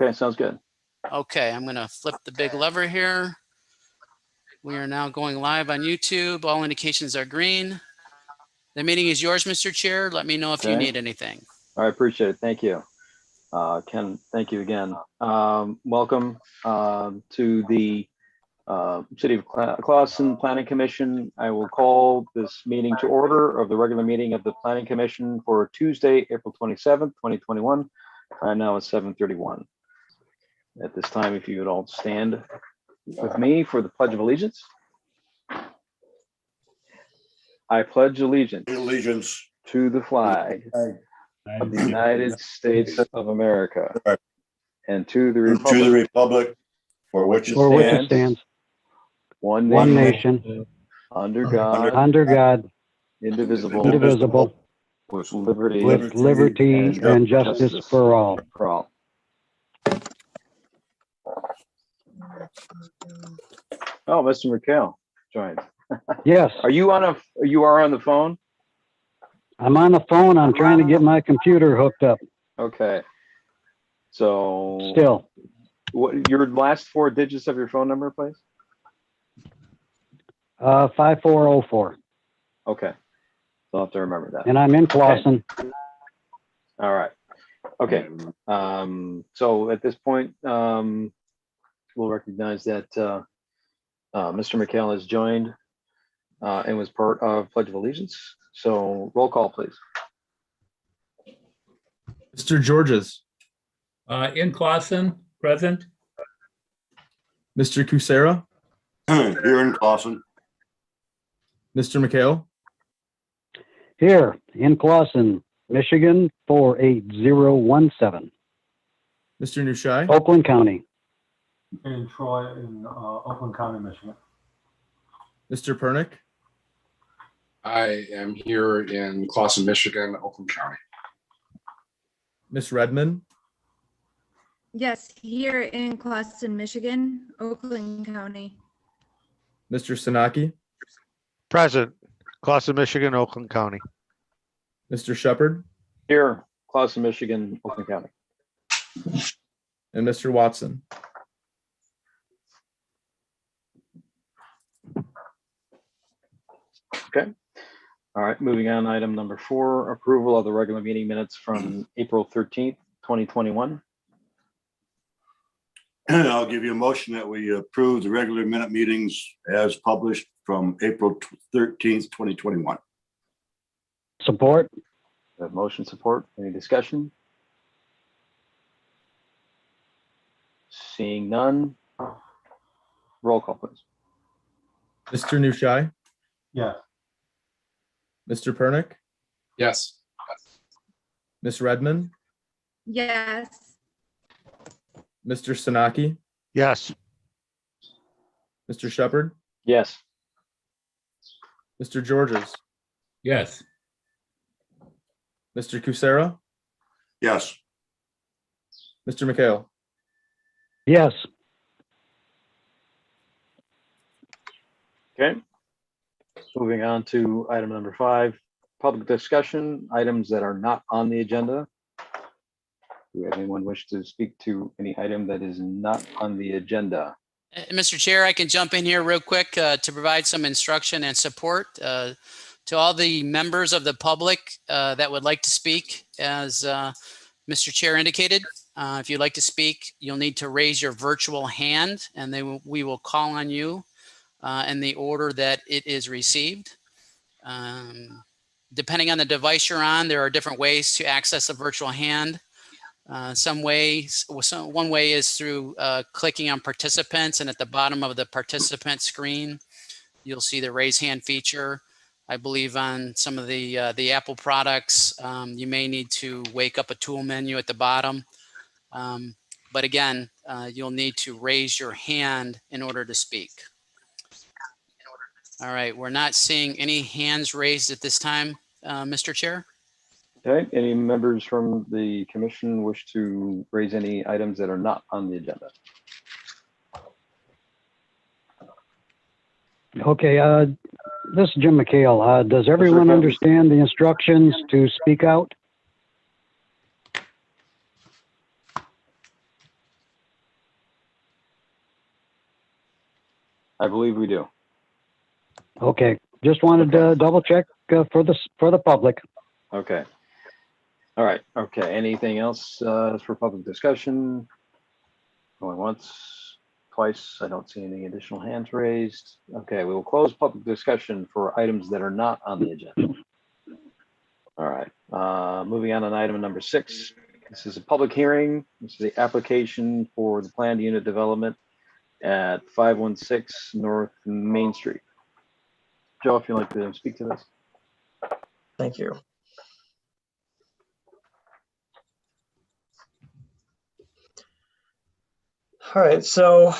Okay, sounds good. Okay, I'm going to flip the big lever here. We are now going live on YouTube. All indications are green. The meeting is yours, Mr. Chair. Let me know if you Okay. need anything. I appreciate it. Thank you. Ken, thank you again. Welcome to the City of Clawson Planning Commission. I will call this meeting to order of the regular meeting of the Planning Commission for Tuesday, April 27th, 2021. Now it's 7:31. At this time, if you would all stand with me for the Pledge of Allegiance. I pledge allegiance to the flag of the United States of America and to the republic for which it stands, one one nation, nation, under God, under God, indivisible, with liberty and justice for all. Oh, Mr. McHale joined. Yes, You are on the phone? I'm on the phone. I'm trying to get my computer hooked up Okay. So still. what your last four digits of your phone number, please? 5404. Okay. I'll have to remember that. And I'm in Clawson. All right. Okay. So at this point, we'll recognize that Mr. McHale has joined and was part of Pledge of Allegiance. So roll call, please. Mr. Georges. In Clawson, present. Mr. Kucera. Here in Clawson. Mr. McHale. Here in Clawson, Michigan, 48017. Mr. Nushai. Oakland County. In Troy, in Oakland County, Michigan. Mr. Pernick. I am here in Clawson, Michigan, Oakland County. Ms. Redmond. Yes, here in Clawson, Michigan, Oakland County. Mr. Sanaki. Present, Clawson, Michigan, Oakland County. Mr. Shepard. Here, Clawson, Michigan, Oakland County. And Mr. Watson. Okay. All right, moving on, item number 4, approval of the regular meeting minutes from April 13th, 2021. I'll give you a motion that we approve the regular minute meetings as published from April 13th, 2021. Support. Motion support. Any discussion? Seeing none. Roll call, please. Mr. Nushai. Yes. Mr. Pernick. Yes. Ms. Redmond. Yes. Mr. Sanaki. Yes. Mr. Shepard. Yes. Mr. Georges. Yes. Mr. Kucera. Yes. Mr. McHale. Yes. Okay. Moving on to item number 5, public discussion, items that are not on the agenda. Do anyone wish to speak to any item that is not on the agenda? Mr. Chair, I can jump in here real quick to provide some instruction and support to all the members of the public that would like to speak. As Mr. Chair indicated, if you'd like to speak, you'll need to raise your virtual hand and then we will call on you in the order that it is received. Depending on the device you're on, there are different ways to access a virtual hand. One way is through clicking on participants, and at the bottom of the participant screen, you'll see the raise hand feature. I believe on some of the Apple products, you may need to wake up a tool menu at the bottom. But again, you'll need to raise your hand in order to speak. All right, we're not seeing any hands raised at this time, Mr. Chair. Okay, any members from the commission wish to raise any items that are not on the agenda? Okay, this is Jim McHale. Does everyone understand the instructions to speak out? I believe we do. Okay, just wanted to double check for the public. Okay. All right. Okay. Anything else for public discussion? Going once, twice. I don't see any additional hands raised. Okay, we will close public discussion for items that are not on the agenda. All right. Moving on to item number 6. This is a public hearing. This is the application for the planned unit development at 516 North Main Street. Joe, if you'd like to speak to this. Thank you. All right, so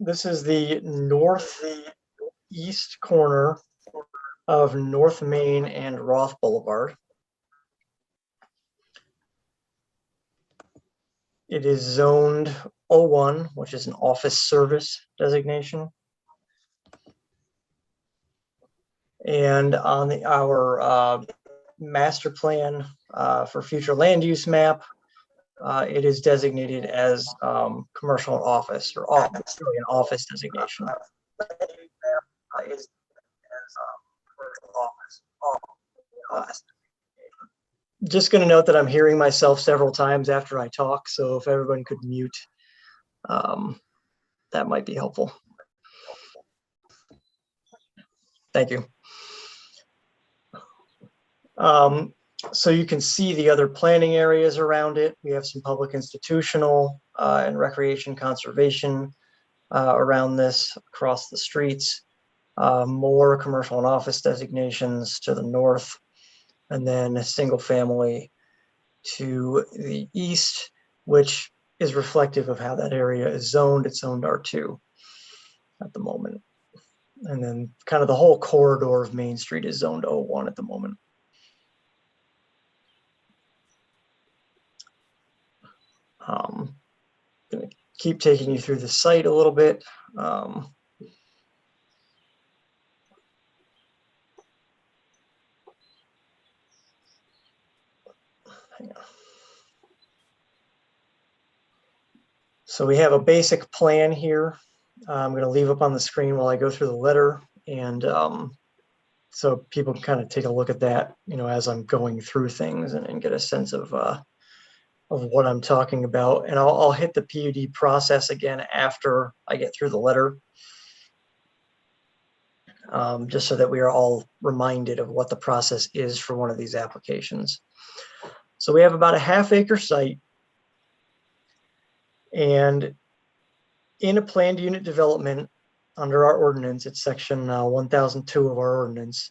this is the northeast corner of North Main and Roth Boulevard. It is zoned O1, which is an office service designation. And on our master plan for future land use map, it is designated as commercial office or office, really an office designation. Just going to note that I'm hearing myself several times after I talk, so if everyone could mute, that might be helpful. Thank you. So you can see the other planning areas around it. We have some public institutional and recreation conservation around this across the streets, more commercial and office designations to the north, and then a single family to the east, which is reflective of how that area is zoned. It's zoned R2 at the moment. And then kind of the whole corridor of Main Street is zoned O1 at the moment. Gonna keep taking you through the site a little bit. Hang on. So we have a basic plan here. I'm going to leave up on the screen while I go through the letter, and so people can kind of take a look at that, you know, as I'm going through things and get a sense of what I'm talking about. And I'll hit the PUD process again after I get through the letter, just so that we are all reminded of what the process is for one of these applications. So we have about a half-acre site, and in a planned unit development under our ordinance, it's section 1002 of our ordinance,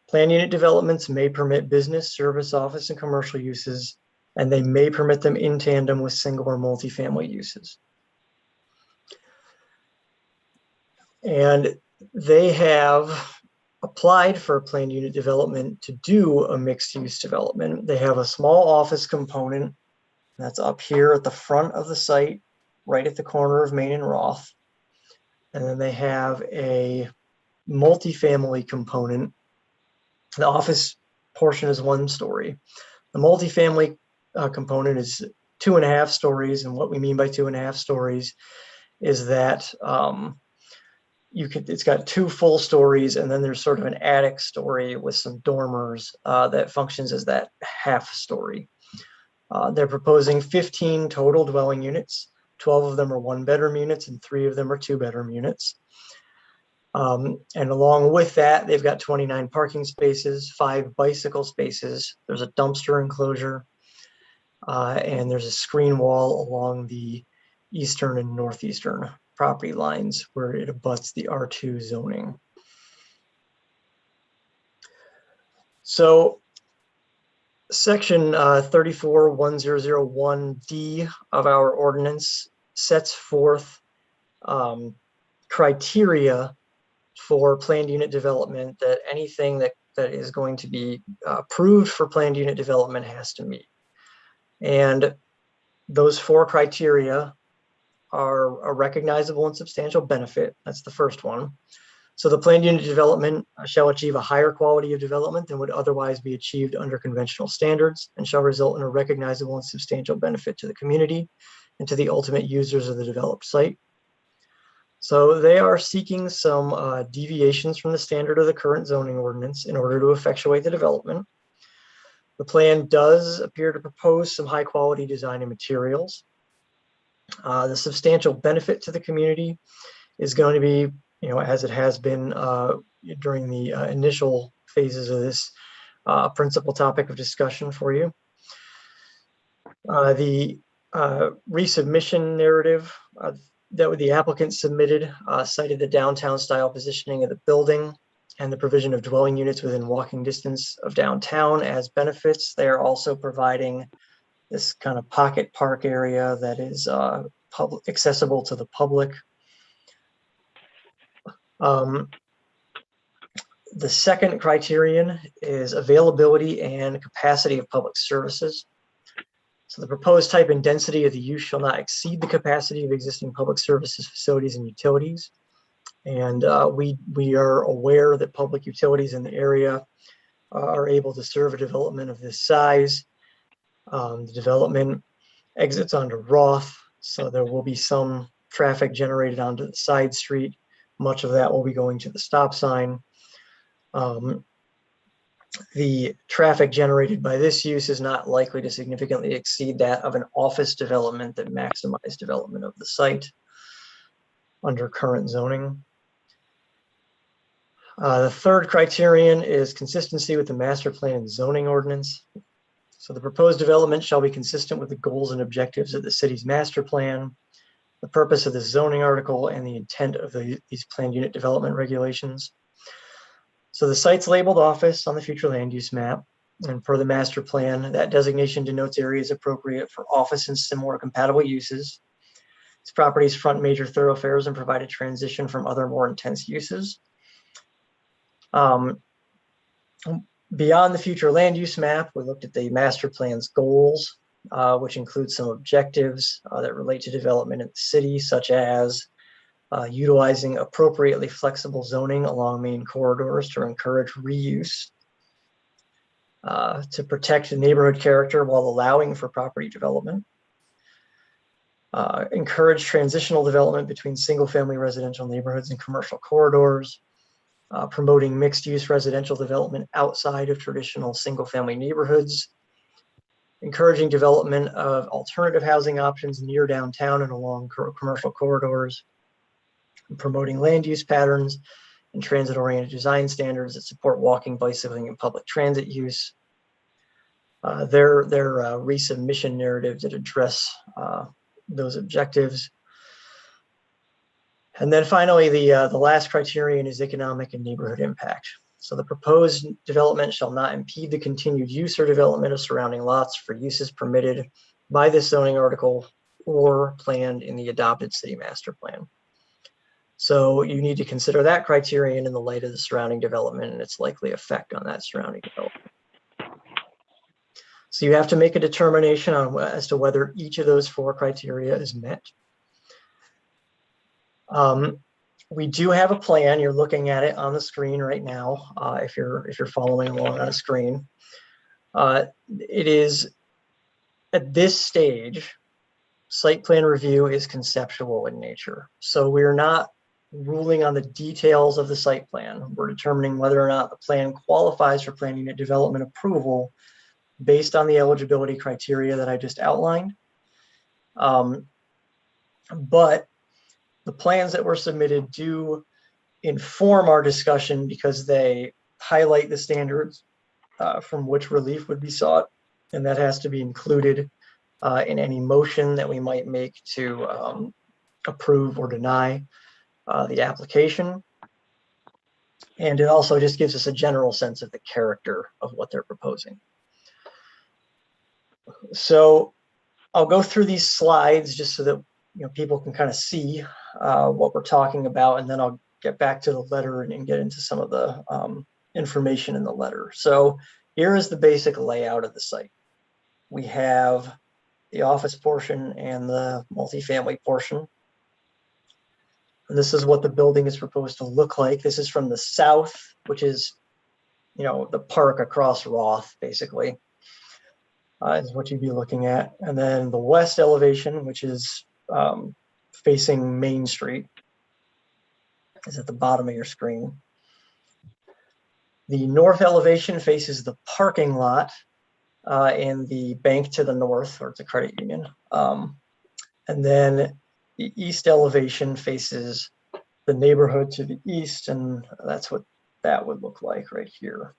planned unit developments may permit business, service, office, and commercial uses, and they may permit them in tandem with single or multifamily uses. And they have applied for a planned unit development to do a mixed use development. They have a small office component that's up here at the front of the site, right at the corner of Main and Roth. And then they have a multifamily component. The office portion is 1 story. The multifamily component is 2.5 stories. And what we mean by 2.5 stories is that it's got 2 full stories, and then there's sort of an attic story with some dormers that functions as that half story. They're proposing 15 total dwelling units. 12 of them are 1-bedroom units and 3 of them are 2-bedroom units. And along with that, they've got 29 parking spaces, 5 bicycle spaces. There's a dumpster enclosure, and there's a screen wall along the eastern and northeastern property lines where it abuts the R2 zoning. So section 341001D of our ordinance sets forth criteria for planned unit development that anything that is going to be approved for planned unit development has to meet. And those 4 criteria are a recognizable and substantial benefit. That's the first one. So the planned unit development shall achieve a higher quality of development than would otherwise be achieved under conventional standards, and shall result in a recognizable and substantial benefit to the community and to the ultimate users of the developed site. So they are seeking some deviations from the standard of the current zoning ordinance in order to effectuate the development. The plan does appear to propose some high quality design and materials. The substantial benefit to the community is going to be, as it has been during the initial phases of this principal topic of discussion for you. The resubmission narrative that the applicant submitted cited the downtown style positioning of the building and the provision of dwelling units within walking distance of downtown as benefits. They are also providing this kind of pocket park area that is accessible to the public. The second criterion is availability and capacity of public services. So the proposed type and density of the use shall not exceed the capacity of existing public services, facilities, and utilities. And we are aware that public utilities in the area are able to serve a development of this size. The development exits onto Roth, so there will be some traffic generated onto the side street. Much of that will be going to the stop sign. The traffic generated by this use is not likely to significantly exceed that of an office development that maximizes development of the site under current zoning. The third criterion is consistency with the master plan and zoning ordinance. So the proposed development shall be consistent with the goals and objectives of the city's master plan, the purpose of the zoning article, and the intent of these planned unit development regulations. So the site's labeled office on the future land use map, and per the master plan, that designation denotes areas appropriate for office and similar compatible uses. These properties front major thoroughfares and provide a transition from other more intense uses. Beyond the future land use map, we looked at the master plan's goals, which include some objectives that relate to development in the city, such as utilizing appropriately flexible zoning along main corridors to encourage reuse, to protect the neighborhood character while allowing for property development, encourage transitional development between single-family residential neighborhoods and commercial corridors, promoting mixed-use residential development outside of traditional single-family neighborhoods, encouraging development of alternative housing options near downtown and along commercial corridors, promoting land use patterns and transit-oriented design standards that support walking, bicycling, and public transit use. Their resubmission narrative that address those objectives. And then finally, the last criterion is economic and neighborhood impact. So the proposed development shall not impede the continued use or development of surrounding lots for uses permitted by this zoning article or planned in the adopted city master plan. So you need to consider that criterion in the light of the surrounding development and its likely effect on that surrounding development. So you have to make a determination as to whether each of those four criteria is met. We do have a plan. You're looking at it on the screen right now. If you're following along on a screen, it is at this stage, site plan review is conceptual in nature. So we're not ruling on the details of the site plan. We're determining whether or not the plan qualifies for plan unit development approval based on the eligibility criteria that I just outlined. But the plans that were submitted do inform our discussion because they highlight the standards from which relief would be sought, and that has to be included in any motion that we might make to approve or deny the application. And it also just gives us a general sense of the character of what they're proposing. So I'll go through these slides just so that people can kind of see what we're talking about, and then I'll get back to the letter and get into some of the information in the letter. So here is the basic layout of the site. We have the office portion and the multifamily portion. And this is what the building is proposed to look like. This is from the south, which is, the park across Roth, basically, is what you'd be looking at. And then the west elevation, which is facing Main Street. is at the bottom of your screen. The north elevation faces the parking lot and the bank to the north, or it's a credit union. And then the east elevation faces the neighborhood to the east, and that's what that would look like right here.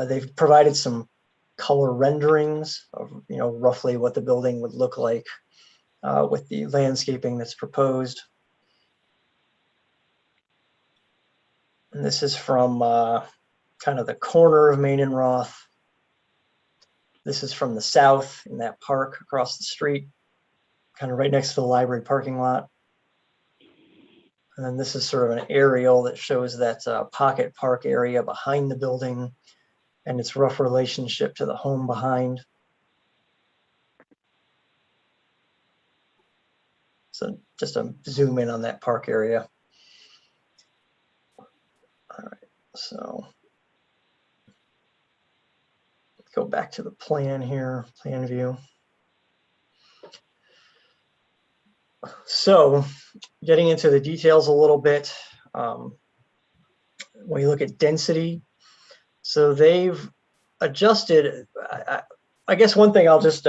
They've provided some color renderings of, roughly what the building would look like with the landscaping that's proposed. And this is from kind of the corner of Main and Roth. This is from the south in that park across the street, kind of right next to the library parking lot. And then this is sort of an aerial that shows that pocket park area behind the building and its rough relationship to the home behind. So just a zoom in on that park area. All right, so let's go back to the plan here, plan view. So getting into the details a little bit, when you look at density, so they've adjusted, I guess one thing I'll just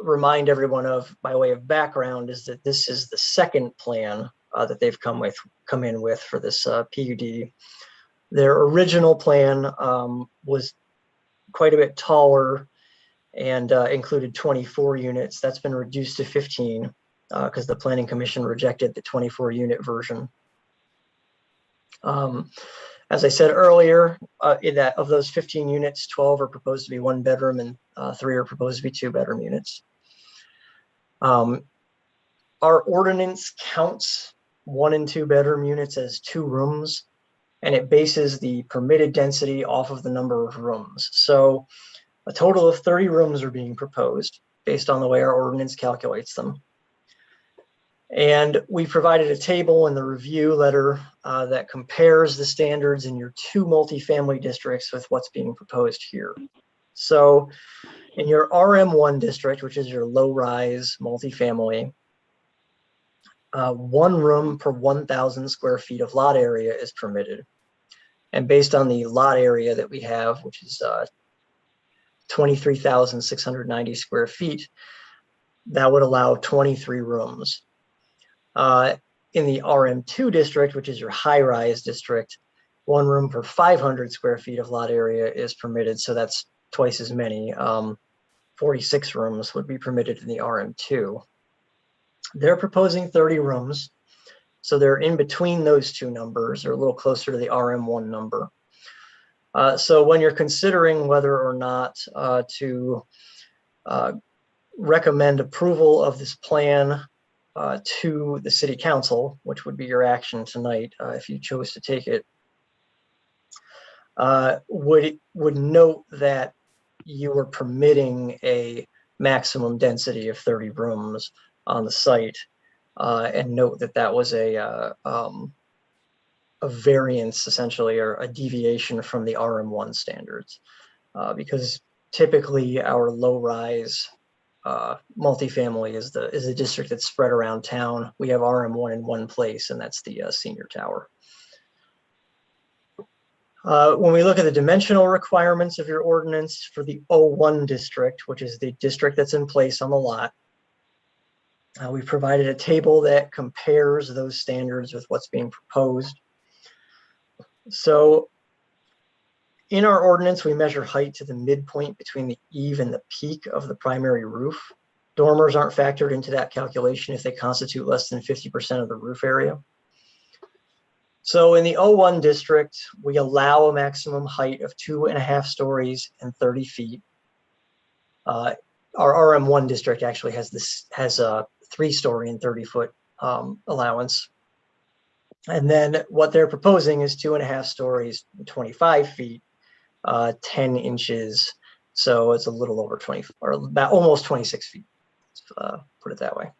remind everyone of by way of background is that this is the second plan that they've come in with for this PUD. Their original plan was quite a bit taller and included 24 units. That's been reduced to 15 because the Planning Commission rejected the 24 unit version. As I said earlier, in that of those 15 units, 12 are proposed to be 1 bedroom and 3 are proposed to be 2 bedroom units. Our ordinance counts 1 and 2 bedroom units as 2 rooms, and it bases the permitted density off of the number of rooms. So a total of 30 rooms are being proposed based on the way our ordinance calculates them. And we provided a table in the review letter that compares the standards in your 2 multifamily districts with what's being proposed here. So in your RM1 district, which is your low-rise multifamily, 1 room per 1,000 square feet of lot area is permitted. And based on the lot area that we have, which is 23,690 square feet, that would allow 23 rooms. In the RM2 district, which is your high-rise district, 1 room per 500 square feet of lot area is permitted. So that's twice as many. 46 rooms would be permitted in the RM2. They're proposing 30 rooms. So they're in between those 2 numbers, or a little closer to the RM1 number. So when you're considering whether or not to recommend approval of this plan to the City Council, which would be your action tonight if you chose to take it, would note that you are permitting a maximum density of 30 rooms on the site, and note that that was a variance essentially, or a deviation from the RM1 standards, because typically our low-rise multifamily is the district that's spread around town. We have RM1 in one place, and that's the senior tower. When we look at the dimensional requirements of your ordinance for the O1 district, which is the district that's in place on the lot, we provided a table that compares those standards with what's being proposed. So in our ordinance, we measure height to the midpoint between the eave and the peak of the primary roof. Dormers aren't factored into that calculation if they constitute less than 50% of the roof area. So in the O1 district, we allow a maximum height of 2.5 stories and 30 feet. Our RM1 district actually has a 3-story and 30-foot allowance. And then what they're proposing is 2.5 stories, 25 feet, 10 inches. So it's a little over 20, or about almost 26 feet. Let's put it that way.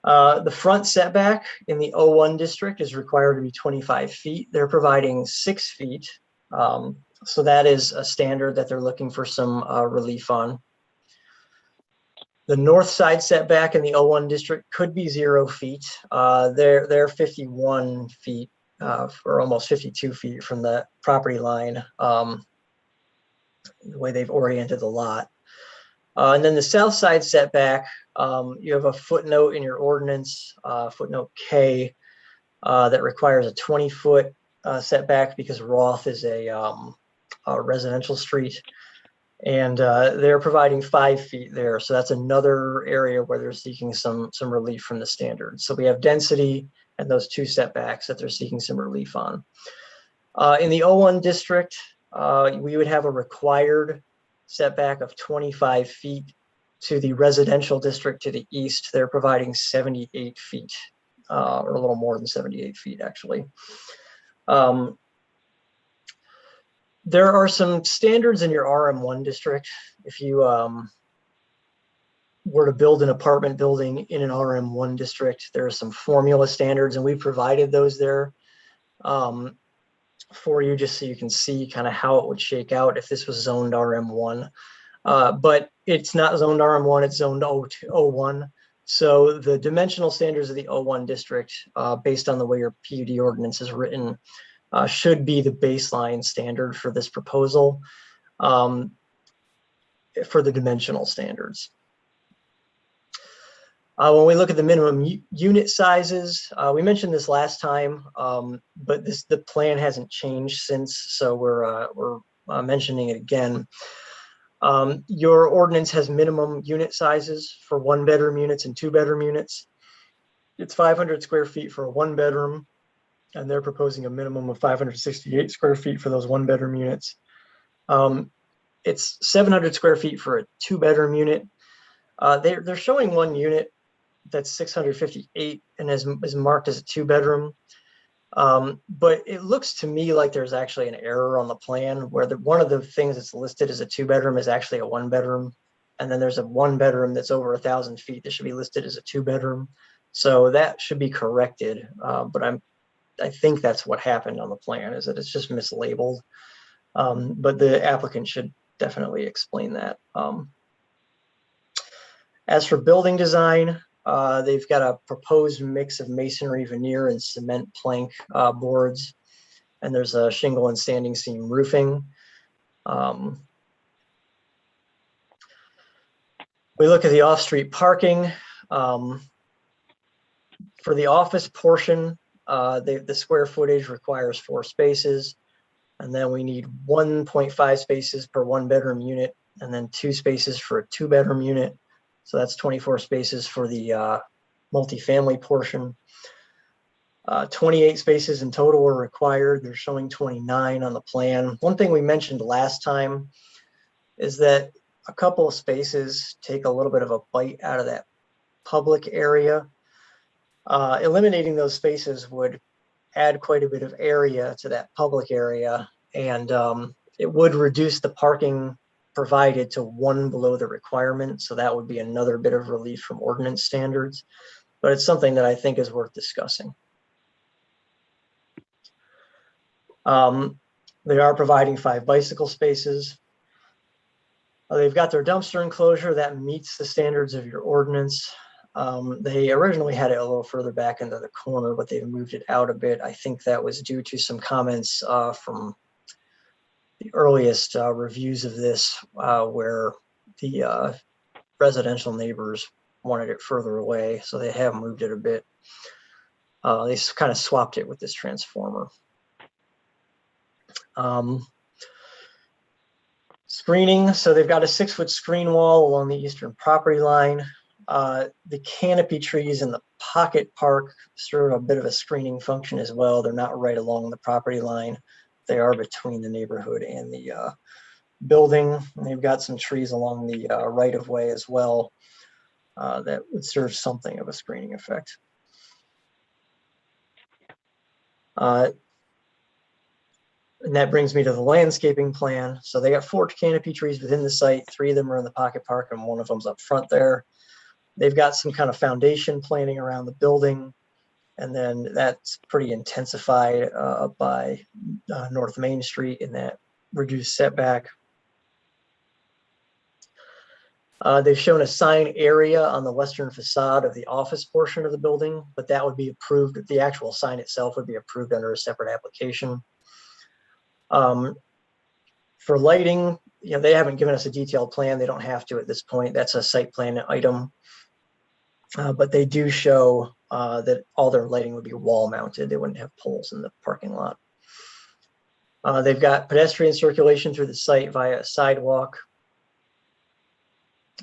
The front setback in the O1 district is required to be 25 feet. They're providing 6 feet. So that is a standard that they're looking for some relief on. The north side setback in the O1 district could be 0 feet. They're 51 feet, or almost 52 feet from the property line, the way they've oriented the lot. And then the south side setback, you have a footnote in your ordinance, footnote K, that requires a 20-foot setback because Roth is a residential street. And they're providing 5 feet there. So that's another area where they're seeking some relief from the standards. So we have density and those 2 setbacks that they're seeking some relief on. In the O1 district, we would have a required setback of 25 feet. To the residential district to the east, they're providing 78 feet, or a little more than 78 feet, actually. There are some standards in your RM1 district. If you were to build an apartment building in an RM1 district, there are some formula standards, and we provided those there for you just so you can see kind of how it would shake out if this was zoned RM1. But it's not zoned RM1, it's zoned O1. So the dimensional standards of the O1 district, based on the way your PUD ordinance is written, should be the baseline standard for this proposal for the dimensional standards. When we look at the minimum unit sizes, we mentioned this last time, but the plan hasn't changed since, so we're mentioning it again. Your ordinance has minimum unit sizes for 1-bedroom units and 2-bedroom units. It's 500 square feet for a 1-bedroom, and they're proposing a minimum of 568 square feet for those 1-bedroom units. It's 700 square feet for a 2-bedroom unit. They're showing one unit that's 658 and is marked as a 2-bedroom. But it looks to me like there's actually an error on the plan where one of the things that's listed as a 2-bedroom is actually a 1-bedroom. And then there's a 1-bedroom that's over 1,000 feet that should be listed as a 2-bedroom. So that should be corrected. But I think that's what happened on the plan, is that it's just mislabeled. But the applicant should definitely explain that. As for building design, they've got a proposed mix of masonry, veneer, and cement plank boards. And there's a shingle and standing seam roofing. We look at the off-street parking. For the office portion, the square footage requires 4 spaces. And then we need 1.5 spaces per 1-bedroom unit, and then 2 spaces for a 2-bedroom unit. So that's 24 spaces for the multifamily portion. 28 spaces in total are required. They're showing 29 on the plan. One thing we mentioned last time is that a couple of spaces take a little bit of a bite out of that public area. Eliminating those spaces would add quite a bit of area to that public area, and it would reduce the parking provided to 1 below the requirement. So that would be another bit of relief from ordinance standards, but it's something that I think is worth discussing. They are providing 5 bicycle spaces. They've got their dumpster enclosure that meets the standards of your ordinance. They originally had it a little further back into the corner, but they've moved it out a bit. I think that was due to some comments from the earliest reviews of this, where the residential neighbors wanted it further away, so they have moved it a bit. They kind of swapped it with this transformer. Screening, so they've got a 6-foot screen wall along the eastern property line. The canopy trees in the pocket park serve a bit of a screening function as well. They're not right along the property line. They are between the neighborhood and the building. And they've got some trees along the right of way as well that would serve something of a screening effect. And that brings me to the landscaping plan. So they got 4 canopy trees within the site. 3 of them are in the pocket park and 1 of them's up front there. They've got some kind of foundation planting around the building. And then that's pretty intensified by North Main Street in that reduced setback. They've shown a sign area on the western facade of the office portion of the building, but that would be approved. The actual sign itself would be approved under a separate application. For lighting, they haven't given us a detailed plan. They don't have to at this point. That's a site plan item. But they do show that all their lighting would be wall mounted. They wouldn't have poles in the parking lot. They've got pedestrian circulation through the site via a sidewalk.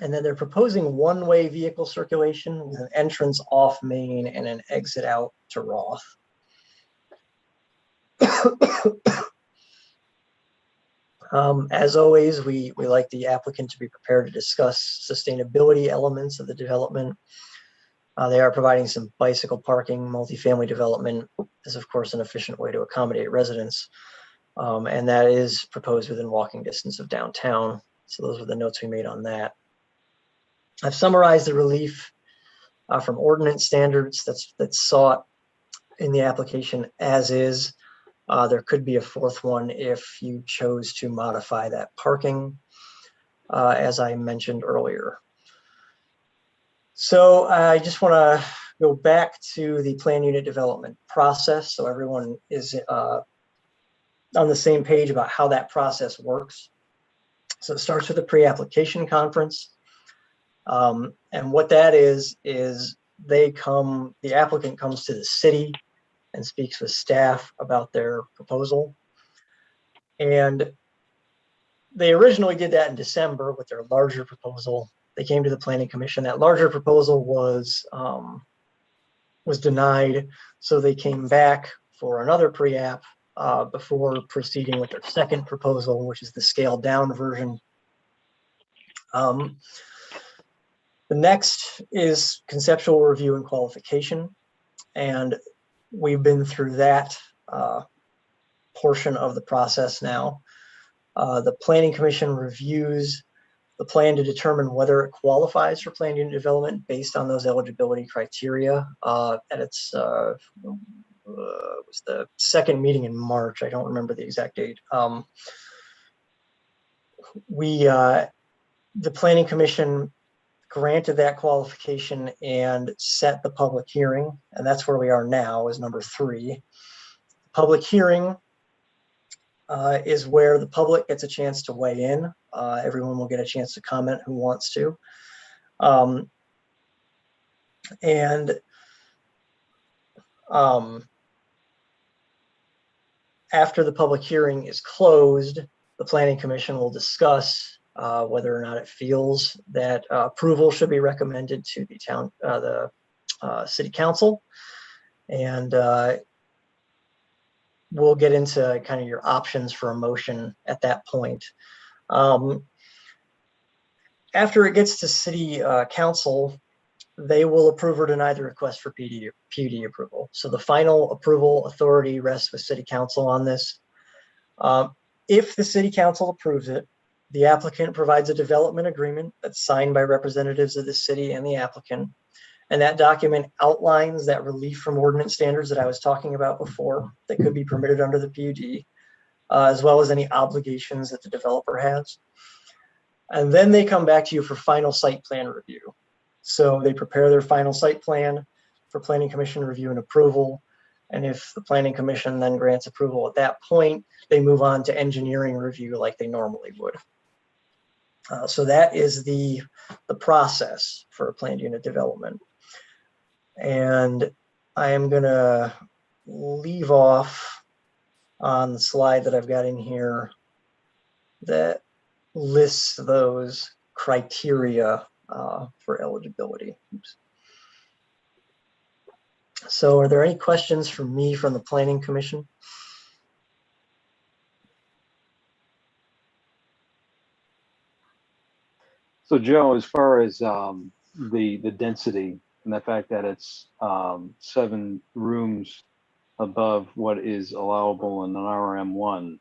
And then they're proposing one-way vehicle circulation with an entrance off Main and an exit out to Roth. As always, we like the applicant to be prepared to discuss sustainability elements of the development. They are providing some bicycle parking. Multifamily development is, of course, an efficient way to accommodate residents. And that is proposed within walking distance of downtown. So those were the notes we made on that. I've summarized the relief from ordinance standards that's sought in the application as is. There could be a fourth one if you chose to modify that parking, as I mentioned earlier. So I just want to go back to the plan unit development process so everyone is on the same page about how that process works. So it starts with a pre-application conference. And what that is the applicant comes to the city and speaks with staff about their proposal. And they originally did that in December with their larger proposal. They came to the Planning Commission. That larger proposal was denied. So they came back for another pre-app before proceeding with their second proposal, which is the scaled down version. The next is conceptual review and qualification. And we've been through that portion of the process now. The Planning Commission reviews the plan to determine whether it qualifies for planned unit development based on those eligibility criteria. And it's was the second meeting in March. I don't remember the exact date. The Planning Commission granted that qualification and set the public hearing, and that's where we are now, is number 3. Public hearing is where the public gets a chance to weigh in. Everyone will get a chance to comment who wants to. After the public hearing is closed, the Planning Commission will discuss whether or not it feels that approval should be recommended to the city council. And we'll get into kind of your options for a motion at that point. After it gets to city council, they will approve or deny the request for PUD approval. So the final approval authority rests with city council on this. If the city council approves it, the applicant provides a development agreement that's signed by representatives of the city and the applicant. And that document outlines that relief from ordinance standards that I was talking about before that could be permitted under the PUD, as well as any obligations that the developer has. And then they come back to you for final site plan review. So they prepare their final site plan for Planning Commission review and approval. And if the Planning Commission then grants approval at that point, they move on to engineering review like they normally would. So that is the process for a planned unit development. And I am going to leave off on the slide that I've got in here that lists those criteria for eligibility. Oops. So are there any questions for me from the Planning Commission? So Joe, as far as the density and the fact that it's 7 rooms above what is allowable in an RM1,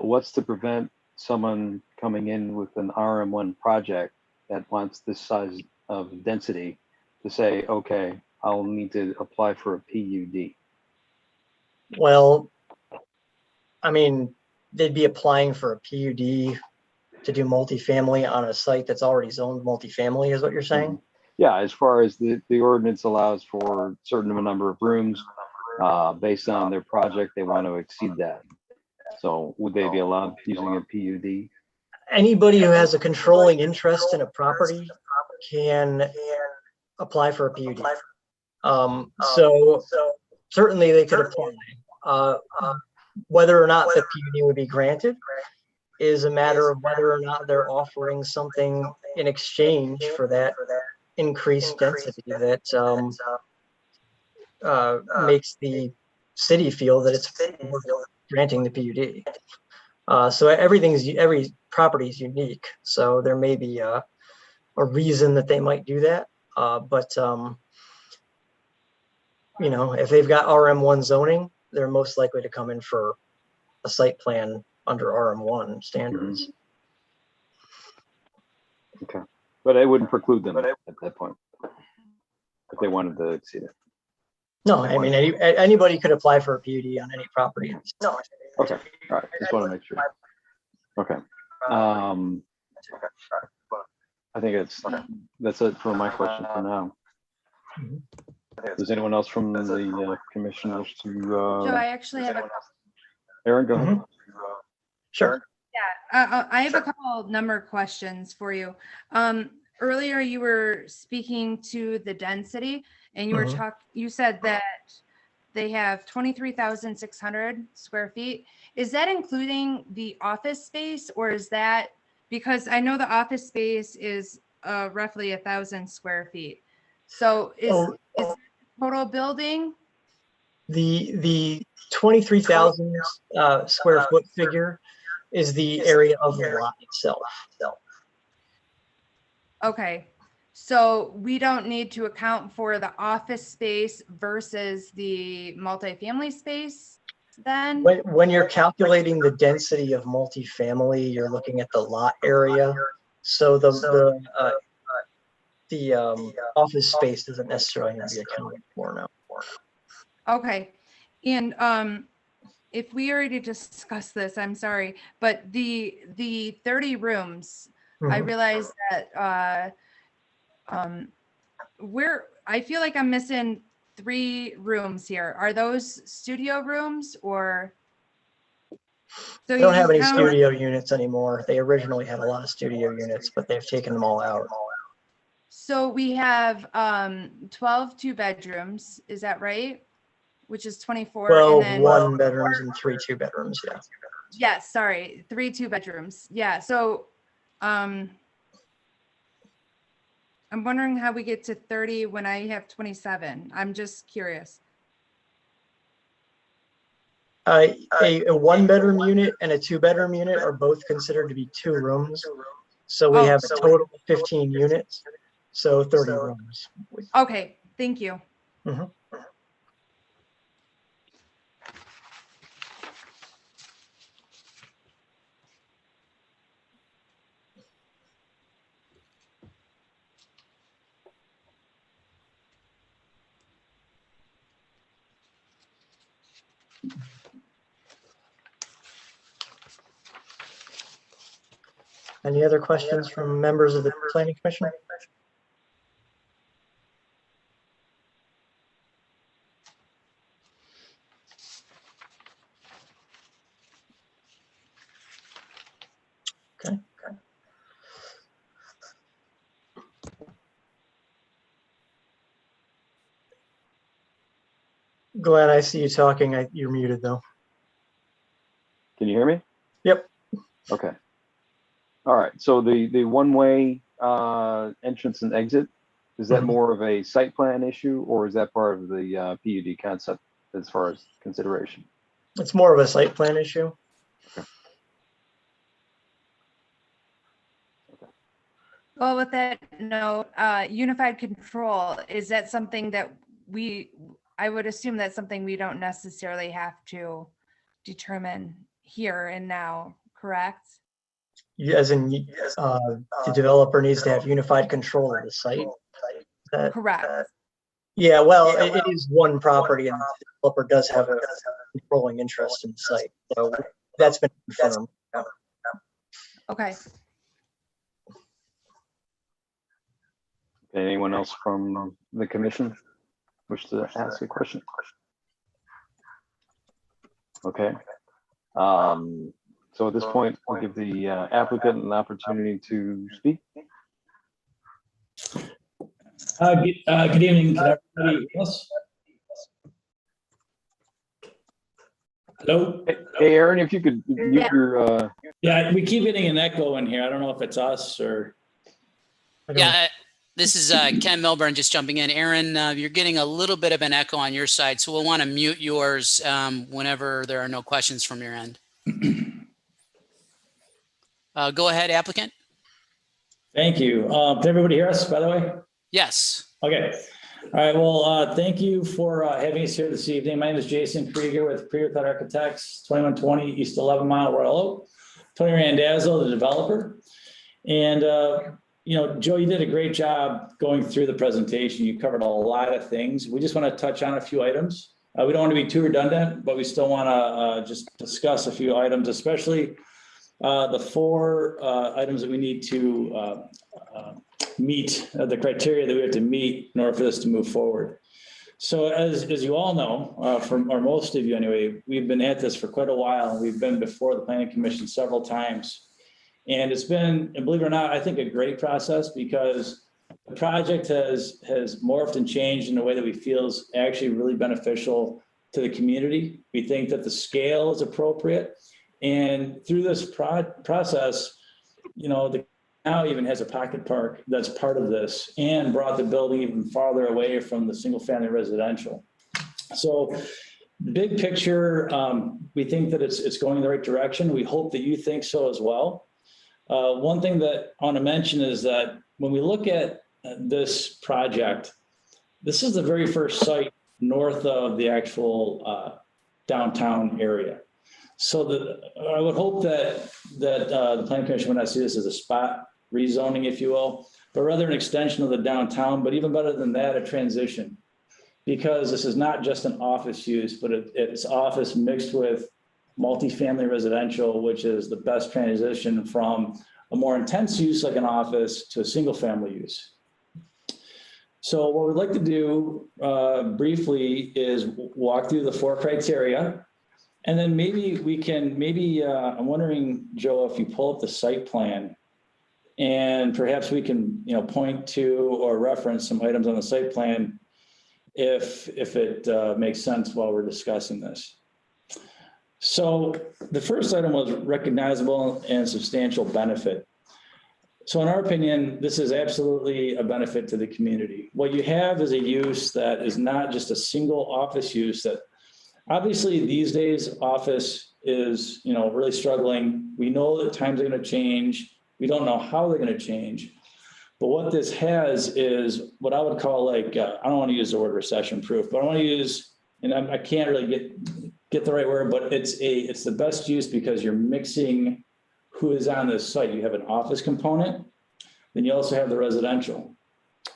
what's to prevent someone coming in with an RM1 project that wants this size of density to say, okay, I'll need to apply for a PUD? Well, I mean, they'd be applying for a PUD to do multifamily on a site that's already zoned multifamily, is what you're saying? Yeah, as far as the ordinance allows for a certain number of rooms, based on their project, they want to exceed that. So would they be allowed using a PUD? Anybody who has a controlling interest in a property can apply for a PUD. So certainly they could apply. Whether or not the PUD would be granted is a matter of whether or not they're offering something in exchange for that increased density that makes the city feel that it's granting the PUD. So every property is unique. So there may be a reason that they might do that. But you know, if they've got RM1 zoning, they're most likely to come in for a site plan under RM1 standards. Okay, but I wouldn't preclude them at that point if they wanted to exceed it. No, I mean, anybody could apply for a PUD on any property. No. Okay, all right, just want to make sure. Okay. I think that's it for my question for now. Does anyone else from the commission wish to? Joe, I actually have a. Aaron, go ahead. Sure. Yeah, I have a couple number questions for you. Earlier, you were speaking to the density, and you were you said that they have 23,600 square feet. Is that including the office space, or is that, because I know the office space is roughly 1,000 square feet. So is the total building? The 23,000 square foot figure is the area of the lot itself. Okay, so we don't need to account for the office space versus the multifamily space then? When you're calculating the density of multifamily, you're looking at the lot area. So the office space doesn't necessarily need to be accounted for now. Okay, and if we already discussed this, I'm sorry, but the 30 rooms, I realize that I feel like I'm missing 3 rooms here. Are those studio rooms or? So they don't have any studio units anymore. They originally had a lot of studio units, but they've taken them all out. So we have 12 2-bedrooms, is that right? Which is 24. 12 and then 1-bedrooms and 3 2-bedrooms, yeah. Yes, sorry, 3 2-bedrooms. Yeah, so I'm wondering how we get to 30 when I have 27. I'm just curious. A 1-bedroom unit and a 2-bedroom unit are both considered to be 2 rooms. So we have a total of 15 units, so 30 rooms. Okay, thank you. Any other questions from members of the Planning Commission? Okay. Glenn, I see you talking. You're muted though. Can you hear me? Yep. Okay. All right. So the one-way entrance and exit, is that more of a site plan issue, or is that part of the PUD concept as far as consideration? It's more of a site plan issue. Well, with that note, unified control, is that something that I would assume that's something we don't necessarily have to determine here and now, correct? As in, the developer needs to have unified control of the site. Correct. Yeah, well, it is one property, and the developer does have a controlling interest in the site. So that's been confirmed. Okay. Anyone else from the commission wish to ask a question? Okay. So at this point, I'll give the applicant an opportunity to speak. Good evening. Can everybody hear us? Hello? Hey, Aaron, if you could mute your, Yeah, we keep getting an echo in here. I don't know if it's us or. Yeah, this is Ken Milburn just jumping in. Aaron, you're getting a little bit of an echo on your side, so we'll want to mute yours whenever there are no questions from your end. Go ahead, applicant. Thank you. Can everybody hear us, by the way? Yes. Okay. All right. Well, thank you for having us here this evening. My name is Jason Krieger with Krieger Cut Architects, 2120 East 11 Mile Royal Oak. Tony Randazzo, the developer. And, you know, Joe, you did a great job going through the presentation. You covered a lot of things. We just want to touch on a few items. We don't want to be too redundant, but we still want to just discuss a few items, especially the 4 items that we need to meet, the criteria that we have to meet in order for this to move forward. So as you all know, or most of you anyway, we've been at this for quite a while. We've been before the Planning Commission several times. And it's been, and believe it or not, I think a great process because the project has morphed and changed in a way that we feel is actually really beneficial to the community. We think that the scale is appropriate. And through this process, you know, the now even has a pocket park that's part of this and brought the building even farther away from the single family residential. So big picture, we think that it's going in the right direction. We hope that you think so as well. One thing that I want to mention is that when we look at this project, this is the very first site north of the actual downtown area. So I would hope that the Planning Commission would not see this as a spot rezoning, if you will, but rather an extension of the downtown, but even better than that, a transition. Because this is not just an office use, but it's office mixed with multifamily residential, which is the best transition from a more intense use like an office to a single family use. So what we'd like to do briefly is walk through the 4 criteria. And then maybe we can, I'm wondering, Joe, if you pull up the site plan and perhaps we can, you know, point to or reference some items on the site plan if it makes sense while we're discussing this. So the first item was recognizable and substantial benefit. So in our opinion, this is absolutely a benefit to the community. What you have is a use that is not just a single office use that obviously these days office is, you know, really struggling. We know that times are going to change. We don't know how they're going to change. But what this has is what I would call like, I don't want to use the word recession proof, but I want to use, and I can't really get the right word, but it's the best use because you're mixing who is on this site. You have an office component, then you also have the residential.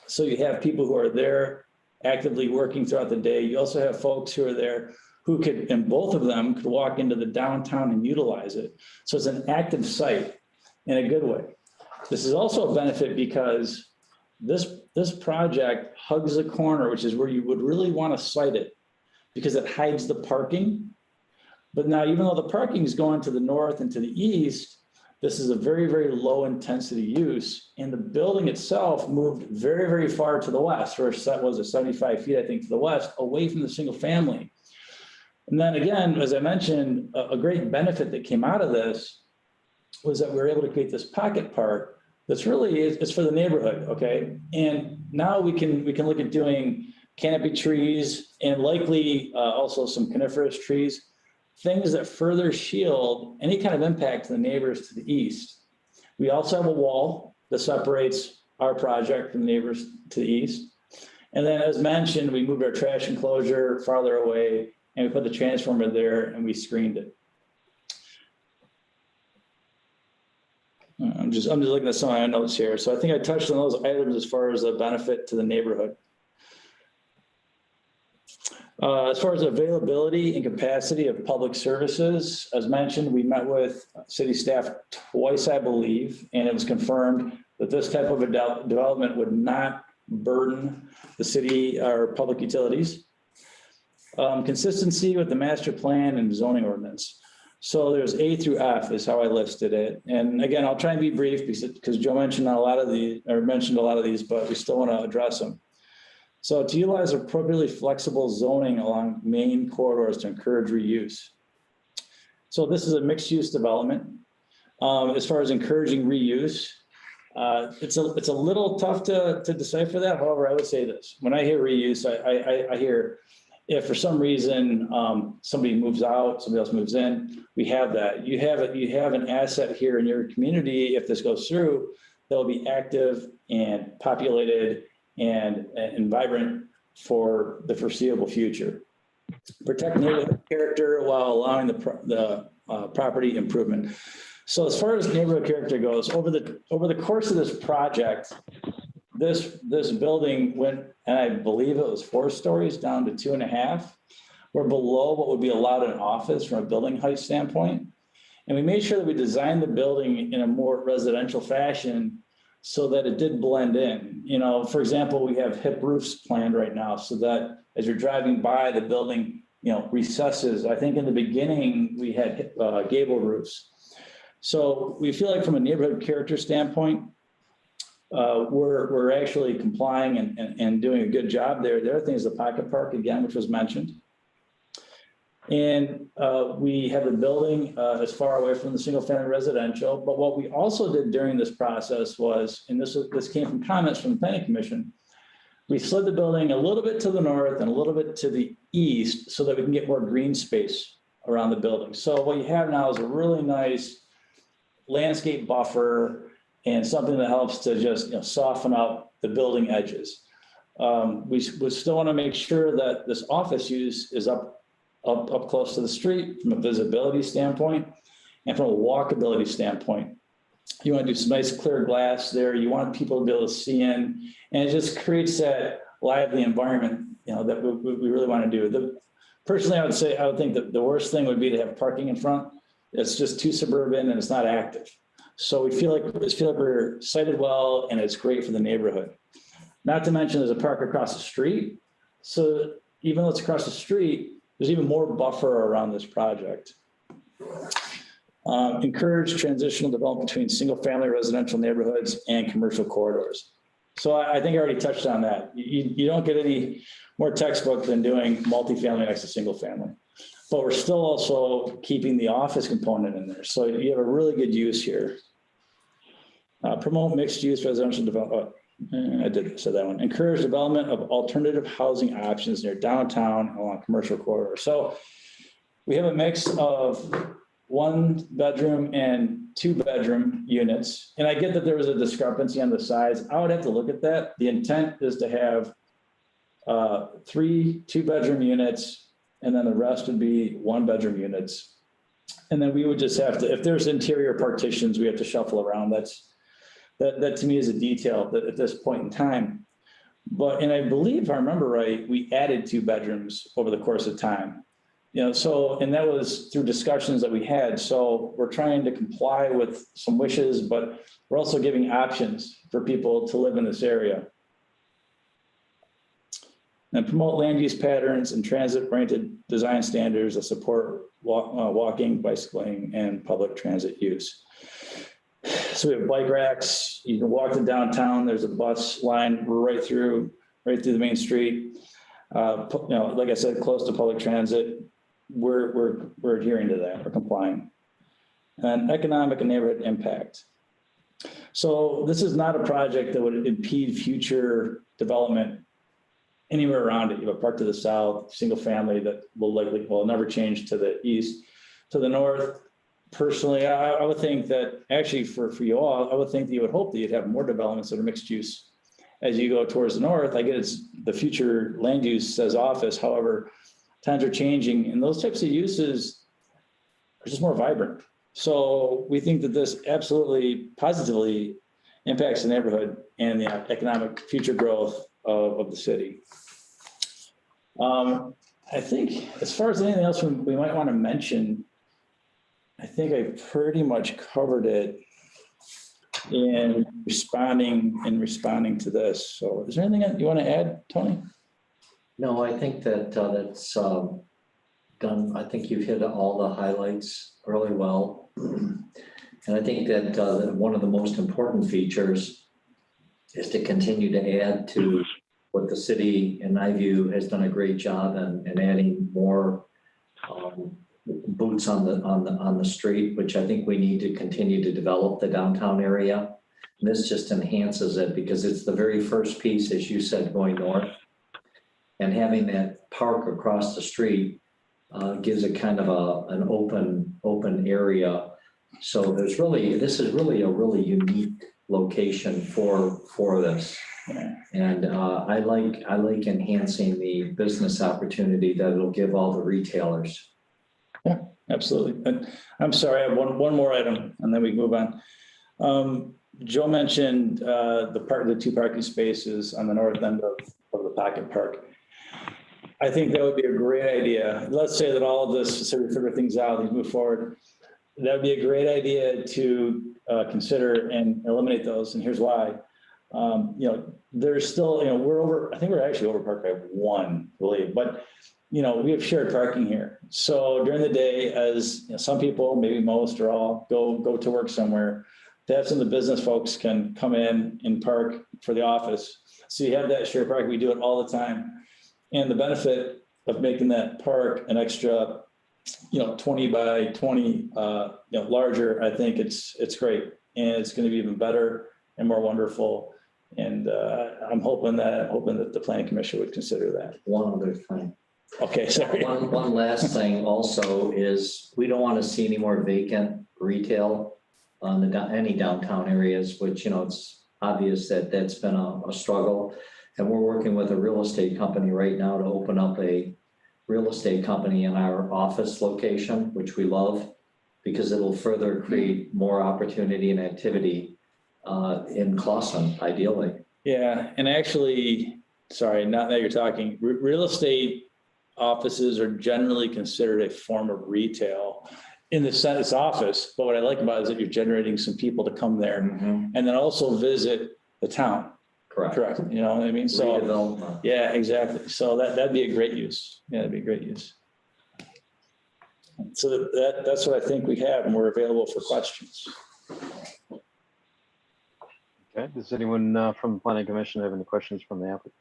So you have people who are there actively working throughout the day. You also have folks who are there who could, and both of them could walk into the downtown and utilize it. So it's an active site in a good way. This is also a benefit because this project hugs the corner, which is where you would really want to site it because it hides the parking. But now, even though the parking is going to the north and to the east, this is a very, very low intensity use. And the building itself moved very, very far to the west, or was it 75 feet, I think, to the west, away from the single family. And then again, as I mentioned, a great benefit that came out of this was that we were able to create this pocket park that's really is for the neighborhood, okay? And now we can look at doing canopy trees and likely also some coniferous trees, things that further shield any kind of impact to the neighbors to the east. We also have a wall that separates our project from the neighbors to the east. And then as mentioned, we moved our trash enclosure farther away and we put the transformer there and we screened it. I'm just looking at some of my notes here. So I think I touched on those items as far as the benefit to the neighborhood. As far as availability and capacity of public services, as mentioned, we met with city staff twice, I believe, and it was confirmed that this type of a development would not burden the city or public utilities. Consistency with the master plan and zoning ordinance. So there's A through F is how I listed it. And again, I'll try and be brief because Joe mentioned a lot of these, but we still want to address them. So to utilize appropriately flexible zoning along main corridors to encourage reuse. So this is a mixed use development. As far as encouraging reuse, it's a little tough to decipher that. However, I would say this: when I hear reuse, I hear if for some reason somebody moves out, somebody else moves in, we have that. You have an asset here in your community. If this goes through, they'll be active and populated and vibrant for the foreseeable future. Protect neighborhood character while allowing the property improvement. So as far as neighborhood character goes, over the course of this project, this building went, and I believe it was 4 stories down to 2.5. We're below what would be allowed in an office from a building height standpoint. And we made sure that we designed the building in a more residential fashion so that it did blend in. You know, for example, we have hip roofs planned right now so that as you're driving by, the building, recesses. I think in the beginning we had gable roofs. So we feel like from a neighborhood character standpoint, we're actually complying and doing a good job there. The other thing is the pocket park again, which was mentioned. And we have the building as far away from the single family residential. But what we also did during this process was, and this came from comments from the Planning Commission, we slid the building a little bit to the north and a little bit to the east so that we can get more green space around the building. So what you have now is a really nice landscape buffer and something that helps to just soften up the building edges. We still want to make sure that this office use is up close to the street from a visibility standpoint and from a walkability standpoint. You want to do some nice clear glass there. You want people to be able to see in, and it just creates that lively environment, that we really want to do. Personally, I would think that the worst thing would be to have parking in front. It's just too suburban and it's not active. So we feel like we're sited well and it's great for the neighborhood. Not to mention there's a park across the street. So even though it's across the street, there's even more buffer around this project. Encourage transitional development between single family residential neighborhoods and commercial corridors. So I think I already touched on that. You don't get any more textbook than doing multifamily next to single family. But we're still also keeping the office component in there. So you have a really good use here. Promote mixed use residential development. Said that one. Encourage development of alternative housing options near downtown along commercial corridors. So we have a mix of 1 bedroom and 2 bedroom units. And I get that there was a discrepancy on the size. I would have to look at that. The intent is to have 3 2-bedroom units, and then the rest would be 1-bedroom units. And then we would just have to, if there's interior partitions, we have to shuffle around. That to me is a detail at this point in time. And I believe, if I remember right, we added 2 bedrooms over the course of time. And that was through discussions that we had. So we're trying to comply with some wishes, but we're also giving options for people to live in this area. And promote land use patterns and transit-oriented design standards that support walking, bicycling, and public transit use. So we have bike racks. You can walk to downtown. There's a bus line right through the main street. Like I said, close to public transit. We're adhering to that. We're complying. And economic and neighborhood impact. So this is not a project that would impede future development anywhere around it. You have a park to the south, single family that will never change to the east. To the north, personally, I would think that actually for you all, I would think that you would hope that you'd have more developments that are mixed use. As you go towards the north, I get it's the future land use says office. However, times are changing and those types of uses are just more vibrant. So we think that this absolutely positively impacts the neighborhood and the economic future growth of the city. I think as far as anything else we might want to mention, I think I pretty much covered it. in responding to this. So is there anything that you want to add, Tony? No, I think that that's done. I think you've hit all the highlights really well. And I think that one of the most important features is to continue to add to what the city, in my view, has done a great job in adding more boots on the street, which I think we need to continue to develop the downtown area. And this just enhances it because it's the very first piece, as you said, going north. And having that park across the street gives it kind of an open area. So this is really a really unique location for this. And I like enhancing the business opportunity that it'll give all the retailers. Yeah, absolutely. And I'm sorry, I have one more item and then we move on. Joe mentioned the 2 parking spaces on the north end of the Pocket Park. I think that would be a great idea. Let's say that all of this, so we figure things out, these move forward. That would be a great idea to consider and eliminate those. And here's why. There's still, I think we're actually over parked by 1, I believe, but we have shared parking here. So during the day, as some people, maybe most or all, go to work somewhere, to have some of the business folks can come in and park for the office. So you have that shared parking. We do it all the time. And the benefit of making that park an extra, 20 by 20, larger, I think it's great. And it's going to be even better and more wonderful. And I'm hoping that the planning commission would consider that. One other thing. Okay, sorry. One last thing also is we don't want to see any more vacant retail on any downtown areas, which, it's obvious that that's been a struggle. And we're working with a real estate company right now to open up a real estate company in our office location, which we love because it'll further create more opportunity and activity in Clawson, ideally. Yeah, and actually, sorry, not that you're talking, real estate offices are generally considered a form of retail in the sense it's office. But what I like about it is that you're generating some people to come there and then also visit the town. Correct. You know what I mean? So yeah, exactly. So that'd be a great use. Yeah, that'd be a great use. So that's what I think we have, and we're available for questions. Okay, does anyone from the Planning Commission have any questions from the applicant?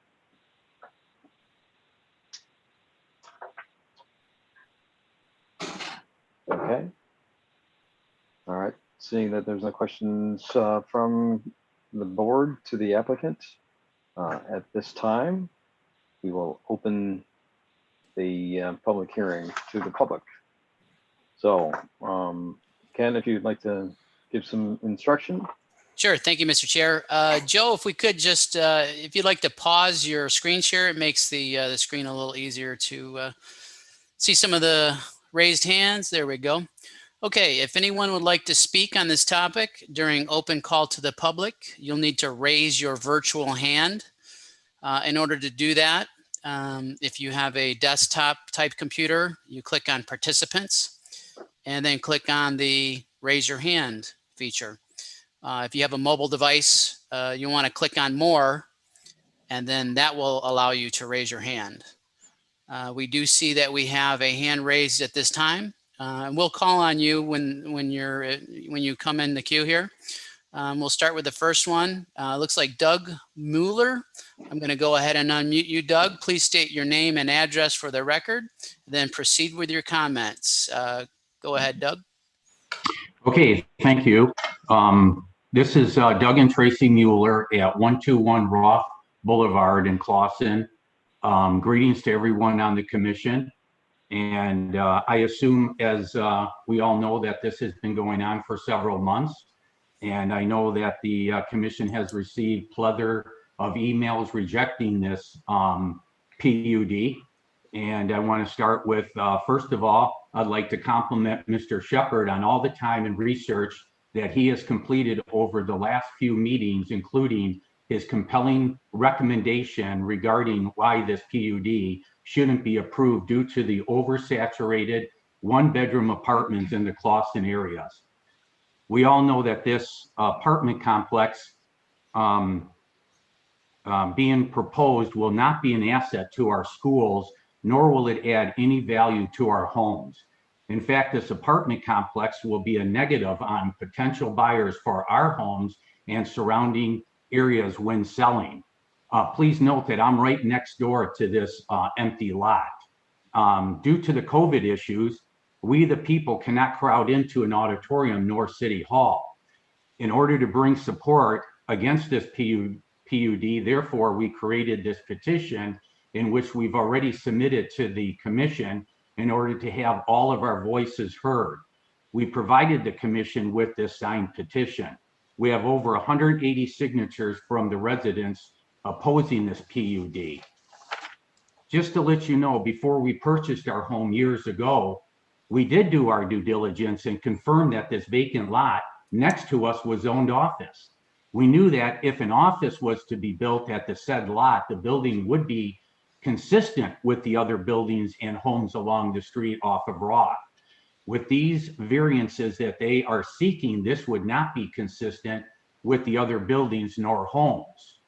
Okay. All right, seeing that there's no questions from the board to the applicant, at this time, we will open the public hearing to the public. So, Ken, if you'd like to give some instruction. Sure. Thank you, Mr. Chair. Joe, if we could just, if you'd like to pause your screen share, it makes the screen a little easier to see some of the raised hands. There we go. Okay, if anyone would like to speak on this topic during open call to the public, you'll need to raise your virtual hand. In order to do that, if you have a desktop type computer, you click on participants and then click on the raise your hand feature. If you have a mobile device, you want to click on more, and then that will allow you to raise your hand. We do see that we have a hand raised at this time. And we'll call on you when you come in the queue here. We'll start with the first one. Looks like Doug Mueller. I'm going to go ahead and unmute you, Doug. Please state your name and address for the record, then proceed with your comments. Go ahead, Doug. Okay, thank you. This is Doug and Tracy Mueller at 121 Roth Boulevard in Clawson. Greetings to everyone on the commission. And I assume, as we all know, that this has been going on for several months. And I know that the commission has received plethora of emails rejecting this PUD. And I want to start with, first of all, I'd like to compliment Mr. Shepard on all the time and research that he has completed over the last few meetings, including his compelling recommendation regarding why this PUD shouldn't be approved due to the oversaturated one-bedroom apartments in the Clawson areas. We all know that this apartment complex being proposed will not be an asset to our schools, nor will it add any value to our homes. In fact, this apartment complex will be a negative on potential buyers for our homes and surrounding areas when selling. Please note that I'm right next door to this empty lot. Due to the COVID issues, we the people cannot crowd into an auditorium nor City Hall. In order to bring support against this PUD, therefore, we created this petition in which we've already submitted to the commission in order to have all of our voices heard. We provided the commission with this signed petition. We have over 180 signatures from the residents opposing this PUD. Just to let you know, before we purchased our home years ago, we did do our due diligence and confirm that this vacant lot next to us was zoned office. We knew that if an office was to be built at the said lot, the building would be consistent with the other buildings and homes along the street off of Roth. With these variances that they are seeking, this would not be consistent with the other buildings nor homes.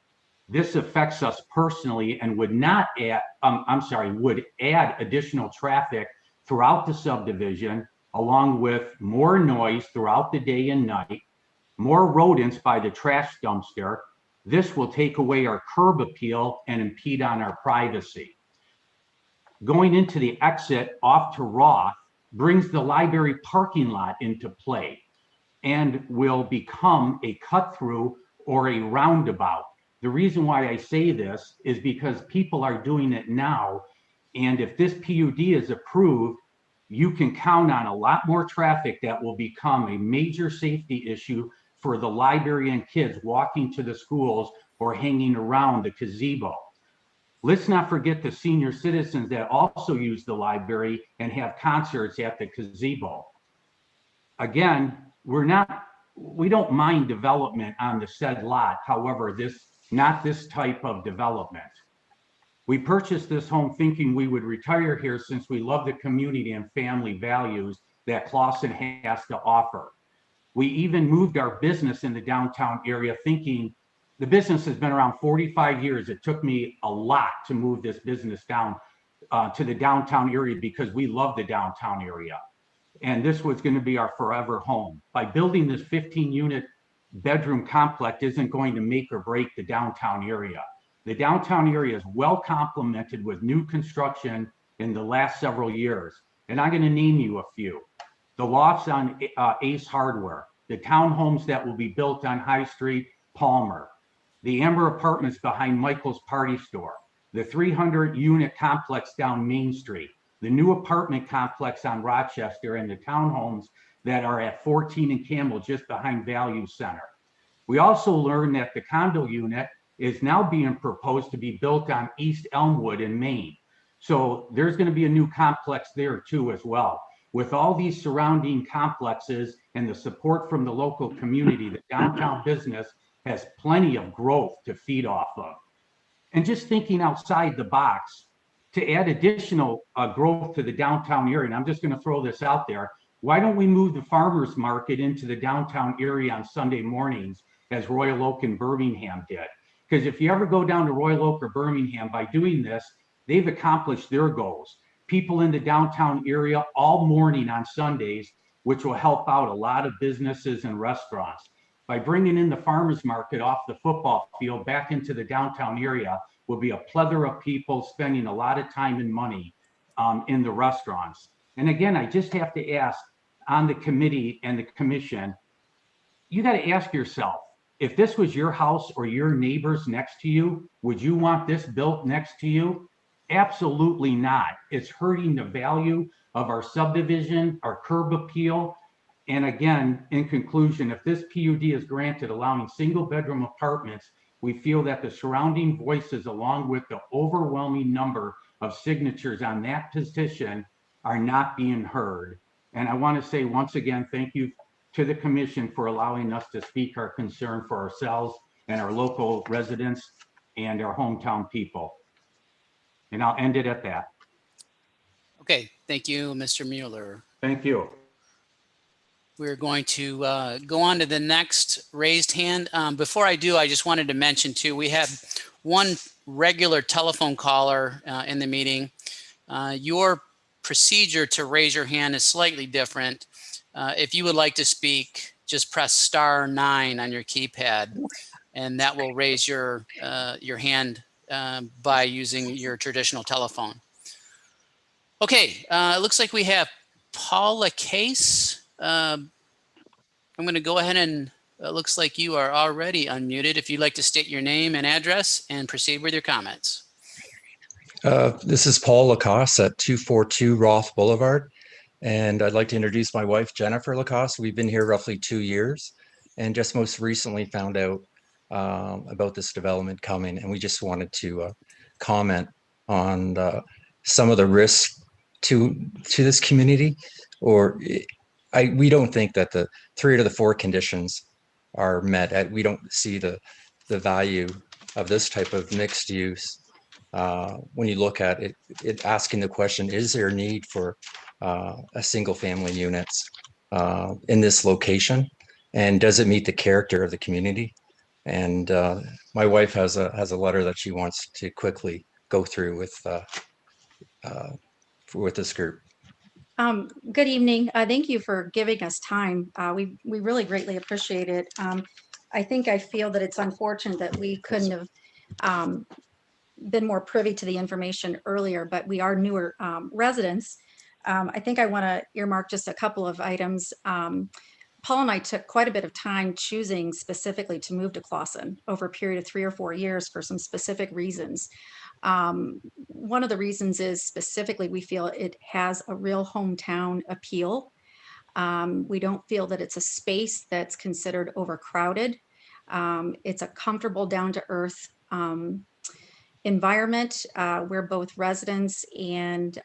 This affects us personally and would not add, would add additional traffic throughout the subdivision, along with more noise throughout the day and night, more rodents by the trash dumpster. This will take away our curb appeal and impede on our privacy. Going into the exit off to Roth brings the library parking lot into play and will become a cut through or a roundabout. The reason why I say this is because people are doing it now. And if this PUD is approved, you can count on a lot more traffic that will become a major safety issue for the library and kids walking to the schools or hanging around the gazebo. Let's not forget the senior citizens that also use the library and have concerts at the gazebo. Again, we don't mind development on the said lot. However, not this type of development. We purchased this home thinking we would retire here since we love the community and family values that Clawson has to offer. We even moved our business in the downtown area thinking the business has been around 45 years. It took me a lot to move this business down to the downtown area because we love the downtown area. And this was going to be our forever home. By building this 15-unit bedroom complex isn't going to make or break the downtown area. The downtown area is well complemented with new construction in the last several years. And I'm going to name you a few. The lofts on Ace Hardware, the townhomes that will be built on High Street, Palmer, the Amber Apartments behind Michael's Party Store, the 300-unit complex down Main Street, the new apartment complex on Rochester, and the townhomes that are at 14 and Campbell just behind Value Center. We also learned that the condo unit is now being proposed to be built on East Elmwood in Maine. So there's going to be a new complex there too as well. With all these surrounding complexes and the support from the local community, the downtown business has plenty of growth to feed off of. And just thinking outside the box, to add additional growth to the downtown area, and I'm just going to throw this out there, why don't we move the farmers market into the downtown area on Sunday mornings as Royal Oak and Birmingham did? Because if you ever go down to Royal Oak or Birmingham, by doing this, they've accomplished their goals. People in the downtown area all morning on Sundays, which will help out a lot of businesses and restaurants. By bringing in the farmers market off the football field back into the downtown area will be a plethora of people spending a lot of time and money in the restaurants. And again, I just have to ask on the committee and the commission, you got to ask yourself, if this was your house or your neighbors next to you, would you want this built next to you? Absolutely not. It's hurting the value of our subdivision, our curb appeal. And again, in conclusion, if this PUD is granted allowing single bedroom apartments, we feel that the surrounding voices, along with the overwhelming number of signatures on that petition, are not being heard. And I want to say once again, thank you to the commission for allowing us to speak our concern for ourselves and our local residents and our hometown people. And I'll end it at that. Okay, thank you, Mr. Mueller. Thank you. we're going to go on to the next raised hand. Before I do, I just wanted to mention too, we have one regular telephone caller in the meeting. Your procedure to raise your hand is slightly different. If you would like to speak, just press *9 on your keypad, and that will raise your hand by using your traditional telephone. Okay, it looks like we have Paula Case. I'm going to go ahead and it looks like you are already unmuted. If you'd like to state your name and address and proceed with your comments. This is Paul Lacoste at 242 Roth Boulevard. And I'd like to introduce my wife, Jennifer Lacoste. We've been here roughly 2 years and just most recently found out about this development coming. And we just wanted to comment on some of the risks to this community. We don't think that the 3 out of the 4 conditions are met. We don't see the value of this type of mixed use. When you look at it, asking the question, is there a need for a single family units in this location? And does it meet the character of the community? And my wife has a letter that she wants to quickly go through with this group. Good evening. Thank you for giving us time. We really greatly appreciate it. I feel that it's unfortunate that we couldn't have been more privy to the information earlier, but we are newer residents. I think I want to earmark just a couple of items. Paul and I took quite a bit of time choosing specifically to move to Clawson over a period of 3 or 4 years for some specific reasons. One of the reasons is specifically we feel it has a real hometown appeal. We don't feel that it's a space that's considered overcrowded. It's a comfortable, down-to-earth environment where both residents and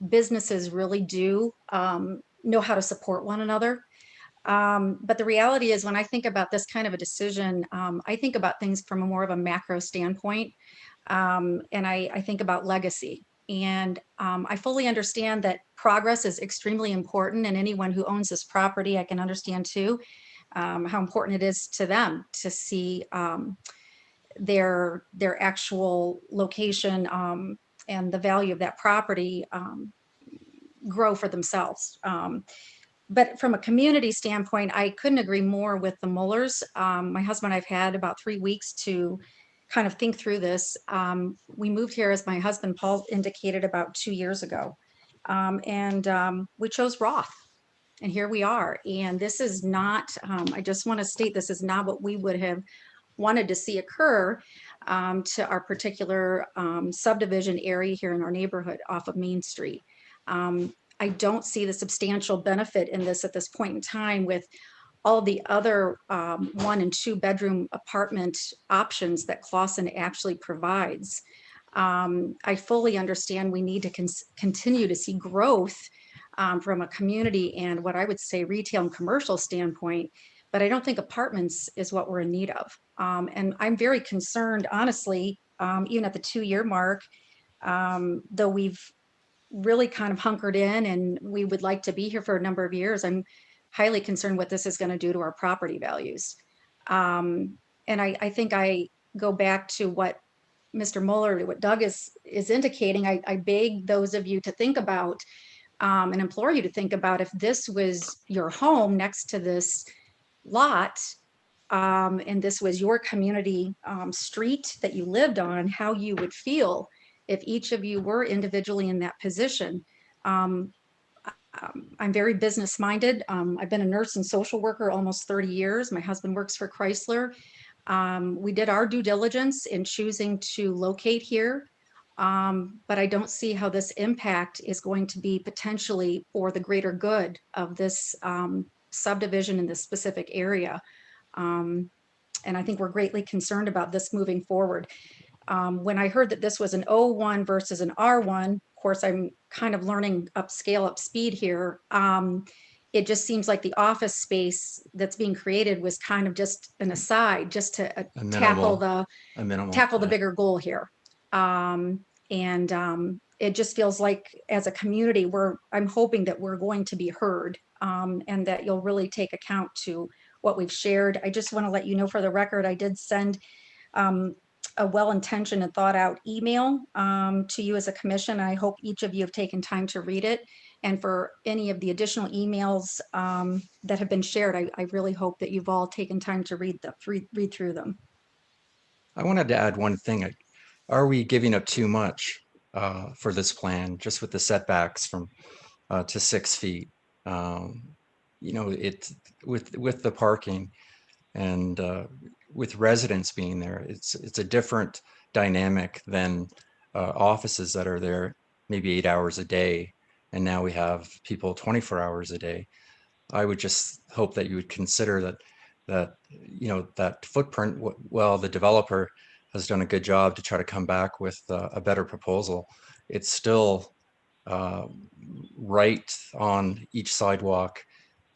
businesses really do know how to support one another. But the reality is when I think about this kind of a decision, I think about things from more of a macro standpoint. And I think about legacy. And I fully understand that progress is extremely important, and anyone who owns this property, I can understand too, how important it is to them to see their actual location and the value of that property grow for themselves. But from a community standpoint, I couldn't agree more with the Mullers. My husband and I've had about 3 weeks to kind of think through this. We moved here, as my husband Paul indicated, about 2 years ago. And we chose Roth. And here we are. And this is not, I just want to state, this is not what we would have wanted to see occur to our particular subdivision area here in our neighborhood off of Main Street. I don't see the substantial benefit in this at this point in time with all the other 1 and 2 bedroom apartment options that Clawson actually provides. I fully understand we need to continue to see growth from a community and what I would say retail and commercial standpoint, but I don't think apartments is what we're in need of. And I'm very concerned, honestly, even at the 2-year mark, though we've really kind of hunkered in and we would like to be here for a number of years, I'm highly concerned what this is going to do to our property values. And I think I go back to what Mr. Muller, what Doug is indicating. I beg those of you to think about and implore you to think about if this was your home next to this lot and this was your community street that you lived on, how you would feel if each of you were individually in that position. I'm very business minded. I've been a nurse and social worker almost 30 years. My husband works for Chrysler. We did our due diligence in choosing to locate here, but I don't see how this impact is going to be potentially for the greater good of this subdivision in this specific area. And I think we're greatly concerned about this moving forward. When I heard that this was an O1 versus an R1, of course, I'm kind of learning scale up speed here. It just seems like the office space that's being created was kind of just an aside, just to tackle the bigger goal here. And it just feels like as a community, I'm hoping that we're going to be heard, and that you'll really take account to what we've shared. I just want to let you know for the record, I did send a well-intentioned and thought out email to you as a commission. I hope each of you have taken time to read it. And for any of the additional emails that have been shared, I really hope that you've all taken time to read through them. I wanted to add one thing. Are we giving up too much for this plan, just with the setbacks from to 6 feet? You know, it's with the parking and with residents being there, it's a different dynamic than offices that are there maybe 8 hours a day, and now we have people 24 hours a day. I would just hope that you would consider that you know, that footprint. Well, the developer has done a good job to try to come back with a better proposal. It's still right on each sidewalk.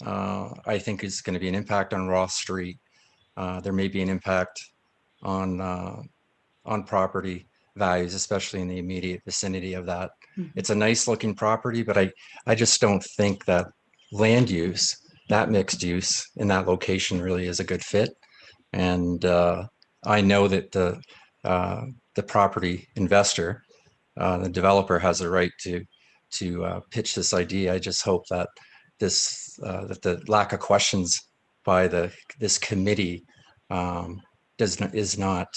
I think is going to be an impact on Ross Street. There may be an impact on property values, especially in the immediate vicinity of that. It's a nice looking property, but I just don't think that land use, that mixed use in that location really is a good fit. And I know that the property investor, the developer, has a right to pitch this idea. I just hope that that the lack of questions by this committee is not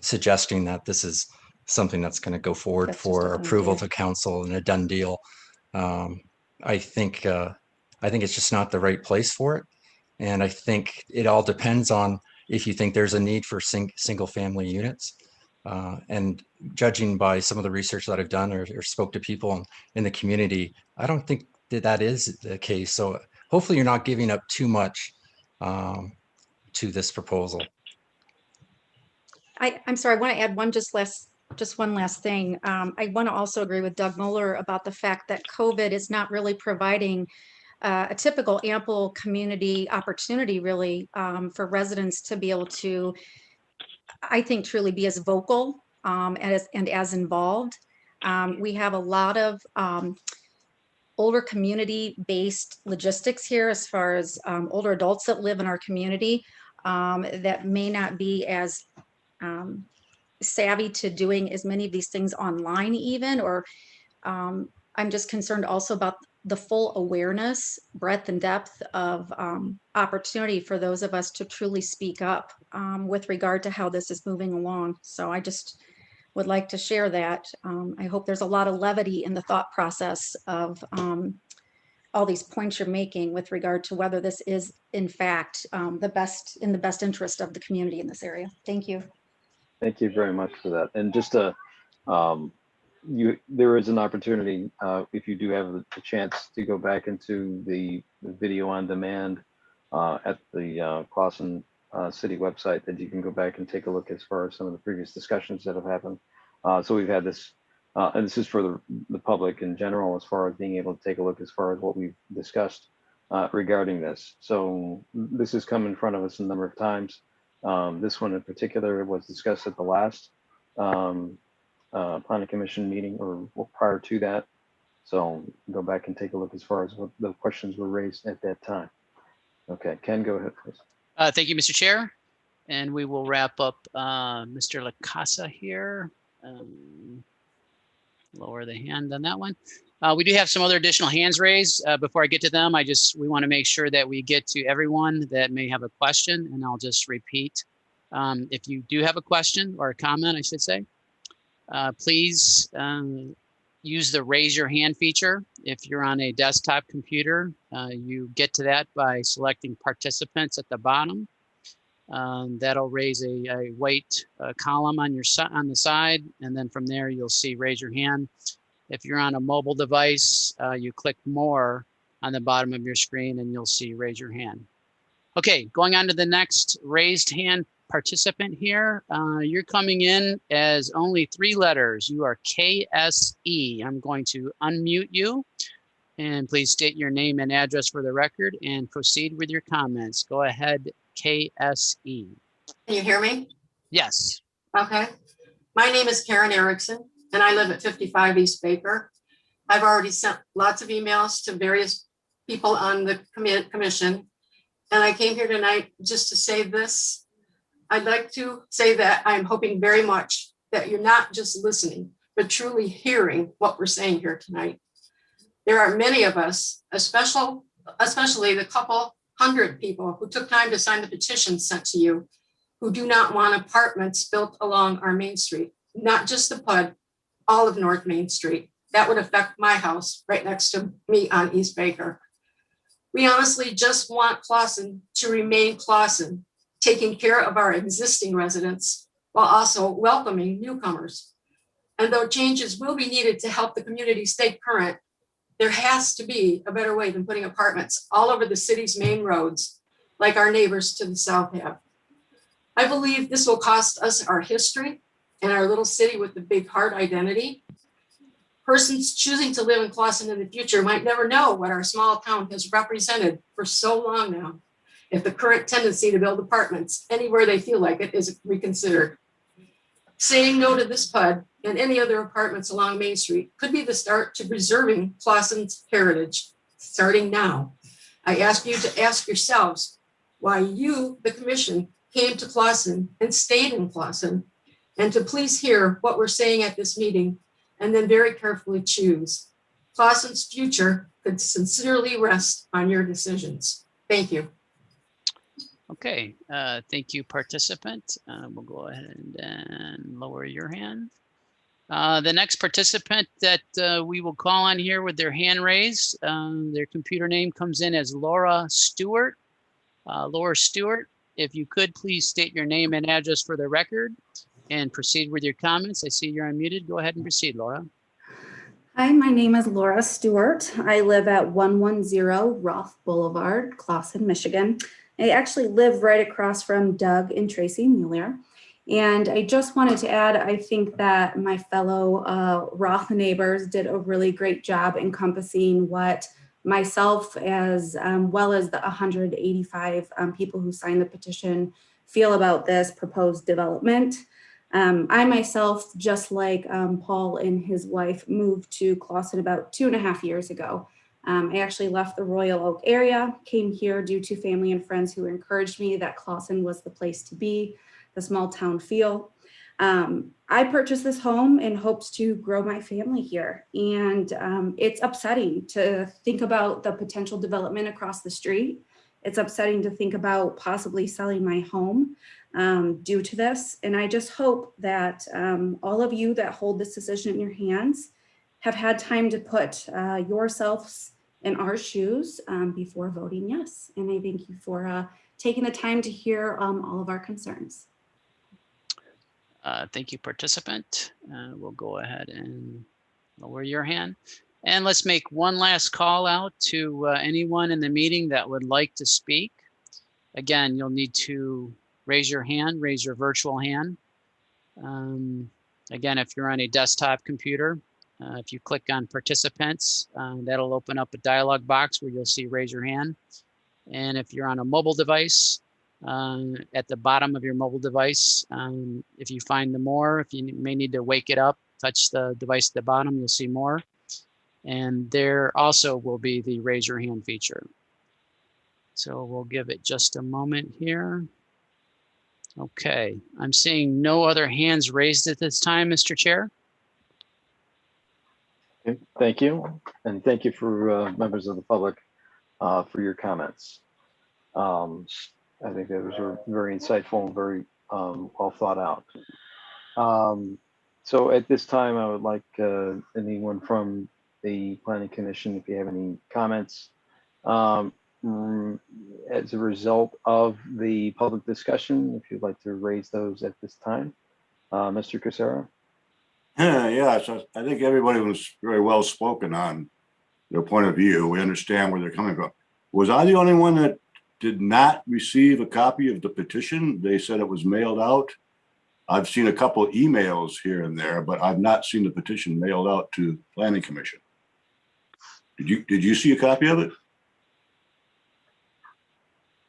suggesting that this is something that's going to go forward for approval to council and a done deal. I think it's just not the right place for it. And I think it all depends on if you think there's a need for single family units. And judging by some of the research that I've done or spoke to people in the community, I don't think that is the case. So hopefully you're not giving up too much to this proposal. I'm sorry, I want to add one last thing. I want to also agree with Doug Mueller about the fact that COVID is not really providing a typical ample community opportunity really for residents to be able to, I think, truly be as vocal and as involved. We have a lot of older community-based logistics here as far as older adults that live in our community that may not be as savvy to doing as many of these things online even, or I'm just concerned also about the full awareness, breadth and depth of opportunity for those of us to truly speak up with regard to how this is moving along. So I just would like to share that. I hope there's a lot of levity in the thought process of all these points you're making with regard to whether this is in fact in the best interest of the community in this area. Thank you. Thank you very much for that. And just there is an opportunity if you do have a chance to go back into the video on demand at the Clawson City website, that you can go back and take a look as far as some of the previous discussions that have happened. So we've had this, and this is for the public in general, as far as being able to take a look as far as what we've discussed regarding this. So this has come in front of us a number of times. This one in particular was discussed at the last planning commission meeting or prior to that. So go back and take a look as far as what the questions were raised at that time. Okay, Ken, go ahead, please. Thank you, Mr. Chair. And we will wrap up Mr. LaCasa here. Lower the hand on that one. We do have some other additional hands raised. Before I get to them, we want to make sure that we get to everyone that may have a question, and I'll just repeat. If you do have a question or a comment, I should say, please use the raise your hand feature. If you're on a desktop computer, you get to that by selecting participants at the bottom. That'll raise a white column on the side, and then from there you'll see raise your hand. If you're on a mobile device, you click more on the bottom of your screen and you'll see raise your hand. Okay, going on to the next raised hand participant here. You're coming in as only 3 letters. You are KSE. I'm going to unmute you, and please state your name and address for the record and proceed with your comments. Go ahead, KSE. Can you hear me? Yes. Okay. My name is Karen Erickson, and I live at 55 East Baker. I've already sent lots of emails to various people on the commission, and I came here tonight just to say this. I'd like to say that I'm hoping very much that you're not just listening, but truly hearing what we're saying here tonight. There are many of us, especially the couple hundred people who took time to sign the petition sent to you, who do not want apartments built along our Main Street, not just the PUD, all of North Main Street. That would affect my house right next to me on East Baker. We honestly just want Clawson to remain Clawson, taking care of our existing residents while also welcoming newcomers. And though changes will be needed to help the community stay current, there has to be a better way than putting apartments all over the city's main roads, like our neighbors to the south have. I believe this will cost us our history and our little city with the big heart identity. Persons choosing to live in Clawson in the future might never know what our small town has represented for so long now, if the current tendency to build apartments anywhere they feel like it is reconsidered. Saying no to this PUD and any other apartments along Main Street could be the start to preserving Clawson's heritage, starting now. I ask you to ask yourselves why you, the commission, came to Clawson and stayed in Clawson, and to please hear what we're saying at this meeting and then very carefully choose. Clawson's future could sincerely rest on your decisions. Thank you. Okay, thank you, participant. We'll go ahead and lower your hand. The next participant that we will call on here with their hand raised, their computer name comes in as Laura Stewart. Laura Stewart, if you could please state your name and address for the record and proceed with your comments. I see you're unmuted. Go ahead and proceed, Laura. Hi, my name is Laura Stewart. I live at 110 Roth Boulevard, Clawson, Michigan. I actually live right across from Doug and Tracy Mueller. And I just wanted to add, I think that my fellow Roth neighbors did a really great job encompassing what myself, as well as the 185 people who signed the petition, feel about this proposed development. I myself, just like Paul and his wife, moved to Clawson about 2.5 years ago. I actually left the Royal Oak area, came here due to family and friends who encouraged me that Clawson was the place to be, the small town feel. I purchased this home in hopes to grow my family here. And it's upsetting to think about the potential development across the street. It's upsetting to think about possibly selling my home due to this. And I just hope that all of you that hold this decision in your hands have had time to put yourselves in our shoes before voting yes. And I thank you for taking the time to hear all of our concerns. Thank you, participant. We'll go ahead and lower your hand. And let's make one last call out to anyone in the meeting that would like to speak. Again, you'll need to raise your hand, raise your virtual hand. Again, if you're on a desktop computer, if you click on participants, that'll open up a dialog box where you'll see raise your hand. And if you're on a mobile device, at the bottom of your mobile device, if you find the more, if you may need to wake it up, touch the device at the bottom, you'll see more. And there also will be the raise your hand feature. So we'll give it just a moment here. Okay, I'm seeing no other hands raised at this time, Mr. Chair. Okay, thank you. And thank you for members of the public for your comments. I think those were very insightful and very well thought out. So at this time, I would like anyone from the Planning Commission, if you have any comments, as a result of the public discussion, if you'd like to raise those at this time. Mr. Casera? Yeah, so I think everybody was very well spoken on their point of view. We understand where they're coming from. Was I the only one that did not receive a copy of the petition? They said it was mailed out. I've seen a couple of emails here and there, but I've not seen the petition mailed out to Planning Commission. Did you see a copy of it?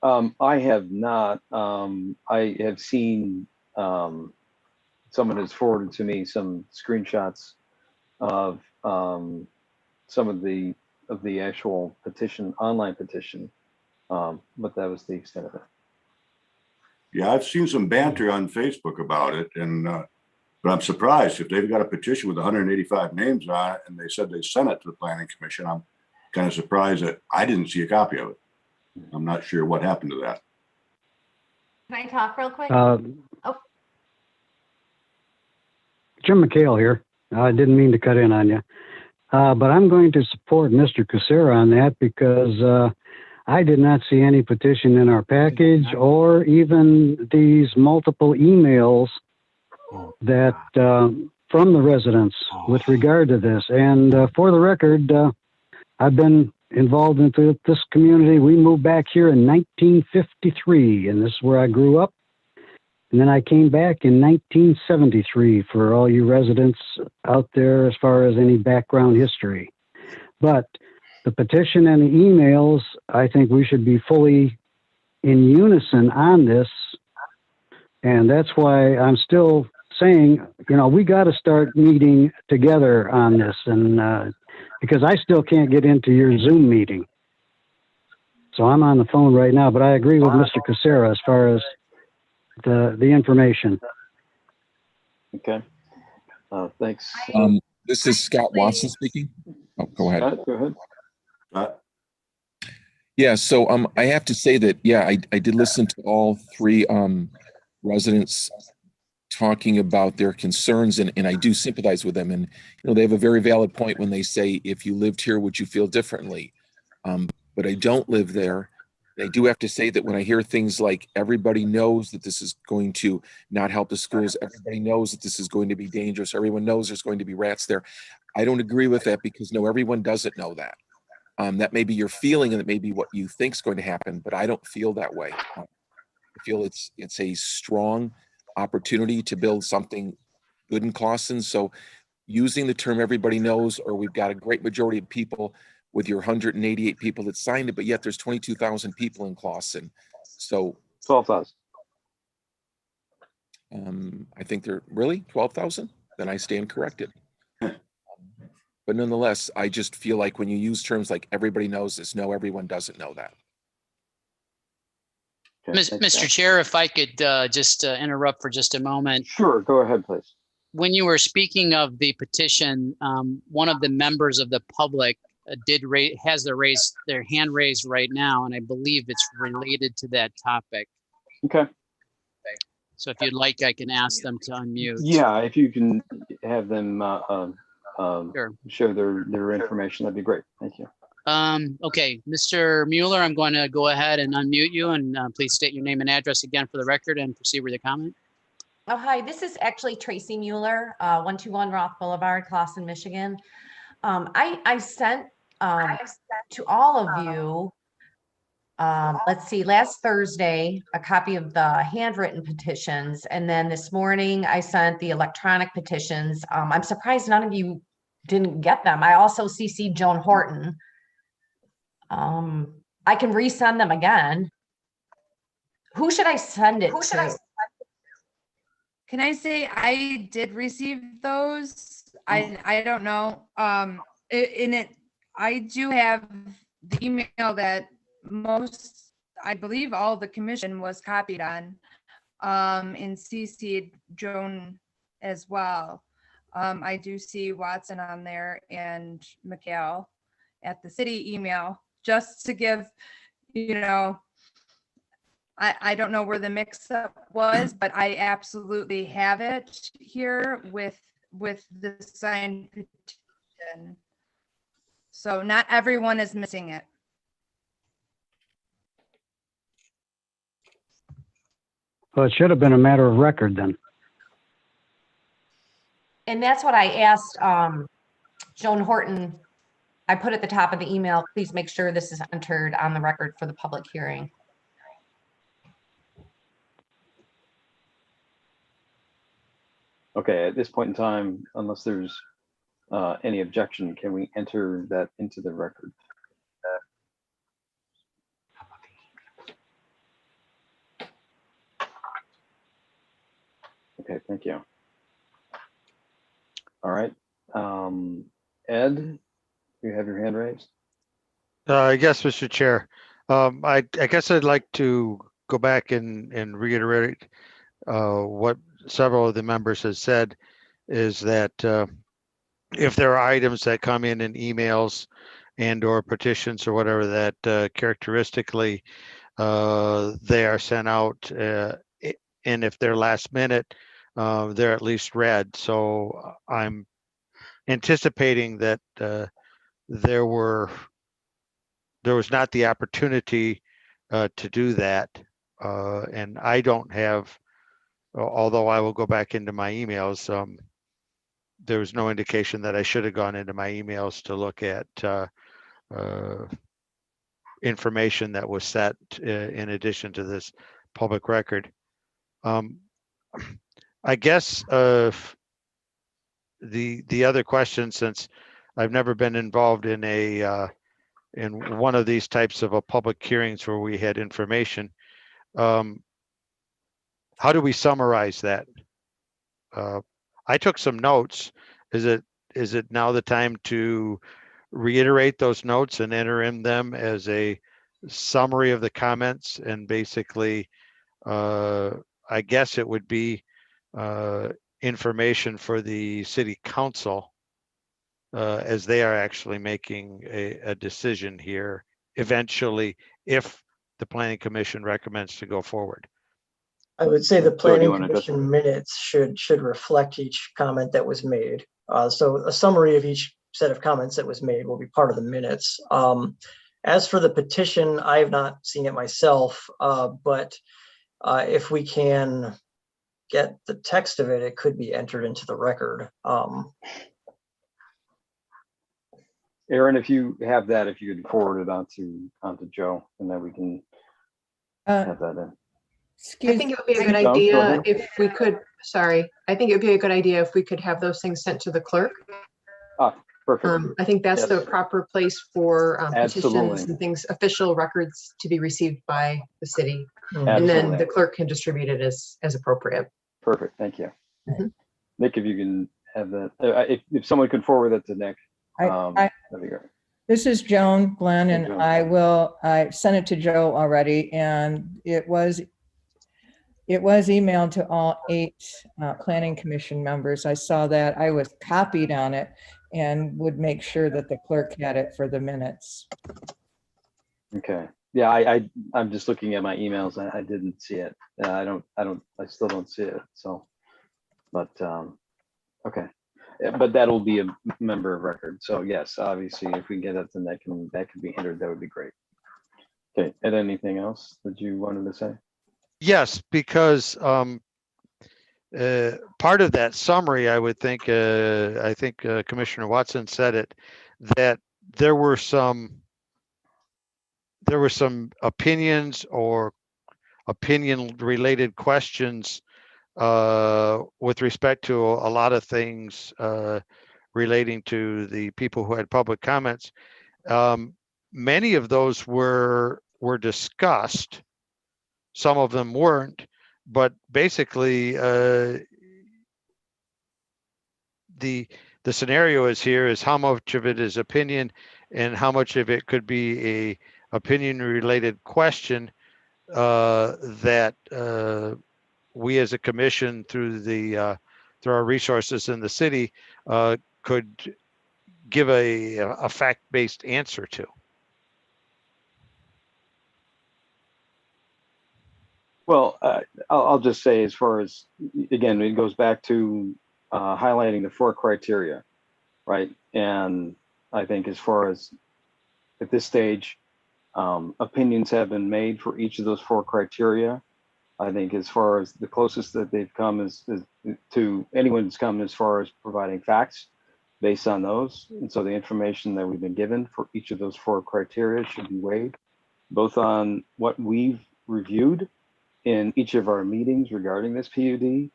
I have not. I have seen someone has forwarded to me some screenshots of some of the actual petition, online petition, but that was the extent of it. Yeah, I've seen some banter on Facebook about it, and but I'm surprised if they've got a petition with 185 names on it, and they said they sent it to the Planning Commission. I'm kind of surprised that I didn't see a copy of it. I'm not sure what happened to that. Can I talk real quick? Jim McHale here. I didn't mean to cut in on you. But I'm going to support Mr. Kucera on that because I did not see any petition in our package or even these multiple emails that from the residents with regard to this. And for the record, I've been involved in this community. We moved back here in 1953, and this is where I grew up. And then I came back in 1973 for all you residents out there as far as any background history. But the petition and the emails, I think we should be fully in unison on this. And that's why I'm still saying, you know, we got to start meeting together on this. And because I still can't get into your Zoom meeting. So I'm on the phone right now, but I agree with Mr. Kucera as far as the information. Okay. Thanks. This is Scott Watson speaking. Oh, go ahead. Scott, go ahead. Yeah, so I have to say that, yeah, I did listen to all three residents talking about their concerns, and I do sympathize with them. And, you know, they have a very valid point when they say, if you lived here, would you feel differently? But I don't live there. I do have to say that when I hear things like everybody knows that this is going to not help the schools, everybody knows that this is going to be dangerous, everyone knows there's going to be rats there, I don't agree with that because no, everyone doesn't know that. That may be your feeling and that may be what you think is going to happen, but I don't feel that way. I feel it's a strong opportunity to build something good in Clawson. So using the term everybody knows, or we've got a great majority of people with your 188 people that signed it, but yet there's 22,000 people in Clawson. So 12,000. I think they're really 12,000. Then I stand corrected. But nonetheless, I just feel like when you use terms like everybody knows this, no, everyone doesn't know that. Okay, Mr. Chair, if I could just interrupt for just a moment. Sure, go ahead, please. When you were speaking of the petition, one of the members of the public has their hand raised right now, and I believe it's related to that topic. Okay. So if you'd like, I can ask them to unmute. Yeah, if you can have them Sure. share their information, that'd be great. Thank you. Okay, Mr. Mueller, I'm going to go ahead and unmute you, and please state your name and address again for the record and proceed with your comment. Oh, hi, this is actually Tracy Mueller, 121 Roth Boulevard, Clawson, Michigan. I sent to all of you, let's see, last Thursday, a copy of the handwritten petitions. And then this morning I sent the electronic petitions. I'm surprised none of you didn't get them. I also CC'd Joan Horton. I can resend them again. Who should I send it to? Can I say I did receive those? I don't know. I do have the email that I believe all the commission was copied on, and CC'd Joan as well. I do see Watson on there and McHale at the city email, just to give, you know, I don't know where the mix up was, but I absolutely have it here with the signed petition. So not everyone is missing it. Well, it should have been a matter of record then. And that's what I asked Joan Horton. I put at the top of the email, please make sure this is entered on the record for the public hearing. Okay, at this point in time, unless there's any objection, can we enter that into the record? Okay, thank you. All right. Ed, you have your hand raised? Yes, Mr. Chair. I guess I'd like to go back and reiterate what several of the members have said, is that if there are items that come in emails and or petitions or whatever that characteristically they are sent out, and if they're last minute, they're at least read. So I'm anticipating that there was not the opportunity to do that, and I don't have, although I will go back into my emails. There was no indication that I should have gone into my emails to look at information that was set in addition to this public record. I guess the other question, since I've never been involved in in one of these types of a public hearings where we had information, how do we summarize that? I took some notes. Is it now the time to reiterate those notes and enter in them as a summary of the comments? And basically, I guess it would be information for the city council as they are actually making a decision here eventually, if the planning commission recommends to go forward. I would say the Joe, do you planning wanna address commission minutes should reflect each comment that was made. So a summary of each set of comments that was made will be part of the minutes. As for the petition, I have not seen it myself, but if we can get the text of it, it could be entered into the record. Aaron, if you have that, if you could forward it onto Joe, and then we can have that in. I think it would be a good Go idea ahead. if we could, sorry, I think it would be a good idea if we could have those things sent to the clerk. Perfect. I think that's the Yes. proper place for Absolutely. petitions and things, official records to be received by the city. And then Absolutely. the clerk can distribute it as appropriate. Perfect, thank you. Mhm. Nick, if you can have that, if someone could forward that to Nick, that'd be great. This is Joan Glenn, Hey, and Joan. I sent it to Joe already, and it was emailed to all 8 planning commission members. I saw that. I was copied on it and would make sure that the clerk had it for the minutes. Okay, yeah, I'm just looking at my emails. I didn't see it. I still don't see it, so, but, okay. Yeah, but that'll be a member of record. So yes, obviously, if we can get it, then that can be entered. That would be great. Okay, and anything else that you wanted to say? Yes, because part of that summary, I would think, I think Commissioner Watson said it, that there were some opinions or opinion-related questions with respect to a lot of things relating to the people who had public comments. Many of those were discussed. Some of them weren't, but basically the scenario is how much of it is opinion and how much of it could be a opinion related question that we as a commission through our resources in the city could give a fact-based answer to. Well, I'll just say, as far as, again, it goes back to highlighting the 4 criteria, right? And I think as far as at this stage, opinions have been made for each of those 4 criteria. I think as far as the closest that they've come is to anyone's come as far as providing facts based on those. And so the information that we've been given for each of those 4 criteria should be weighed, both on what we've reviewed in each of our meetings regarding this PUD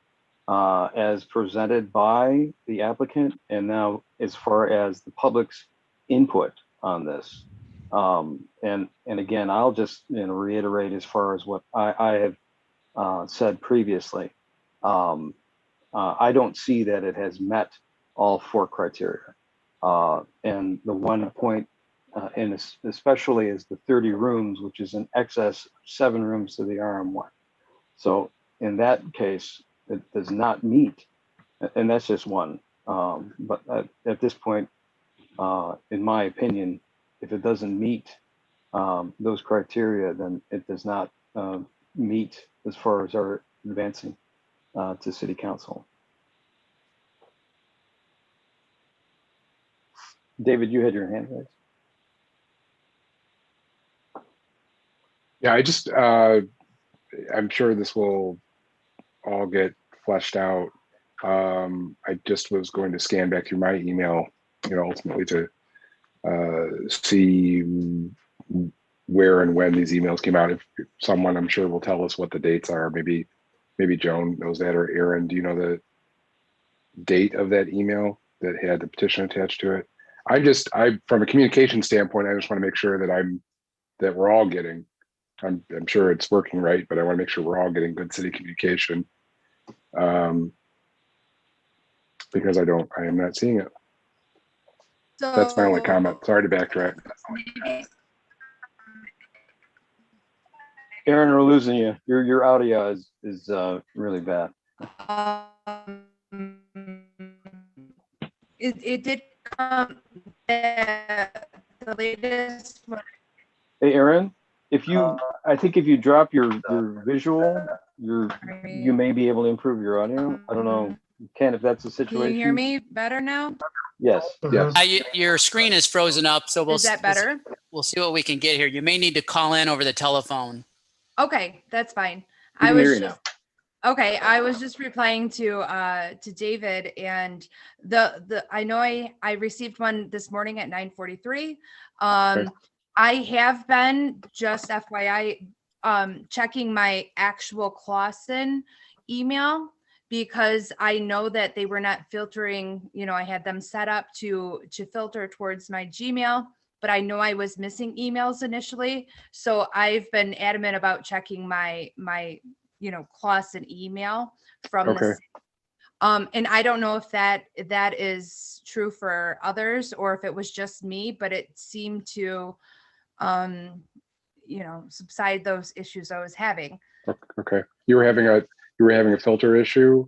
as presented by the applicant, and now as far as the public's input on this. And again, I'll just reiterate as far as what I have said previously. I don't see that it has met all 4 criteria. And the one point, and especially is the 30 rooms, which is in excess of 7 rooms to the RM1. So in that case, it does not meet, and that's just one. But at this point, in my opinion, if it doesn't meet those criteria, then it does not meet as far as our advancing to city council. David, you had your hand raised. Yeah, I'm sure this will all get fleshed out. I just was going to scan back through my email, ultimately to see where and when these emails came out. If someone, I'm sure, will tell us what the dates are. Maybe Joan knows that, or Aaron, do you know the date of that email that had the petition attached to it? From a communication standpoint, I just want to make sure that we're all getting. I'm sure it's working right, but I want to make sure we're all getting good city communication. Because I am not seeing it. So that's my only comment. Sorry to backtrack. Aaron, we're losing you. Your audio is really bad. It did come the latest one. Hey, Aaron, I think if you drop your visual, you may be able to improve your audio. I don't know, Ken, if that's the situation. Can you hear me better now? Yes. Yes. Your screen is frozen up, so Is that better? We'll see what we can get here. You may need to call in over the telephone. Okay, that's fine. We can hear you now. Okay, I was just replying to David, and I know I received one this morning at 9:43. Okay. I have been, just FYI, checking my actual Clausen email, because I know that they were not filtering, I had them set up to filter towards my Gmail, but I know I was missing emails initially. So I've been adamant about checking my Clausen email from the city. And I don't know if that is true for others or if it was just me, but it seemed to subside those issues I was having. Okay. You were having a filter issue?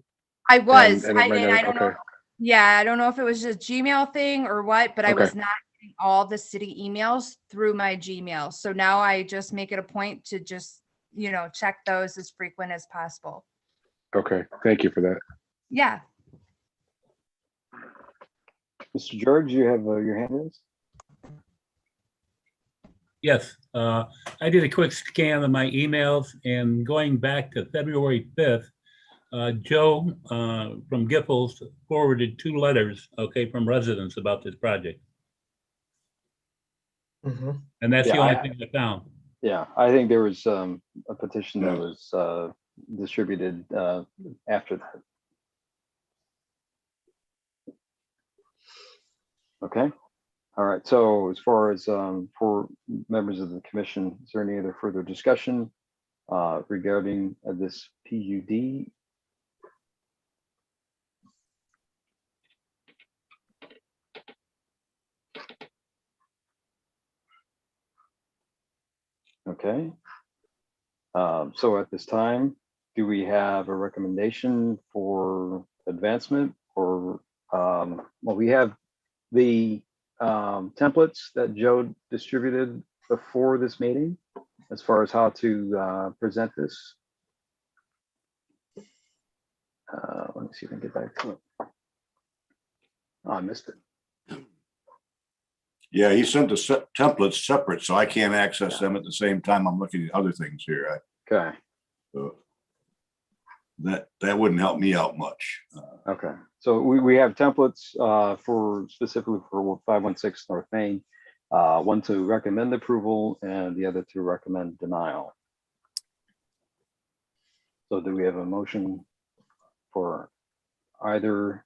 I was. And I don't know. Yeah, I don't know if it was just Gmail thing or what, but I was not getting all the city emails through my Gmail. So now I just make it a point to just, check those as frequent as possible. Okay. Thank you for that. Yeah. Mr. George, you have your hand raised? Yes, I did a quick scan of my emails, and going back to February 5th, Joe from Giffords forwarded 2 letters, from residents about this project. Mm-hmm. And that's the only thing I found. Yeah, I think there was a petition that was distributed after that. Okay. All right. So as far as for members of the commission, is there any other further discussion regarding this PUD? Okay. So at this time, do we have a recommendation for advancement, or we have the templates that Joe distributed before this meeting as far as how to present this. Let me see if I can get back to it. Oh, I missed it. Yeah, he sent the templates separate, so I can't access them at the same time I'm looking at other things here. Okay. So that wouldn't help me out much. Okay, so we have templates for specifically for 516 North Main, one to recommend approval and the other to recommend denial. So do we have a motion for either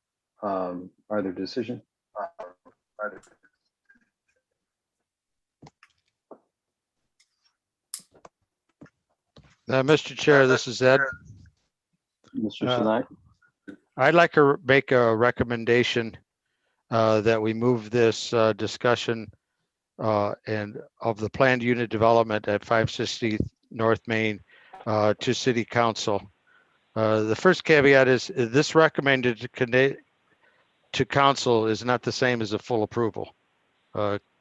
decision? Mr. Chair, this is Ed. Mr. Sinai? I'd like to make a recommendation that we move this discussion and of the planned unit development at 560 North Main to City Council. The first caveat is this recommended to council is not the same as a full approval.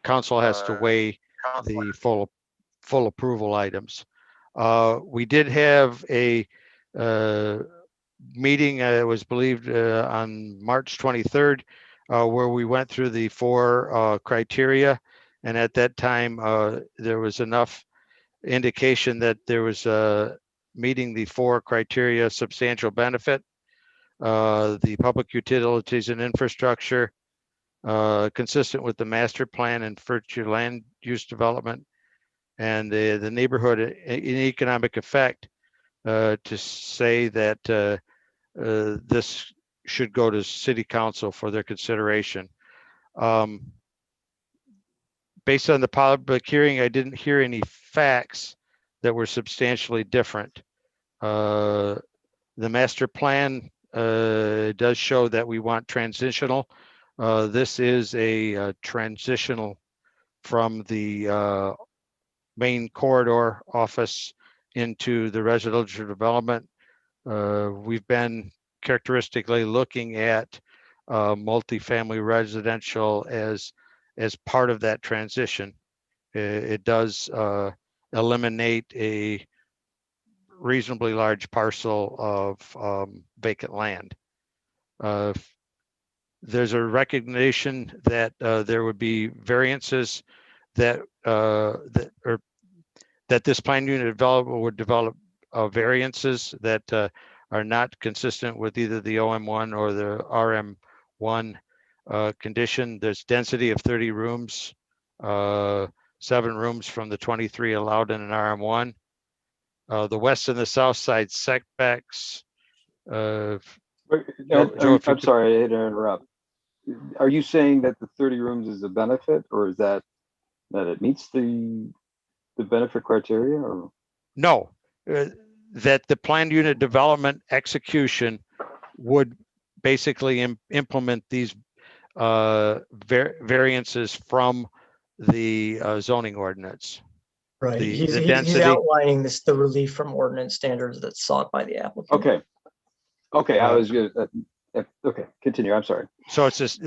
Council has to weigh the full approval items. We did have a meeting, it was believed on March 23rd, where we went through the 4 criteria. And at that time, there was enough indication that there was meeting the 4 criteria substantial benefit, the public utilities and infrastructure, consistent with the master plan and future land use development, and the neighborhood and economic effect, to say that this should go to City Council for their consideration. Based on the public hearing, I didn't hear any facts that were substantially different. The master plan does show that we want transitional. This is a transitional from the main corridor office into the residential development. We've been characteristically looking at multifamily residential as part of that transition. It does eliminate a reasonably large parcel of vacant land. There's a recognition that there would be variances that that this plan unit developer would develop variances that are not consistent with either the OM1 or the RM1 condition. There's density of 30 rooms, 7 rooms from the 23 allowed in an RM1. The west and the south side setbacks. I'm sorry, I had to interrupt. Are you saying that the 30 rooms is a benefit, or is that it meets the benefit criteria? Or no, that the planned unit development execution would basically implement these variances from the zoning ordinance. Right. The He's density. outlining the relief from ordinance standards that's sought by the applicant. Okay. I was good. Okay, continue. I'm sorry. So it's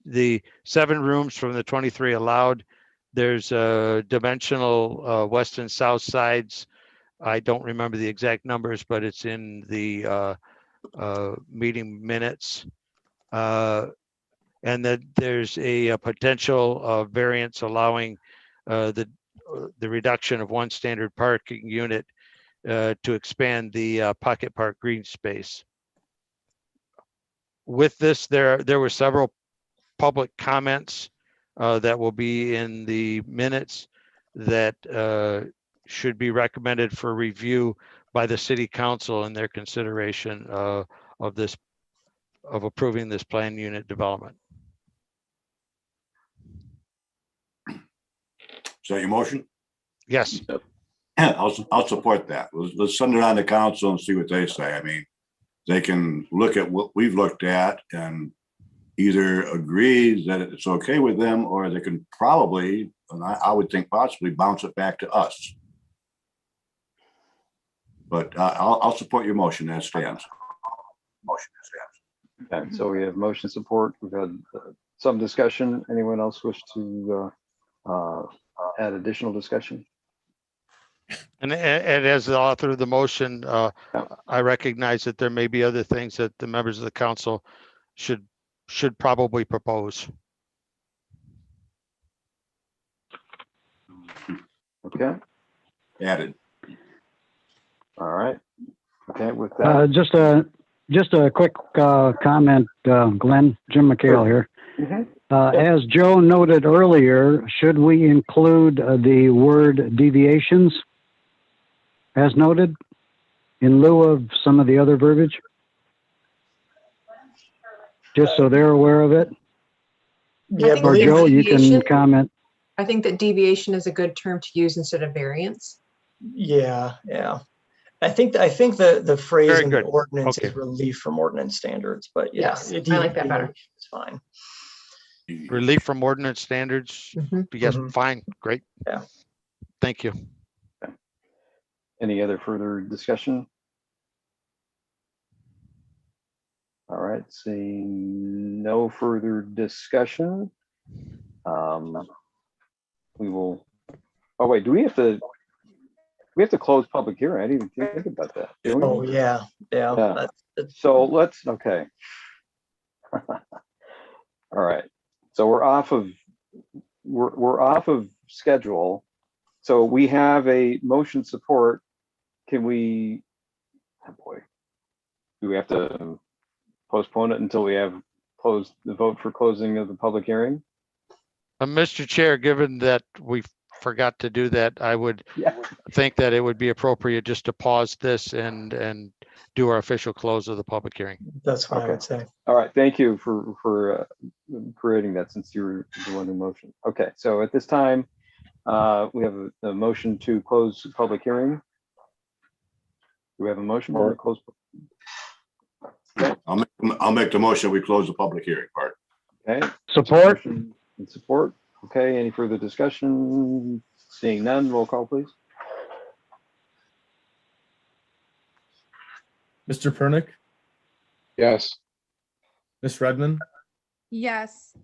the 7 rooms from the 23 allowed. There's dimensional west and south sides. I don't remember the exact numbers, but it's in the meeting minutes. And that there's a potential variance allowing the reduction of 1 standard parking unit to expand the pocket park green space. With this, there were several public comments that will be in the minutes that should be recommended for review by the City Council in their consideration of approving this plan unit development. Is that your motion? Yes. I'll support that. Let's send it on to council and see what they say. I mean, they can look at what we've looked at and either agree that it's okay with them, or they can probably, and I would think possibly, bounce it back to us. But I'll support your motion as stands. Okay, so we have motion support. We've had some discussion. Anyone else wish to add additional discussion? And as the author of the motion, I recognize that there may be other things that the members of the council should probably propose. Okay. Added. All right. Okay, with that. Just a quick comment, Glenn, Jim McHale here. As Joe noted earlier, should we include the word deviations as noted in lieu of some of the other verbiage? Just so they're aware of it. Yeah, or Joe, you can comment. I think that deviation is a good term to use instead of variance. Yeah. I think the phrase Very in the good. ordinance Okay. is relief from ordinance standards, but yeah. Yes, I like that better. It's fine. Relief from ordinance standards. Yes, fine, great. Yeah. Thank you. Any other further discussion? All right, seeing no further discussion. We will, oh wait, do we have to close public hearing? I didn't even think about that. do we? Oh, yeah. Yeah. So let's, okay. All right. So we're off of schedule. So we have a motion support. Can we, oh boy, do we have to postpone it until we have closed the vote for closing of the public hearing? Mr. Chair, given that we forgot to do that, I would think that it would be appropriate just to pause this and do our official close of the public hearing. That's what I would say. All right, thank you for creating that, since you were the one who motioned. Okay, so at this time, we have a motion to close the public hearing. Do we have a motion to close? I'll make the motion. We close the public hearing part. Okay. Support. Motion and support. Okay, any further discussion? Seeing none, roll call, please. Mr. Pernick, Yes. Ms. Redmond, Yes.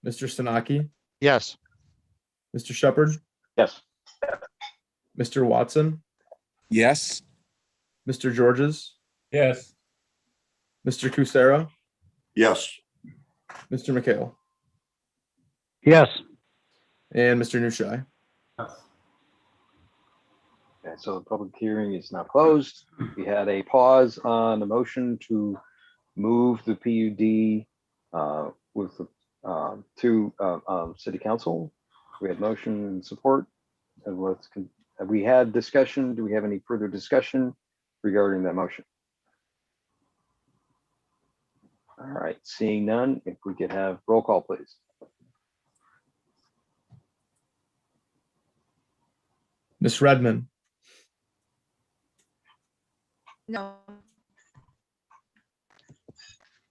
Mr. Sanaki, Yes. Mr. Shepherd, Yes. Mr. Watson, Yes. Mr. Georges, Yes. Mr. Kucera, Yes. Mr. McHale, Yes. and Mr. Nushai. Okay, so the public hearing is now closed. We had a pause on the motion to move the PUD with the to City Council. We had motion and support. And have we had discussion? Do we have any further discussion regarding that motion? All right, seeing none, if we could have roll call, please. Ms. Redmond, No.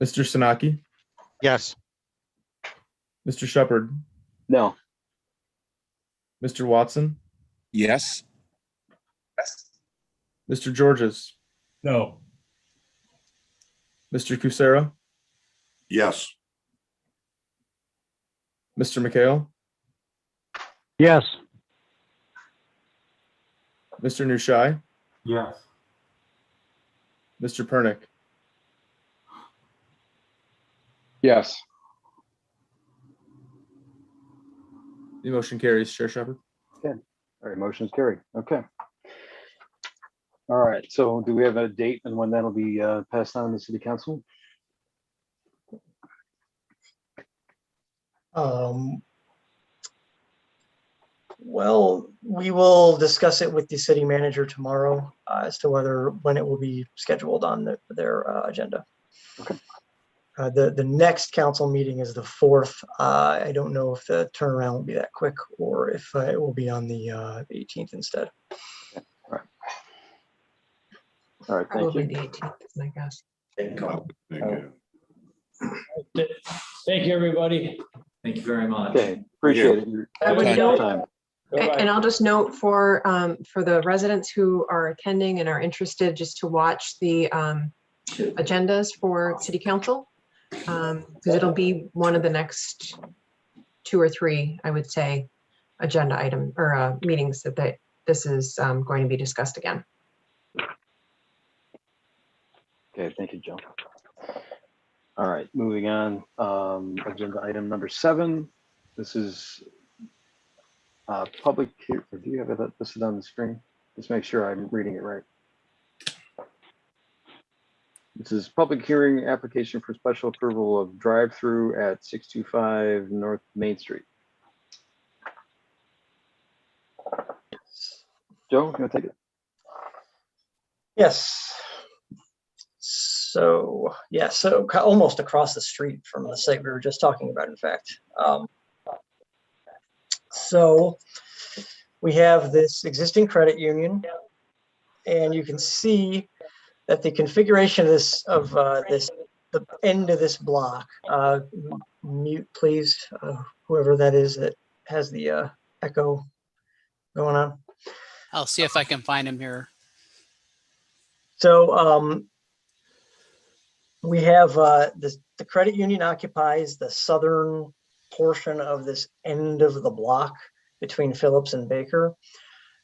Mr. Sanaki, Yes. Mr. Shepherd, No. Mr. Watson, Yes. Mr. Georges, No. Mr. Kucera, Yes. Mr. McHale, Yes. Mr. Nushai, Yes. Mr. Pernick. Yes. The motion carries, Chair Shepherd. Okay. All right, motion's carried. Okay. All right, so do we have a date and when that'll be passed on to City Council? Well, we will discuss it with the city manager tomorrow as to when it will be scheduled on their agenda. Okay. The next council meeting is the 4th. I don't know if the turnaround will be that quick or if it will be on the 18th instead. All right, thank Probably you. the 18th, I guess. Thank you. Thank you, everybody. Thank you very much. Okay, appreciate it. I would Your note- time. And I'll just note for the residents who are attending and are interested, just to watch the agendas for city council. Because it'll be one of the next 2 or 3, I would say, agenda item or meetings that this is going to be discussed again. Okay, thank you, Joe. All right, moving on. Agenda item number 7. This is public, do you have it listed on the screen? Just make sure I'm reading it right. This is public hearing application for special approval of drive-through at 625 North Main Street. Joe, you want to take it? Yes. So, yeah, so almost across the street from the site we were just talking about, in fact. So we have this existing credit union And you can see that the configuration of the end of this block, mute please, whoever that is that has the echo going on. I'll see if I can find him here. So we have the credit union occupies the southern portion of this end of the block between Phillips and Baker.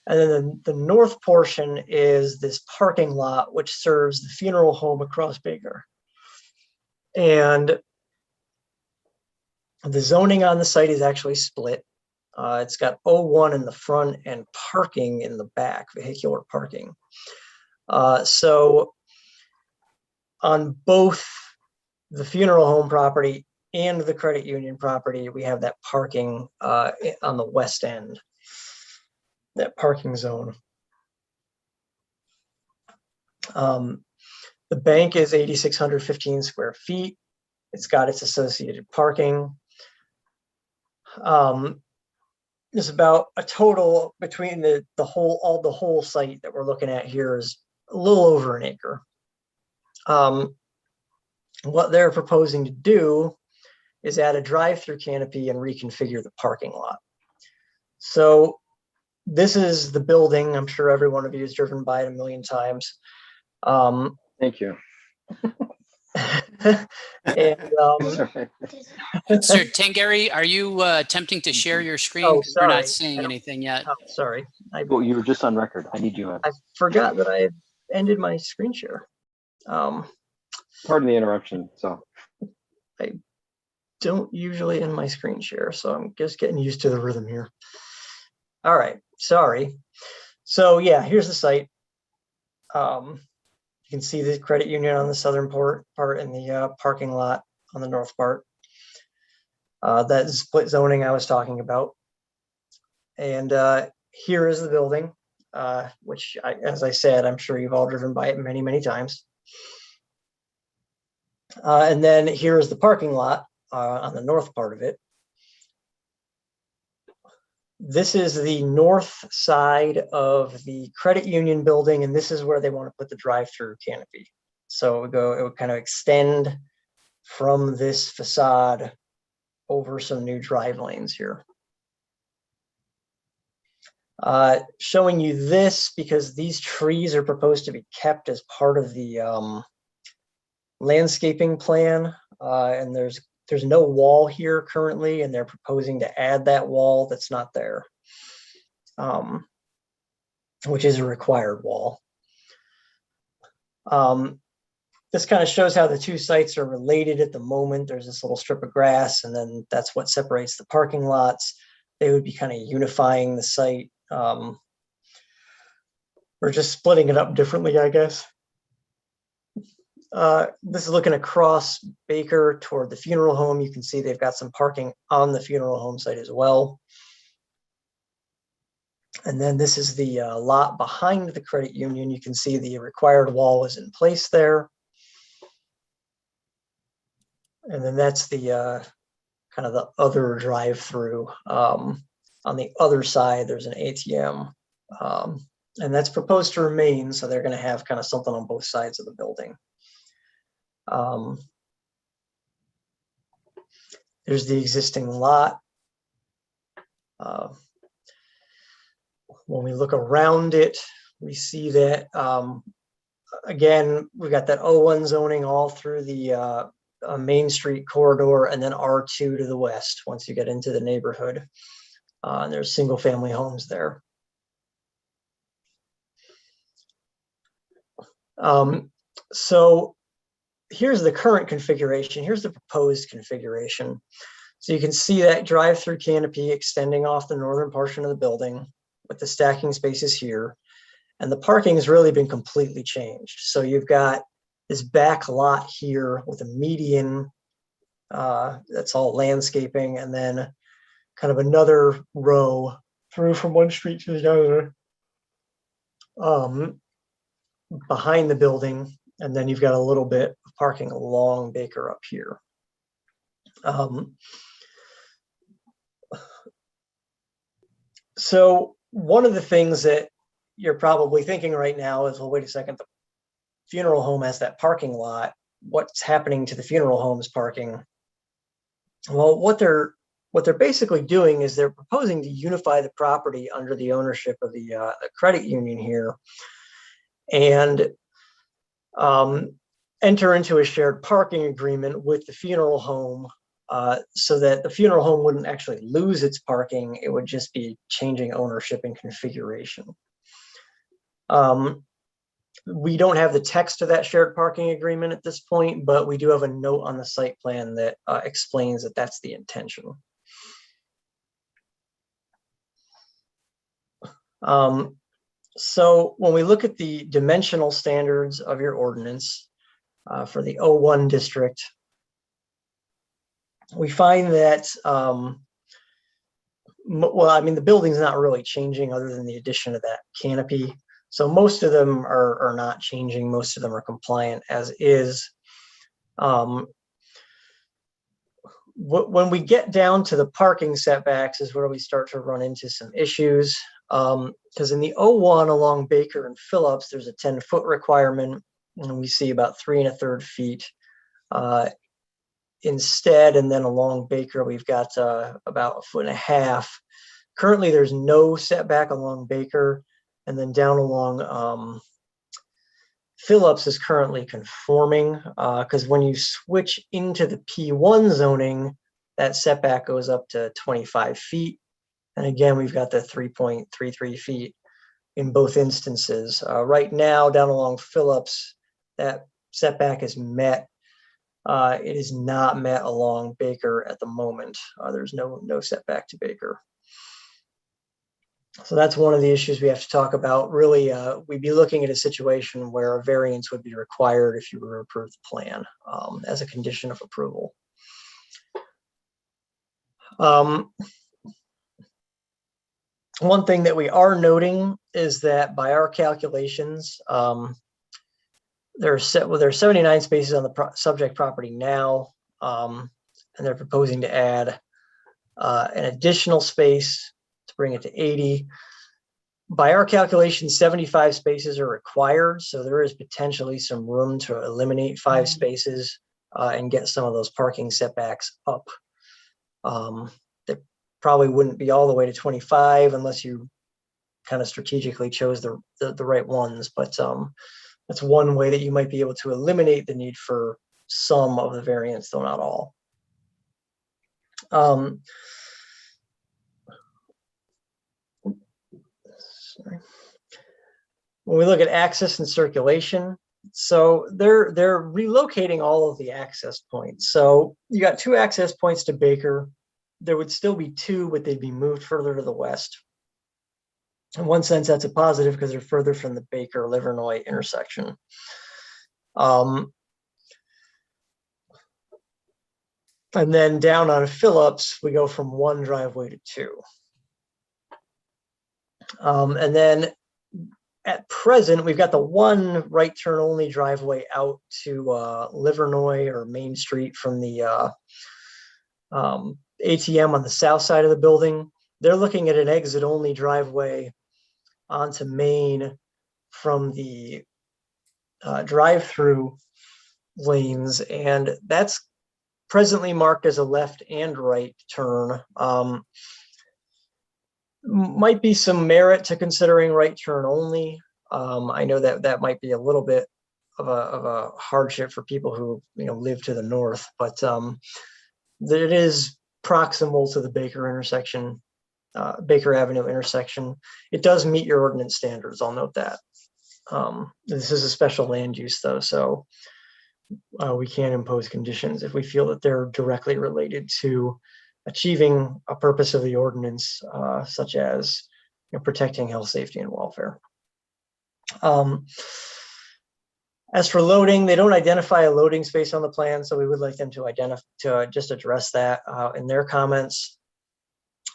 And then the north portion is this parking lot, which serves the funeral home across Baker. And the zoning on the site is actually split. It's got O1 in the front and parking in the back, vehicular parking. So on both the funeral home property and the credit union property, we have that parking on the west end, that parking zone. The bank is 8,615 square feet. It's got its associated parking. There's about a total between the whole site that we're looking at here is a little over an acre. What they're proposing to do is add a drive-through canopy and reconfigure the parking lot. So this is the building. I'm sure every one of you has driven by it a million times. Thank you. And, Sir Tangari, are you attempting to share your screen? Oh, We're sorry. not seeing anything yet. Oh, sorry. Well, you were just on record. I need you. I forgot that I ended my screen share. Pardon the interruption. So I don't usually end my screen share, so I'm just getting used to the rhythm here. All right, sorry. So yeah, here's the site. You can see the credit union on the southern part and the parking lot on the north part. That is split zoning I was talking about. And here is the building, which, as I said, I'm sure you've all driven by it many, many times. And then here is the parking lot on the north part of it. This is the north side of the credit union building, and this is where they want to put the drive-through canopy. So it would kind of extend from this facade over some new drive lanes here. Showing you this because these trees are proposed to be kept as part of the landscaping plan, and there's no wall here currently, and they're proposing to add that wall that's not there, which is a required wall. This kind of shows how the two sites are related at the moment. There's this little strip of grass, and then that's what separates the parking lots. They would be kind of unifying the site, or just splitting it up differently, I guess. This is looking across Baker toward the funeral home. You can see they've got some parking on the funeral home site as well. And then this is the lot behind the credit union. You can see the required wall is in place there. And then that's the kind of the other drive-through. On the other side, there's an ATM. And that's proposed to remain, so they're going to have kind of something on both sides of the building. There's the existing lot. When we look around it, we see that, again, we got that O1 zoning all through the Main Street corridor, and then R2 to the west once you get into the neighborhood. And there's single family homes there. So here's the current configuration. Here's the proposed configuration. So you can see that drive-through canopy extending off the northern portion of the building with the stacking spaces here. And the parking has really been completely changed. So you've got this back lot here with a median that's all landscaping, and then kind of another row through from one street to the other behind the building. And then you've got a little bit of parking along Baker up here. So one of the things that you're probably thinking right now is, well, wait a second, the funeral home has that parking lot. What's happening to the funeral home's parking? Well, what they're basically doing is they're proposing to unify the property under the ownership of the credit union here, and enter into a shared parking agreement with the funeral home, so that the funeral home wouldn't actually lose its parking. It would just be changing ownership and configuration. We don't have the text of that shared parking agreement at this point, but we do have a note on the site plan that explains that that's the intention. So when we look at the dimensional standards of your ordinance for the O1 district, we find that, well, I mean, the building's not really changing other than the addition of that canopy. So most of them are not changing. Most of them are compliant as is. When we get down to the parking setbacks is where we start to run into some issues. Because in the O1 along Baker and Phillips, there's a 10-foot requirement, and we see about 3 1/3 feet instead. And then along Baker, we've got about 1.5 feet. Currently, there's no setback along Baker. And then down along Phillips is currently conforming, because when you switch into the P1 zoning, that setback goes up to 25 feet. And again, we've got the 3.33 feet in both instances. Right now, down along Phillips, that setback is met. It is not met along Baker at the moment. There's no setback to Baker. So that's one of the issues we have to talk about. Really, we'd be looking at a situation where a variance would be required if you were to approve the plan as a condition of approval. One thing that we are noting is that by our calculations, there are 79 spaces on the subject property now, and they're proposing to add an additional space to bring it to 80. By our calculations, 75 spaces are required, so there is potentially some room to eliminate 5 spaces and get some of those parking setbacks up. They probably wouldn't be all the way to 25 unless you kind of strategically chose the right ones, but that's one way that you might be able to eliminate the need for some of the variance, though not all. When we look at access and circulation, so they're relocating all of the access points. So you got 2 access points to Baker. There would still be 2, but they'd be moved further to the west. In one sense, that's a positive because they're further from the Baker-Livernois intersection. And then down on Phillips, we go from 1 driveway to 2. And then at present, we've got the 1 right turn only driveway out to Livernois or Main Street from the ATM on the south side of the building. They're looking at an exit only driveway onto Main from the drive-through lanes, and that's presently marked as a left and right turn. Might be some merit to considering right turn only. I know that might be a little bit of a hardship for people who live to the north, but it is proximal to the Baker intersection, Baker Avenue intersection. It does meet your ordinance standards. I'll note that. This is a special land use though, so we can impose conditions if we feel that they're directly related to achieving a purpose of the ordinance, such as protecting health, safety, and welfare. As for loading, they don't identify a loading space on the plan, so we would like them to just address that in their comments.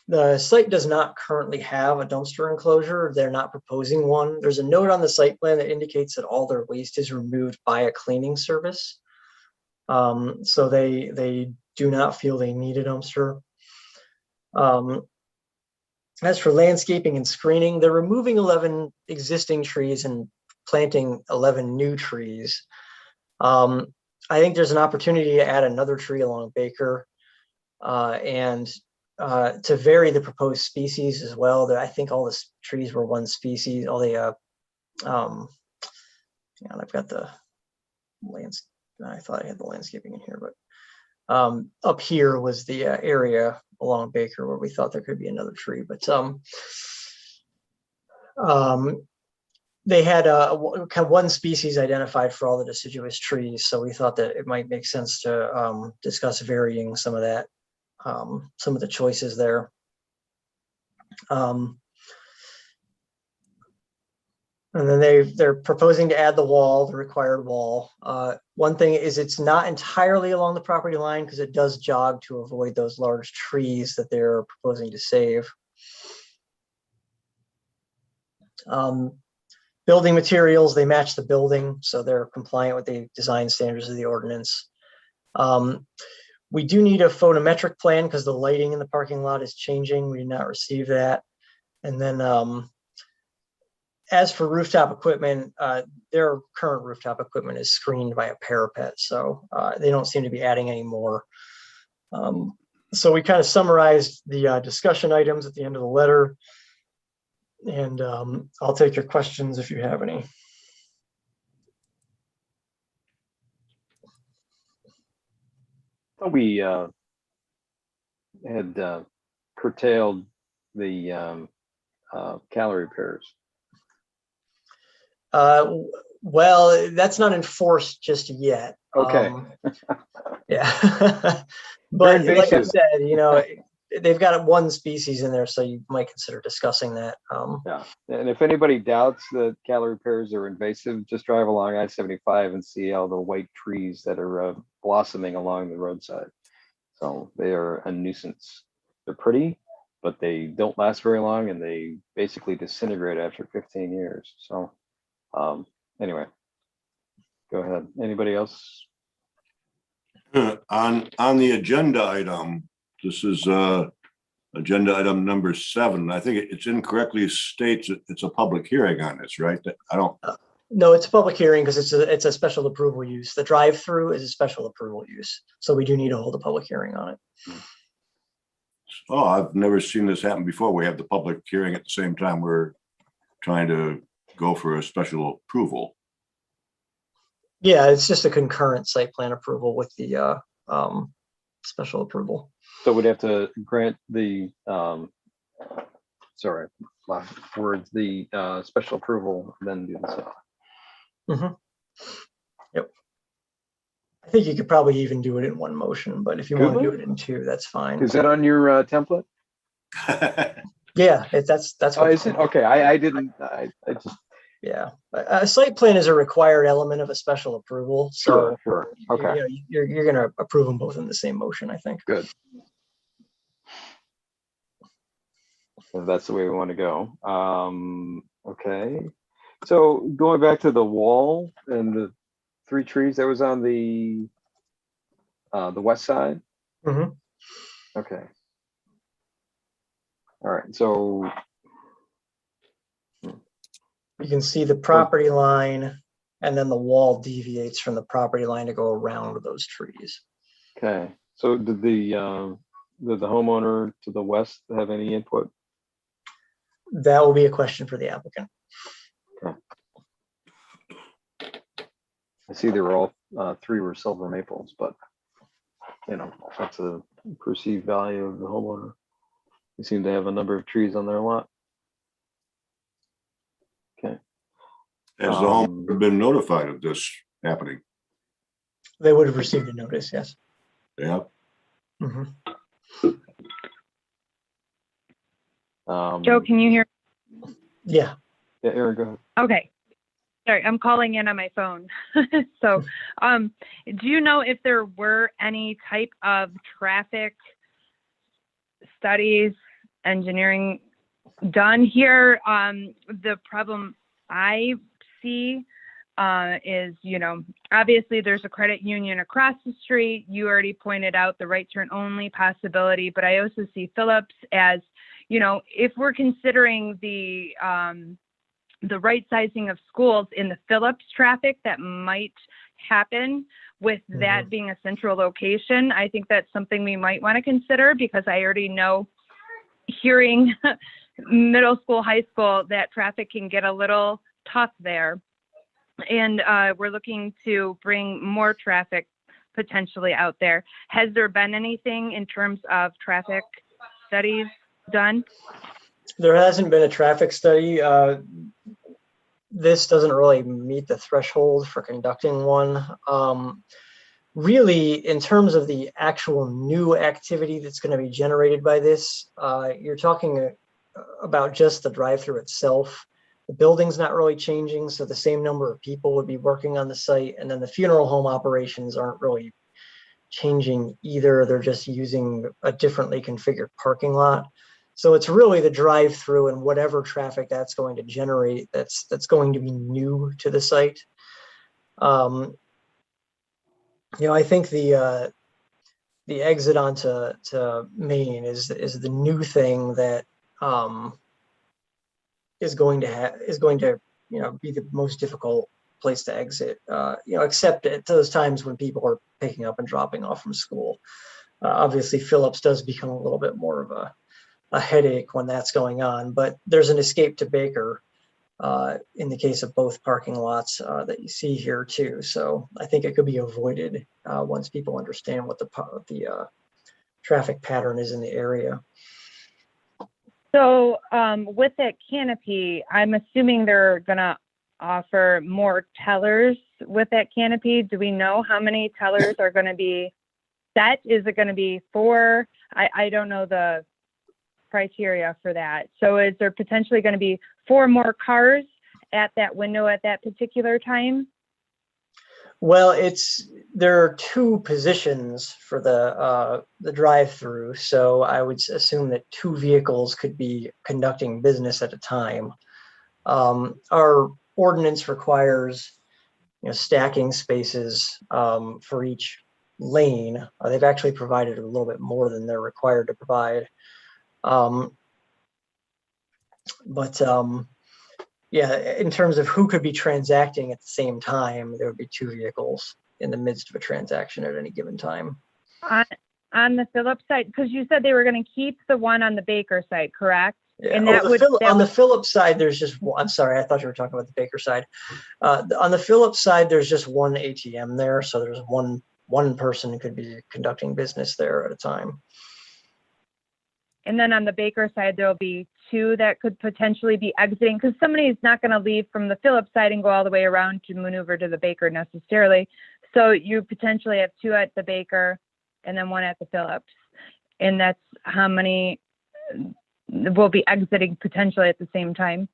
The site does not currently have a dumpster enclosure. They're not proposing one. There's a note on the site plan that indicates that all their waste is removed by a cleaning service. So they do not feel they need a dumpster. As for landscaping and screening, they're removing 11 existing trees and planting 11 new trees. I think there's an opportunity to add another tree along Baker and to vary the proposed species as well. I think all the trees were one species. All the I've got the lands. I thought I had the landscaping in here, but up here was the area along Baker where we thought there could be another tree, but they had one species identified for all the deciduous trees, so we thought that it might make sense to discuss varying some of that, some of the choices there. And then they're proposing to add the wall, the required wall. One thing is it's not entirely along the property line because it does jog to avoid those large trees that they're proposing to save. Building materials, they match the building, so they're compliant with the design standards of the ordinance. We do need a photometric plan because the lighting in the parking lot is changing. We did not receive that. And then as for rooftop equipment, their current rooftop equipment is screened by a parapet, so they don't seem to be adding any more. So we kind of summarized the discussion items at the end of the letter, and I'll take your questions if you have any. We had curtailed the calorie pairs. Well, that's not enforced just yet. Okay. Yeah. But like I said, you know, they've got one species in there, so you might consider discussing that. Yeah. And if anybody doubts that calorie pairs are invasive, just drive along I-75 and see all the white trees that are blossoming along the roadside. So they are a nuisance. They're pretty, but they don't last very long, and they basically disintegrate after 15 years. So anyway, go ahead. Anybody else? On the agenda item, this is agenda item number 7. I think it's incorrectly states that it's a public hearing on this, right? I don't. No, it's a public hearing because it's a special approval use. The drive-through is a special approval use, so we do need to hold a public hearing on it. Oh, I've never seen this happen before. We have the public hearing at the same time we're trying to go for a special approval. Yeah, it's just a concurrent site plan approval with the special approval. So we'd have to grant the, sorry, last words, the special approval, then do this. Yep. I think you could probably even do it in one motion, but if you want to do it in 2, that's fine. Is that on your template? Yeah, that's what is it? Okay, I didn't, I just. Yeah, a site plan is a required element of a special approval. So sure. Okay. You're going to approve them both in the same motion, I think. Good. So that's the way we want to go. Okay. So going back to the wall and the 3 trees that was on the west side. Okay. All right. So you can see the property line, and then the wall deviates from the property line to go around those trees. Okay. So did the homeowner to the west have any input? That will be a question for the applicant. Okay. I see they were all 3 were silver maples, but you know, that's a perceived value of the homeowner. They seem to have a number of trees on their lot. Okay. Has the homeowner been notified of this happening? They would have received a notice, yes. Yeah. Joe, can you hear? Yeah. Yeah, Aaron, go ahead. Okay. Sorry, I'm calling in on my phone. So, do you know if there were any type of traffic studies, engineering done here? The problem I see is, you know, obviously there's a credit union across the street. You already pointed out the right turn only possibility, but I also see Phillips as, you know, if we're considering the right sizing of schools in the Phillips traffic that might happen with that being a central location, I think that's something we might want to consider, because I already know, hearing middle school, high school, that traffic can get a little tough there. And we're looking to bring more traffic potentially out there. Has there been anything in terms of traffic studies done? There hasn't been a traffic study. This doesn't really meet the threshold for conducting one. Really, in terms of the actual new activity that's going to be generated by this, you're talking about just the drive-through itself. The building's not really changing, so the same number of people would be working on the site, and then the funeral home operations aren't really changing either. They're just using a differently configured parking lot. So it's really the drive-through and whatever traffic that's going to generate that's going to be new to the site. You know, I think the exit onto Main is the new thing that is going to you know, be the most difficult place to exit. You know, except at those times when people are picking up and dropping off from school. Obviously, Phillips does become a little bit more of a headache when that's going on, but there's an escape to Baker in the case of both parking lots that you see here too. So I think it could be avoided once people understand what the traffic pattern is in the area. So with that canopy, I'm assuming they're gonna offer more tellers with that canopy. Do we know how many tellers are gonna be set? Is it gonna be 4? I don't know the criteria for that. So is there potentially going to be 4 more cars at that window at that particular time? Well, there are 2 positions for the drive-through, so I would assume that 2 vehicles could be conducting business at a time. Our ordinance requires, you know, stacking spaces for each lane. They've actually provided a little bit more than they're required to provide. Yeah, in terms of who could be transacting at the same time, there would be 2 vehicles in the midst of a transaction at any given time. On the Phillips side, because you said they were going to keep the one on the Baker side, correct? Yeah. And On the Phillips side, there's just one. I'm sorry, I thought you were talking about the Baker side. On the Phillips side, there's just one ATM there, so there's one person who could be conducting business there at a time. And then on the Baker side, there'll be 2 that could potentially be exiting, because somebody's not going to leave from the Phillips side and go all the way around to maneuver to the Baker necessarily. So you potentially have 2 at the Baker and then 1 at the Phillips. And that's how many will be exiting potentially at the same time.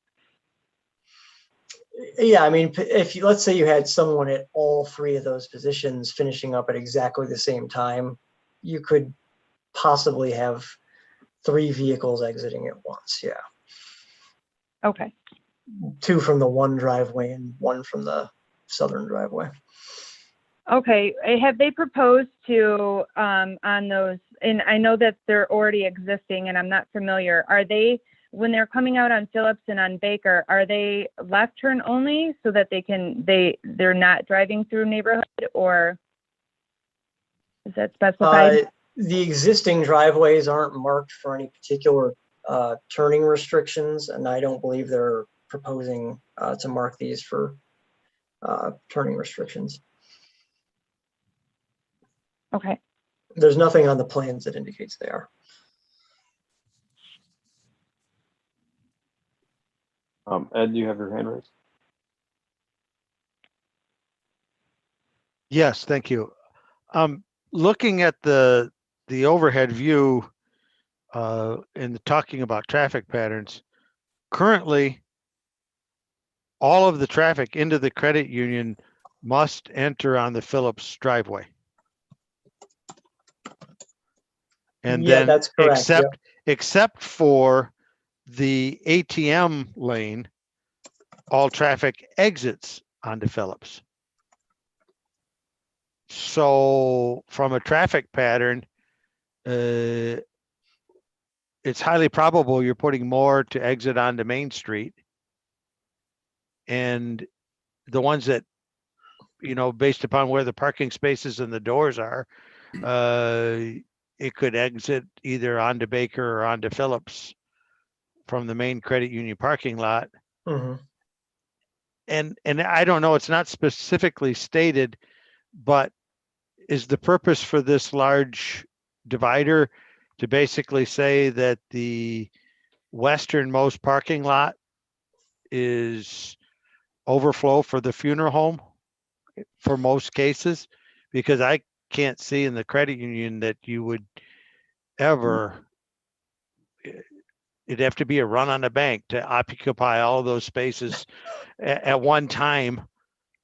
Yeah, I mean, let's say you had someone at all 3 of those positions finishing up at exactly the same time, you could possibly have 3 vehicles exiting at once. Yeah. Okay. 2 from the one driveway and 1 from the southern driveway. Okay. Have they proposed to on those? And I know that they're already existing, and I'm not familiar. Are they, when they're coming out on Phillips and on Baker, are they left turn only so that they're not driving through neighborhood, or is that specified? The existing driveways aren't marked for any particular turning restrictions, and I don't believe they're proposing to mark these for turning restrictions. Okay. There's nothing on the plans that indicates they are. Ed, you have your hand raised. Yes, thank you. Looking at the overhead view and talking about traffic patterns, currently all of the traffic into the credit union must enter on the Phillips driveway. And Yeah, then that's correct. except for the ATM lane, all traffic exits onto Phillips. So from a traffic pattern, it's highly probable you're putting more to exit onto Main Street. And the ones that, based upon where the parking spaces and the doors are, it could exit either onto Baker or onto Phillips from the main credit union parking lot. Mhm. And I don't know, it's not specifically stated, but is the purpose for this large divider to basically say that the westernmost parking lot is overflow for the funeral home for most cases? Because I can't see in the credit union that you would ever, it'd have to be a run on the bank to occupy all of those spaces at one time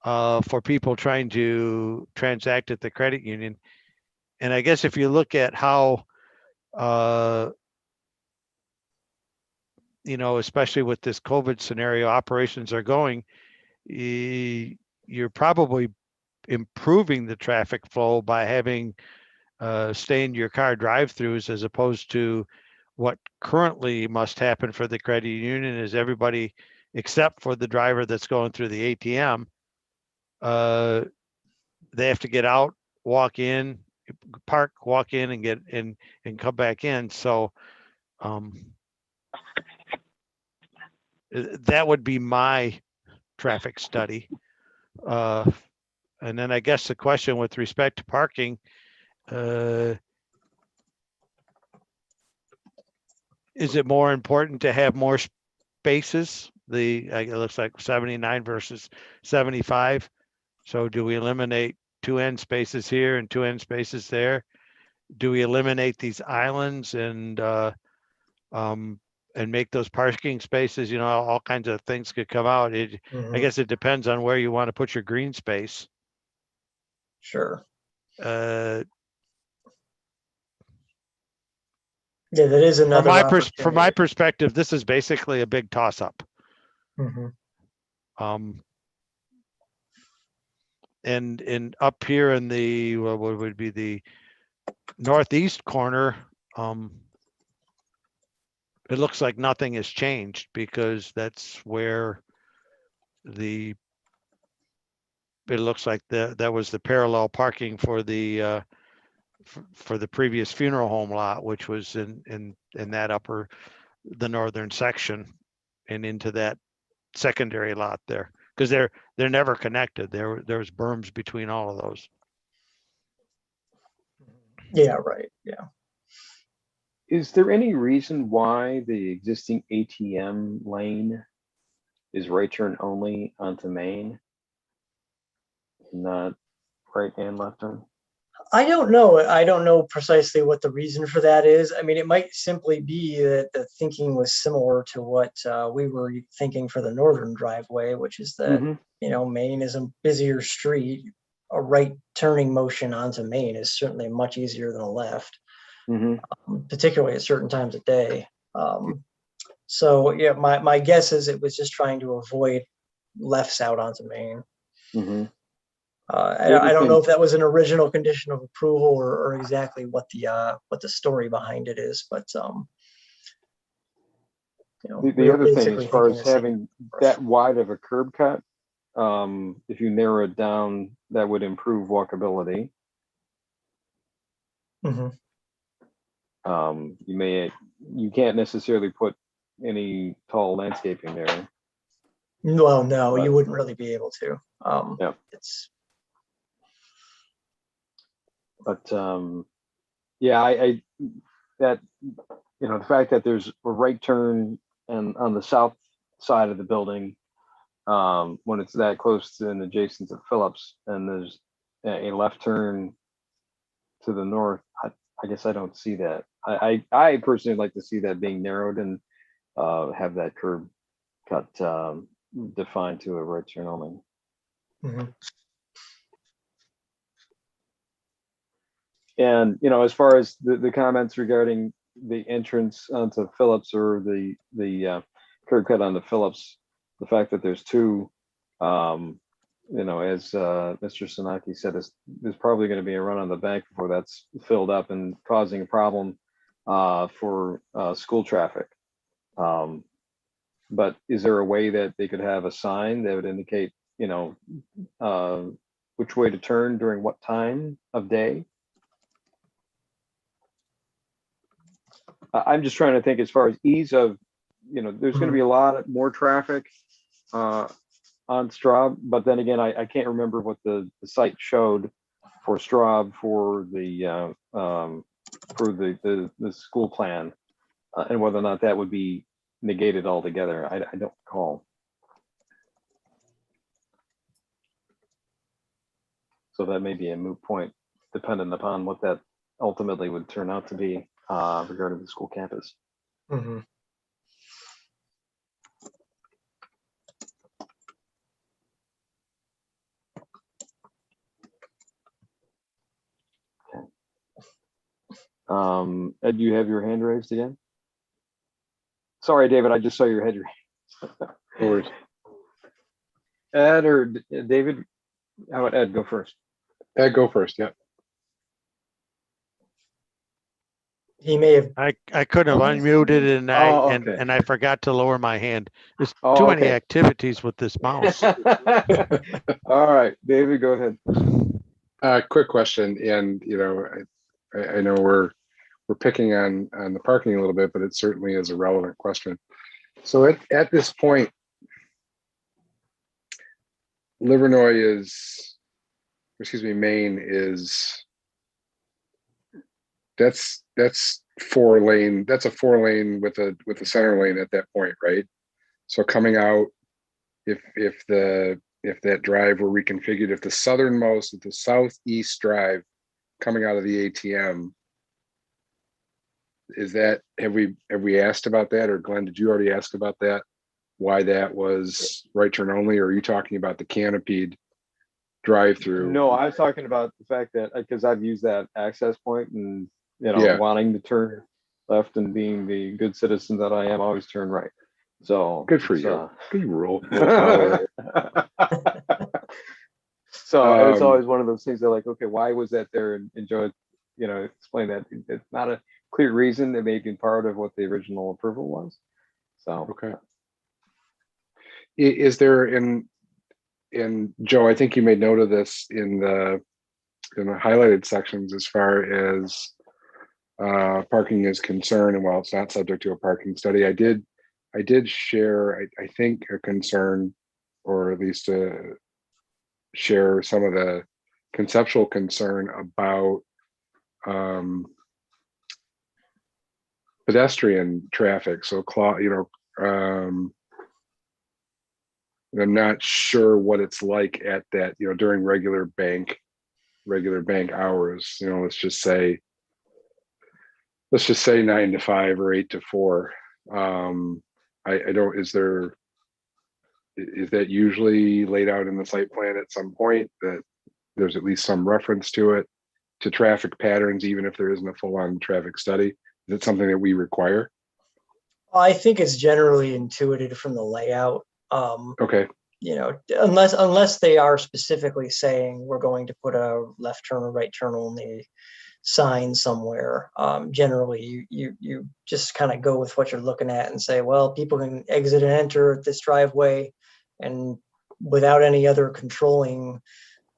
for people trying to transact at the credit union. And I guess if you look at how, especially with this COVID scenario, operations are going, you're probably improving the traffic flow by having stay in your car drive-throughs, as opposed to what currently must happen for the credit union is everybody except for the driver that's going through the ATM, they have to get out, walk in, park, walk in, and get in and come back in. So that would be my traffic study. And then I guess the question with respect to parking, is it more important to have more spaces? It looks like 79 versus 75. So do we eliminate 2 end spaces here and 2 end spaces there? Do we eliminate these islands and make those parking spaces? All kinds of things could come out. I guess it depends on where you want to put your green space. Sure. Yeah, that is another. From my perspective, this is basically a big toss-up. Mhm. And up here in the what would be the northeast corner, it looks like nothing has changed, because that's where it looks like that was the parallel parking for the previous funeral home lot, which was in that the northern section and into that secondary lot there, because they're never connected. There's berms between all of those. Yeah, right. Yeah. Is there any reason why the existing ATM lane is right turn only onto Main, not right and left turn? I don't know. I don't know precisely what the reason for that is. I mean, it might simply be that the thinking was similar to what we were thinking for the northern driveway, which is that, Main is a busier street. A right turning motion onto Main is certainly much easier than a left, particularly at certain times of day. So yeah, my guess is it was just trying to avoid lefts out onto Main. I don't know if that was an original condition of approval or exactly what the story behind it is, but the other thing, as far as having that wide of a curb cut, if you narrow it down, that would improve walkability. You can't necessarily put any tall landscaping there. Well, no, you wouldn't really be able to. Yeah. I that the fact that there's a right turn and on the south side of the building, when it's that close to and adjacent to Phillips, and there's a left turn to the north, I guess I don't see that. I personally like to see that being narrowed and have that curb cut defined to a right turn only. And as far as the comments regarding the entrance onto Phillips or the curb cut onto Phillips, the fact that there's 2, as Mr. Sanaki said, there's probably going to be a run on the bank before that's filled up and causing a problem for school traffic. But is there a way that they could have a sign that would indicate, you know, which way to turn during what time of day? I'm just trying to think as far as ease of, you know, there's going to be a lot more traffic on Straub, but then again, I can't remember what the site showed for Straub for the school plan, and whether or not that would be negated altogether. I don't recall. So that may be a moot point, dependent upon what that ultimately would turn out to be regarding the school campus. Mhm. Ed, you have your hand raised again? Sorry, David, I just saw your head raised. Ed or David? How about Ed, go first? Ed, go first, yeah. He may have. I couldn't have unmuted and okay. I forgot to lower my hand. There's Oh, too many okay. activities with this mouse. All right, David, go ahead. Quick question, and you know, I know we're picking on the parking a little bit, but it certainly is a relevant question. So at this point, Livernois is, excuse me, Maine is, that's 4 lane. That's a 4 lane with a center lane at that point, right? So coming out, if that drive were reconfigured, if the southernmost, if the southeast drive coming out of the ATM, is that, have we asked about that, or Glenn, did you already ask about that? Why that was right turn only, or are you talking about the canopied drive through? No, I was talking about the fact that, because I've used that access point and, you know, Yeah. wanting to turn left and being the good citizen that I am, always turn right. So good for you. Good rule. So it's always one of those things that, like, okay, why was that there? And Joe, you know, explain that it's not a clear reason. It may have been part of what the original approval was. So okay. Is there in Joe, I think you made note of this in the highlighted sections as far as parking is concerned, and while it's not subject to a parking study, I did share, I think, a concern, or at least share some of the conceptual concern about pedestrian traffic. So, you know, I'm not sure what it's like at that, you know, during regular bank hours. You know, let's just say 9 to 5 or 8 to 4. I don't, is that usually laid out in the site plan at some point, that there's at least some reference to it, to traffic patterns, even if there isn't a full-on traffic study? Is it something that we require? I think it's generally intuited from the layout. Okay. You know, unless they are specifically saying we're going to put a left turn or right turn only sign somewhere. Generally, you just kind of go with what you're looking at and say, well, people can exit and enter this driveway, and without any other controlling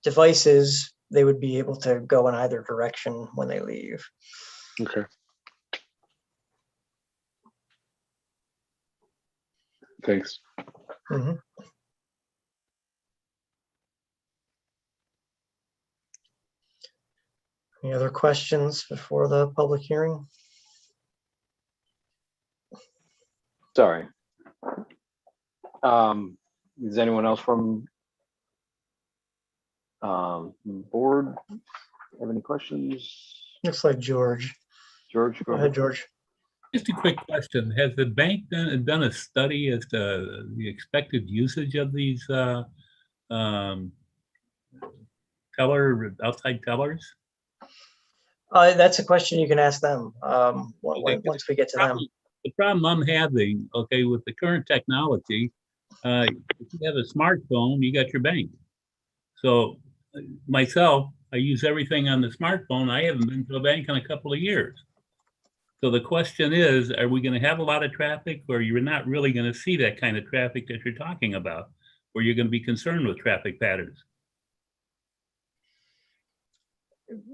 devices, they would be able to go in either direction when they leave. Okay. Thanks. Mm-hmm. Any other questions before the public hearing? sorry. Is anyone else from the board have any questions? Looks like George. George, go ahead, George. Just a quick question. Has the bank done a study as to the expected usage of these outside tellers? That's a question you can ask them once we get to them. The problem I'm having, okay, with the current technology, if you have a smartphone, you got your bank. So myself, I use everything on the smartphone. I haven't been to a bank in a couple of years. So the question is, are we going to have a lot of traffic, or you're not really going to see that kind of traffic that you're talking about, or you're going to be concerned with traffic patterns?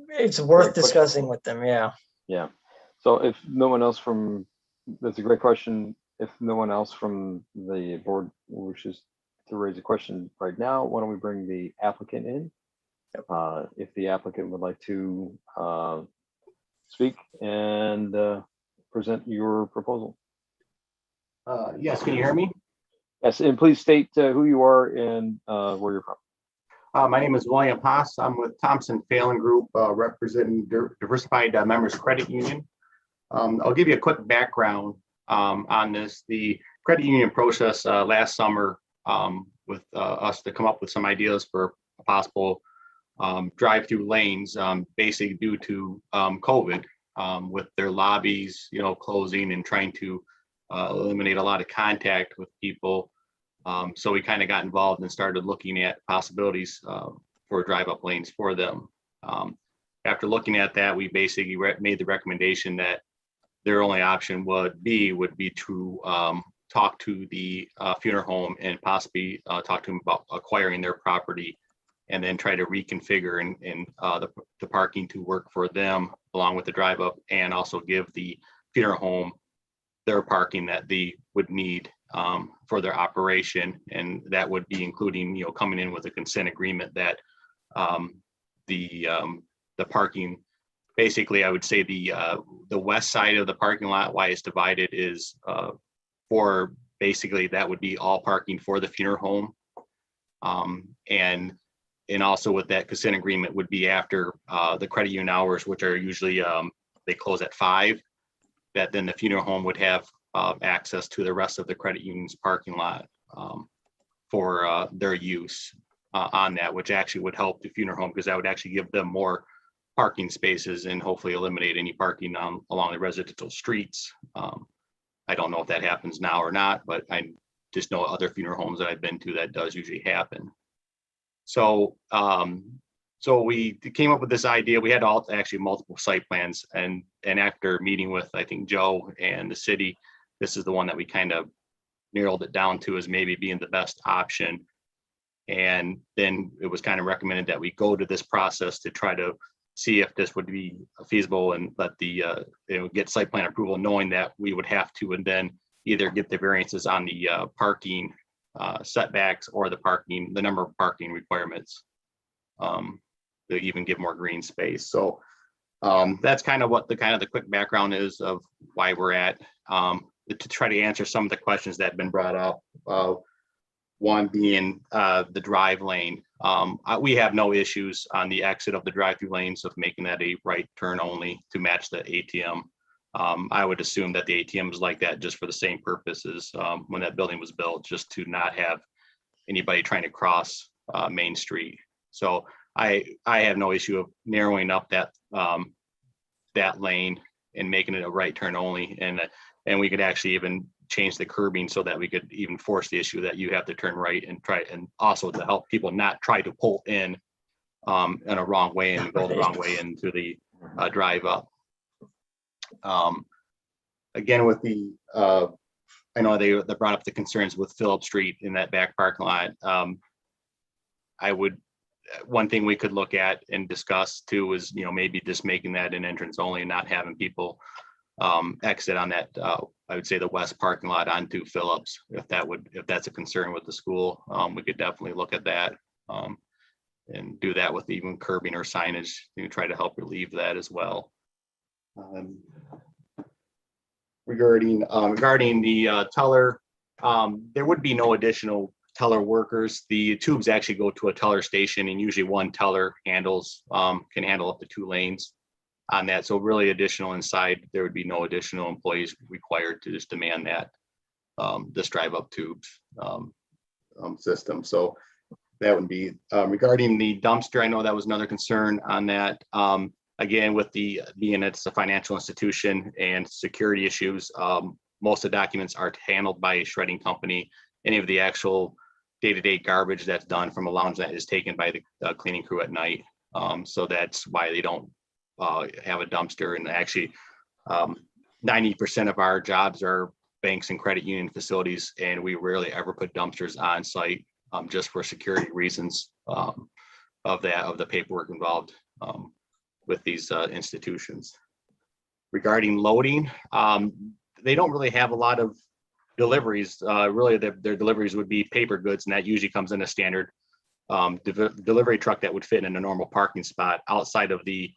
It's worth discussing with them, yeah. Yeah. So if no one else that's a great question. If no one else from the board wishes to raise a question right now, why don't we bring the applicant in? If the applicant would like to speak and present your proposal. Yes, can you hear me? Yes, and please state who you are and where you're from. My name is William Haas. I'm with Thompson Phelan Group, representing Diversified Members Credit Union. I'll give you a quick background on this. The credit union process last summer with us to come up with some ideas for possible drive-through lanes, basically due to COVID, with their lobbies, closing and trying to eliminate a lot of contact with people. So we kind of got involved and started looking at possibilities for drive-up lanes for them. After looking at that, we basically made the recommendation that their only option would be to talk to the funeral home and possibly talk to them about acquiring their property, and then try to reconfigure and the parking to work for them along with the drive up, and also give the funeral home their parking that they would need for their operation. And that would be including, coming in with a consent agreement that the parking, basically, I would say the west side of the parking lot, why it's divided, is for basically that would be all parking for the funeral home. And also with that consent agreement would be after the credit union hours, which are usually they close at 5, that then the funeral home would have access to the rest of the credit union's parking lot for their use on that, which actually would help the funeral home, because that would actually give them more parking spaces and hopefully eliminate any parking along the residential streets. I don't know if that happens now or not, but I just know other funeral homes that I've been to that does usually happen. So we came up with this idea. We had actually multiple site plans, and after meeting with, I think, Joe and the city, this is the one that we kind of narrowed it down to as maybe being the best option. And then it was kind of recommended that we go to this process to try to see if this would be feasible and let the get site plan approval, knowing that we would have to and then either get the variances on the parking setbacks or the number of parking requirements to even give more green space. So that's kind of what the quick background is of why we're at, to try to answer some of the questions that have been brought up. One being the drive lane. We have no issues on the exit of the drive-through lanes of making that a right turn only to match the ATM. I would assume that the ATM is like that just for the same purposes when that building was built, just to not have anybody trying to cross Main Street. So I have no issue of narrowing up that that lane and making it a right turn only, and we could actually even change the curbing so that we could even force the issue that you have to turn right and also to help people not try to pull in a wrong way and go the wrong way into the drive up. Again, with the I know they brought up the concerns with Phillip Street in that back parking lot. One thing we could look at and discuss too is, maybe just making that an entrance only and not having people exit on that, I would say the west parking lot onto Phillips. If that's a concern with the school, we could definitely look at that and do that with even curbing or signage to try to help relieve that as well. Regarding the teller, there would be no additional teller workers. The tubes actually go to a teller station, and usually one teller can handle up to 2 lanes on that. So really additional inside, there would be no additional employees required to just demand that this drive up tubes system. So that would be regarding the dumpster. I know that was another concern on that. Again, with being it's a financial institution and security issues, most of the documents are handled by a shredding company. Any of the actual day-to-day garbage that's done from a lounge that is taken by the cleaning crew at night. So that's why they don't have a dumpster. And actually, 90% of our jobs are banks and credit union facilities, and we rarely ever put dumpsters on site, just for security reasons, of the paperwork involved, with these institutions. Regarding loading, they don't really have a lot of deliveries. Really, their deliveries would be paper goods, and that usually comes in a standard delivery truck that would fit in a normal parking spot. Outside of the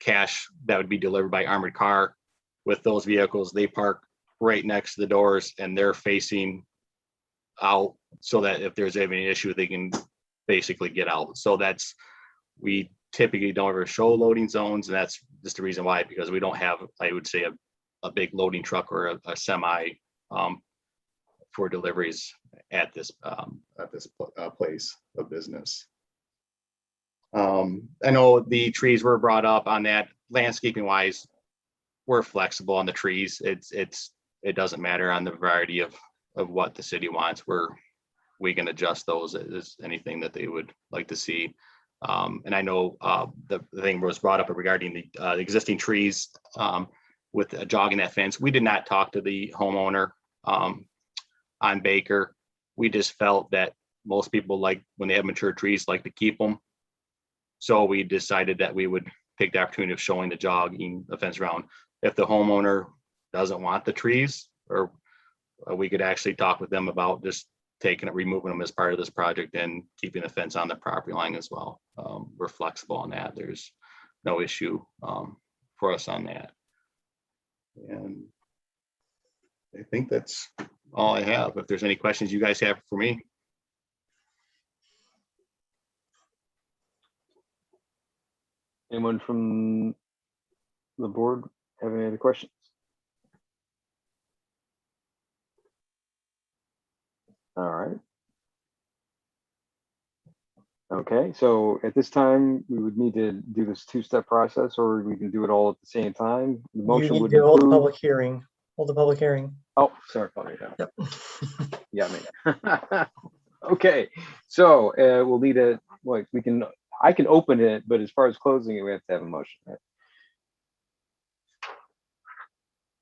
cash that would be delivered by armored car, with those vehicles, they park right next to the doors, and they're facing out so that if there's any issue, they can basically get out. So we typically don't ever show loading zones, and that's just the reason why, because we don't have, I would say, a big loading truck or a semi for deliveries at this place of business. I know the trees were brought up on that. Landscaping wise, we're flexible on the trees. It doesn't matter on the variety of what the city wants. We can adjust those as anything that they would like to see. And I know the thing was brought up regarding the existing trees with jogging that fence. We did not talk to the homeowner on Baker. We just felt that most people, like when they have mature trees, like to keep them. So we decided that we would take the opportunity of showing the fence around. If the homeowner doesn't want the trees, or we could actually talk with them about just removing them as part of this project and keeping the fence on the property line as well. We're flexible on that. There's no issue for us on that. And I think that's all I have. If there's any questions you guys have for me. Anyone from the board have any other questions? All right. Okay, so at this time, we would need to do this two-step process, or we can do it all at the same time. The You motion need would to hold the include. public hearing. Hold the public hearing. Oh, sorry, probably. Yep. Yeah, me. Okay, so we'll need I can open it, but as far as closing it, we have to have a motion, right?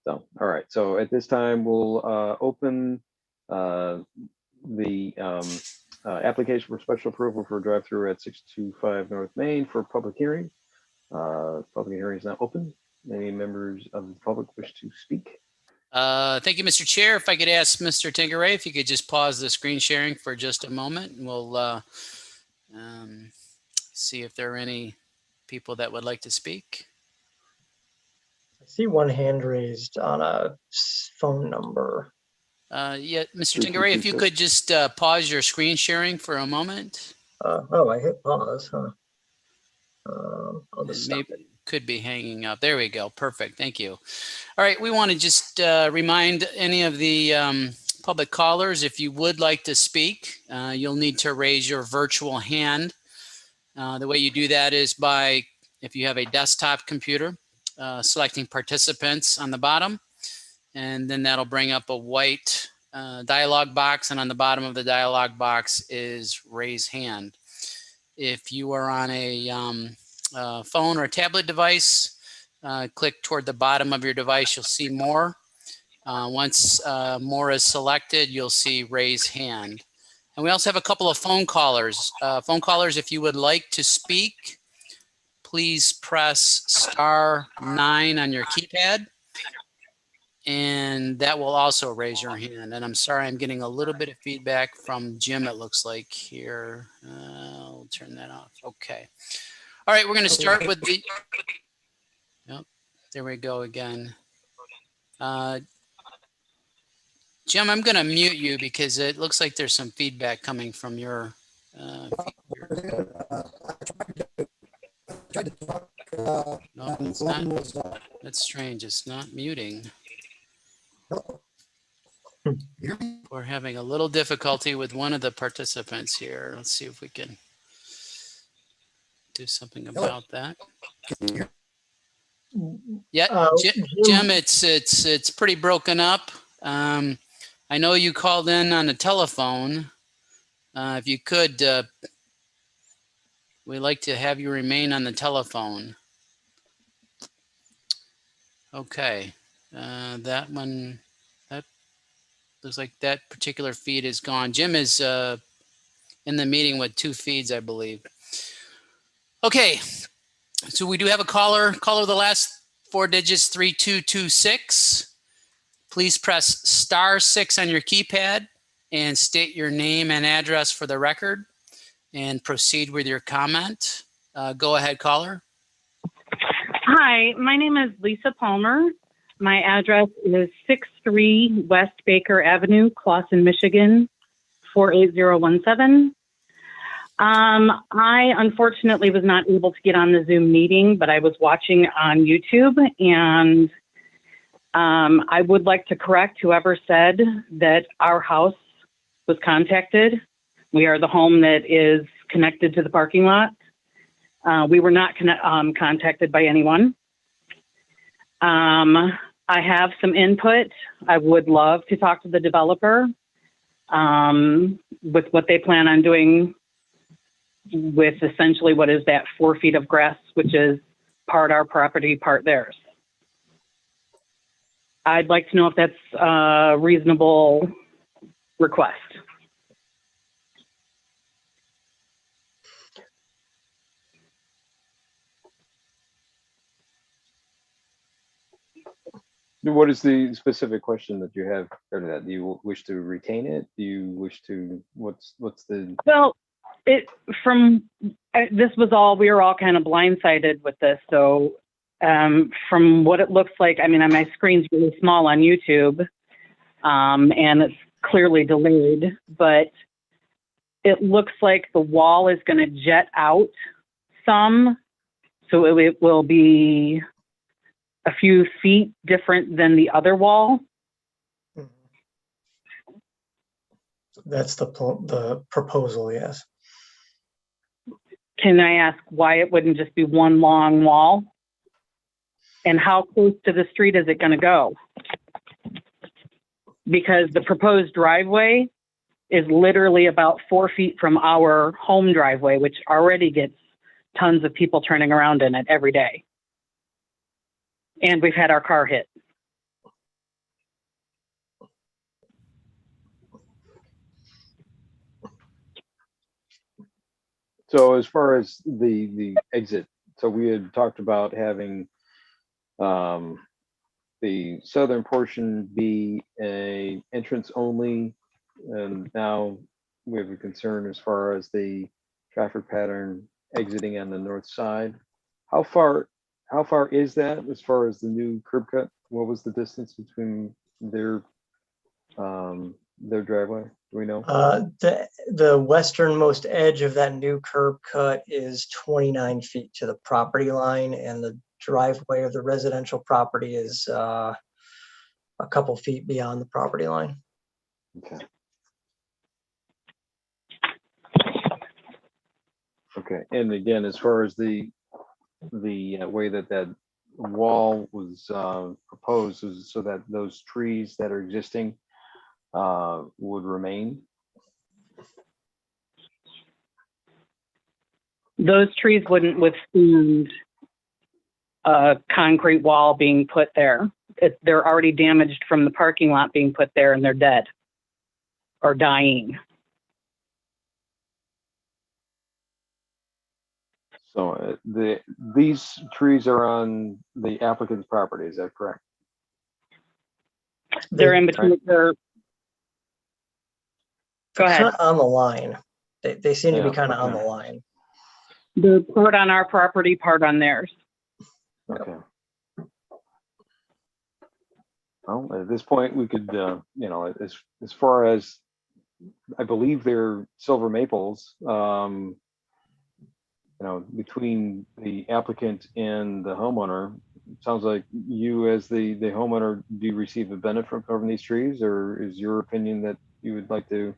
So, all right, so at this time, we'll open the application for special approval for drive-through at 625 North Main for public hearing. Public hearing is now open. Any members of the public wish to speak? Thank you, Mr. Chair. If I could ask Mr. Tingeray, if you could just pause the screen sharing for just a moment, and we'll see if there are any people that would like to speak. I see one hand raised on a phone number. Yeah, Mr. Tingeray, if you could just pause your screen sharing for a moment. Oh, I hit pause, huh? I'll just stop it. Could be hanging up. There we go. Perfect. Thank you. All right. We want to just remind any of the public callers, if you would like to speak, you'll need to raise your virtual hand. The way you do that is by, if you have a desktop computer, selecting participants on the bottom, and then that'll bring up a white dialog box, and on the bottom of the dialog box is raise hand. If you are on a phone or a tablet device, click toward the bottom of your device, you'll see more. Once more is selected, you'll see raise hand. And we also have a couple of phone callers. Phone callers, if you would like to speak, please press *9 on your keypad, and that will also raise your hand. And I'm sorry, I'm getting a little bit of feedback from Jim, it looks like here. I'll turn that off. Okay. All right, we're going to start with the, yep, there we go again. Jim, I'm going to mute you because it looks like there's some feedback coming from your. No, it's not. That's strange. It's not muting. We're having a little difficulty with one of the participants here. Let's see if we can do something about that. Yeah, Jim, it's pretty broken up. I know you called in on the telephone. If you could, we'd like to have you remain on the telephone. Okay, that one, that looks like that particular feed is gone. Jim is in the meeting with 2 feeds, I believe. Okay, so we do have a caller. Caller, the last 4 digits, 3226. Please press *6 on your keypad and state your name and address for the record and proceed with your comment. Go ahead, caller. Hi, my name is Lisa Palmer. My address is 63 West Baker Avenue, Clawson, Michigan, 48017. I unfortunately was not able to get on the Zoom meeting, but I was watching on YouTube, and I would like to correct whoever said that our house was contacted. We are the home that is connected to the parking lot. We were not contacted by anyone. I have some input. I would love to talk to the developer with what they plan on doing with essentially what is that 4 feet of grass, which is part our property, part theirs. I'd like to know if that's a reasonable request. What is the specific question that you have for that? Do you wish to retain it? Do you wish to, what's the? Well, this was all, we were all kind of blindsided with this. So from what it looks like, I mean, my screen's really small on YouTube and it's clearly delayed, but it looks like the wall is going to jet out some. So it will be a few feet different than the other wall. That's the proposal, yes. Can I ask why it wouldn't just be one long wall? And how close to the street is it going to go? Because the proposed driveway is literally about 4 feet from our home driveway, which already gets tons of people turning around in it every day. And we've had our car hit. So as far as the exit, so we had talked about having the southern portion be a entrance only, and now we have a concern as far as the traffic pattern exiting on the north side. How far is that as far as the new curb cut? What was the distance between their driveway? Do we know? The westernmost edge of that new curb cut is 29 feet to the property line, and the driveway of the residential property is a couple feet beyond the property line. Okay. Okay, and again, as far as the way that wall was proposed, was so that those trees that are existing would remain. Those trees wouldn't withstand a concrete wall being put there. They're already damaged from the parking lot being put there, and they're dead or dying. So these trees are on the applicant's property, is that correct? They're in between. Go ahead. Kind of on the line. They seem to be Yeah, kind of on okay. the line. They're part on our property, part on theirs. Okay. Well, at this point, we could, as far as, I believe they're silver maples, between the applicant and the homeowner, it sounds like you as the homeowner, do you receive a benefit from these trees, or is your opinion that you would like to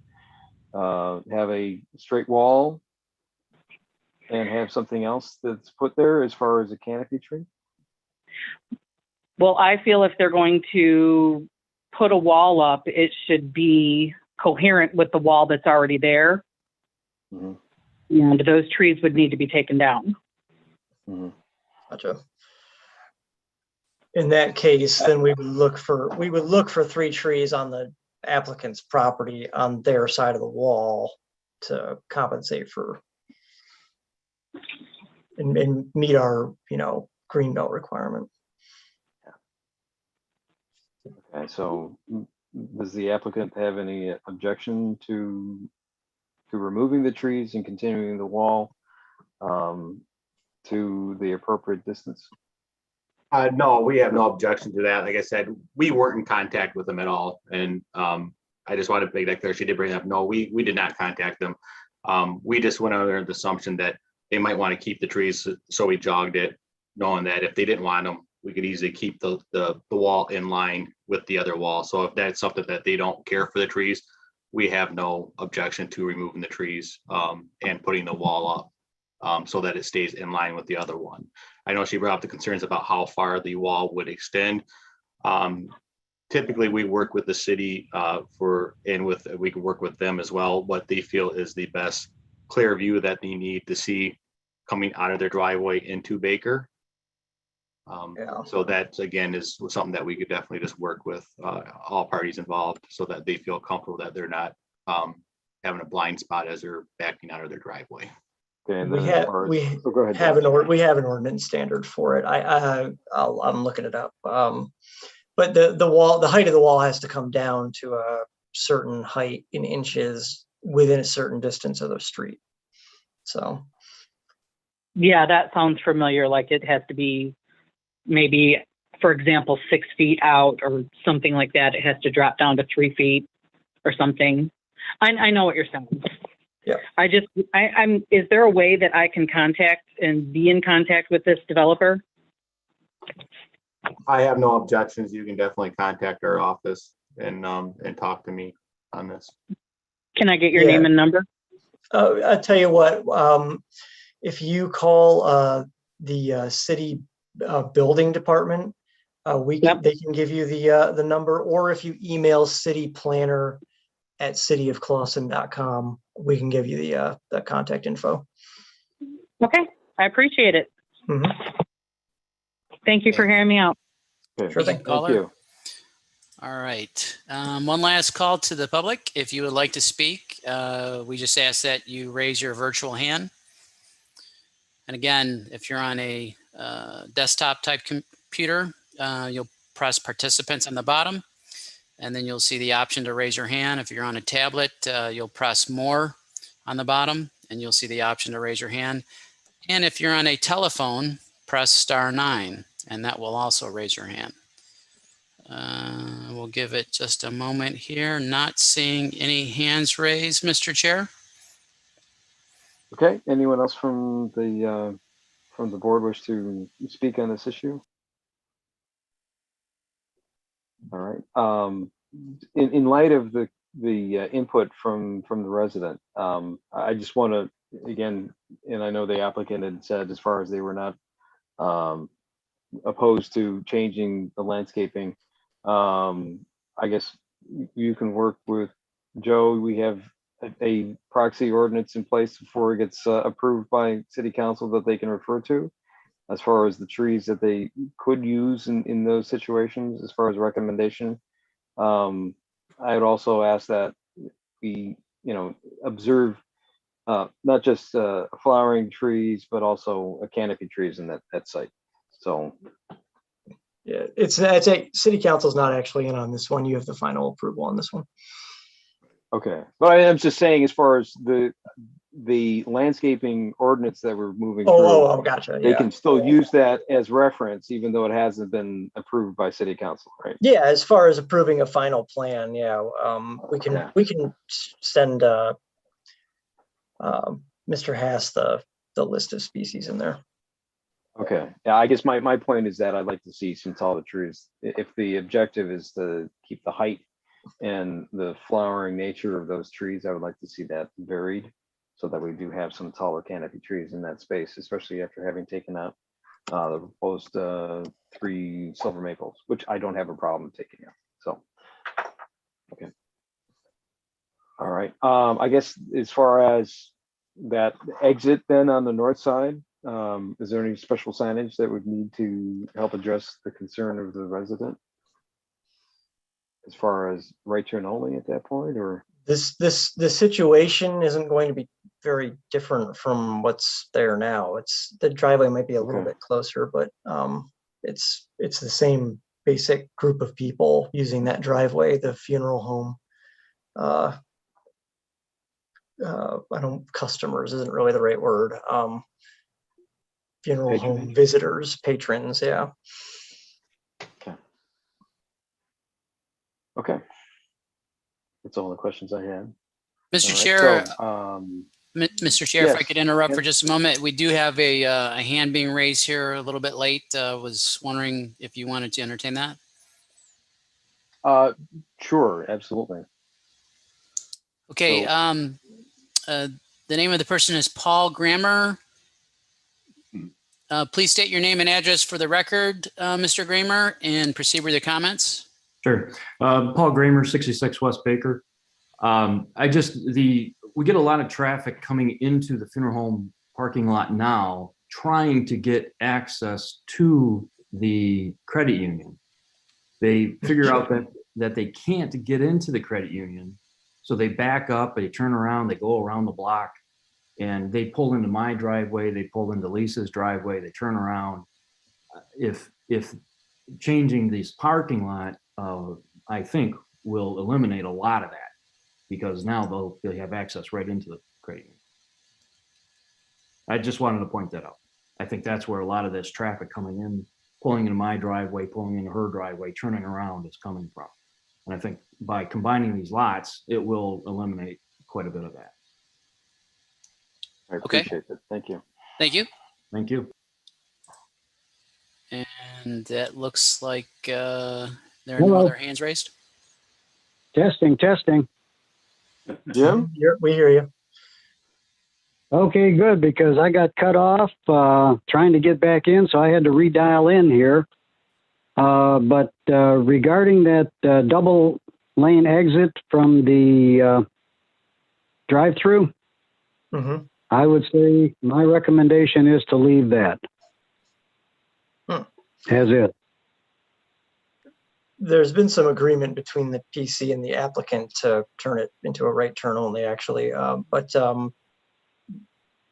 have a straight wall and have something else that's put there as far as a canopy tree? Well, I feel if they're going to put a wall up, it should be coherent with the wall that's already there. Mm-hmm. And those trees would need to be taken down. Mm-hmm. Gotcha. In that case, then we would look for 3 trees on the applicant's property on their side of the wall to compensate for and meet our, green belt requirement. Okay, so does the applicant have any objection to removing the trees and continuing the wall to the appropriate distance? No, we have no objection to that. Like I said, we weren't in contact with them at all. And I just want to make that clear. She did bring up, no, we did not contact them. We just went under the assumption that they might want to keep the trees. So we jogged it, knowing that if they didn't want them, we could easily keep the wall in line with the other wall. So if that's something that they don't care for the trees, we have no objection to removing the trees and putting the wall up so that it stays in line with the other one. I know she brought up the concerns about how far the wall would extend. Typically, we work with the city we can work with them as well, what they feel is the best clear view that they need to see coming out of their driveway into Baker. So that again is something that we could definitely just work with all parties involved so that they feel comfortable that they're not having a blind spot as they're backing out of their driveway. Okay, and We then have go ahead, have John. we have an ordinance standard for it. I'm looking it up. But the height of the wall has to come down to a certain height in inches within a certain distance of the street. So Yeah, that sounds familiar. Like it has to be maybe, for example, 6 feet out or something like that. It has to drop down to 3 feet or something. I know what you're saying. Yeah. I'm, is there a way that I can contact and be in contact with this developer? I have no objections. You can definitely contact our office and talk to me on this. Can I get your name and number? I'll tell you what, if you call the city building department, they can give you the number, or if you email cityplanner@cityofclawson.com, we can give you the contact info. Okay, I appreciate it. Mm-hmm. Thank you for hearing me out. Okay, Sure thing. thank you. All right. One last call to the public. If you would like to speak, we just ask that you raise your virtual hand. And again, if you're on a desktop type computer, you'll press participants on the bottom, and then you'll see the option to raise your hand. If you're on a tablet, you'll press more on the bottom, and you'll see the option to raise your hand. And if you're on a telephone, press *9, and that will also raise your hand. We'll give it just a moment here. Not seeing any hands raised, Mr. Chair. Okay, anyone else from the board wish to speak on this issue? All right. In light of the input from the resident, I just want to again, and I know the applicant had said as far as they were not opposed to changing the landscaping. I guess you can work with Joe. We have a proxy ordinance in place before it gets approved by city council that they can refer to as far as the trees that they could use in those situations as far as recommendation. I would also ask that we, observe not just flowering trees, but also canopy trees in that site. So yeah, it's a city council's not actually in on this one. You have the final approval on this one. Okay, but I'm just saying as far as the landscaping ordinance that we're moving through. Oh, gotcha. They Yeah. can still use that as reference, even though it hasn't been approved by city council, right? Yeah, as far as approving a final plan, yeah, we can send Mr. Haas the list of species in there. Okay, yeah, I guess my point is that I'd like to see some taller trees. If the objective is to keep the height and the flowering nature of those trees, I would like to see that varied so that we do have some taller canopy trees in that space, especially after having taken out the proposed 3 silver maples, which I don't have a problem taking out. So, okay. All right, I guess as far as that exit then on the north side, is there any special signage that would need to help address the concern of the resident? As far as right turn only at that point, or? The situation isn't going to be very different from what's there now. The driveway might be a little bit closer, but it's the same basic group of people using that driveway. The funeral home, customers isn't really the right word. Funeral home visitors, patrons, yeah. Okay. That's all the questions I had. Mr. All right, Chair, so, Mr. Chair, if I yes, could interrupt for yes. just a moment, we do have a hand being raised here a little bit late. Was wondering if you wanted to entertain that. Sure, absolutely. Okay. So- The name of the person is Paul Grammer. Please state your name and address for the record, Mr. Grammer, and proceed with your comments. Sure. Paul Gramer, 66 West Baker. We get a lot of traffic coming into the funeral home parking lot now, trying to get access to the credit union. They figure out that they can't get into the credit union. So they back up, they turn around, they go around the block, and they pull into my driveway, they pull into Lisa's driveway, they turn around. If changing this parking lot, I think will eliminate a lot of that, because now they'll have access right into the credit union. I just wanted to point that out. I think that's where a lot of this traffic coming in, pulling into my driveway, pulling into her driveway, turning around is coming from. And I think by combining these lots, it will eliminate quite a bit of that. I appreciate it. Thank you. Thank you. Thank you. And that looks like there are no Hello. other hands raised. Testing. Jim? We hear you. Okay, good, because I got cut off trying to get back in, so I had to redial in here. But regarding that double lane exit from the drive-through, I would say my recommendation is to leave that as it. There's been some agreement between the PC and the applicant to turn it into a right turn only, actually. But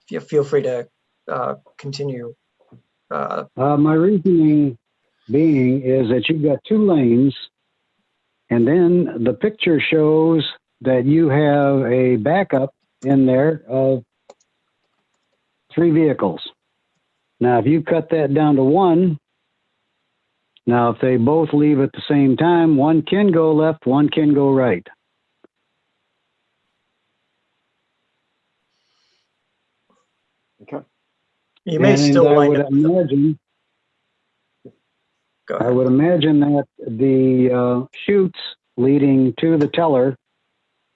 you feel free to continue. My reasoning being is that you've got two lanes, and then the picture shows that you have a backup in there of 3 vehicles. Now, if you cut that down to 1, now if they both leave at the same time, one can go left, one can go right. Okay. You may still wind up. I would imagine that the chutes leading to the teller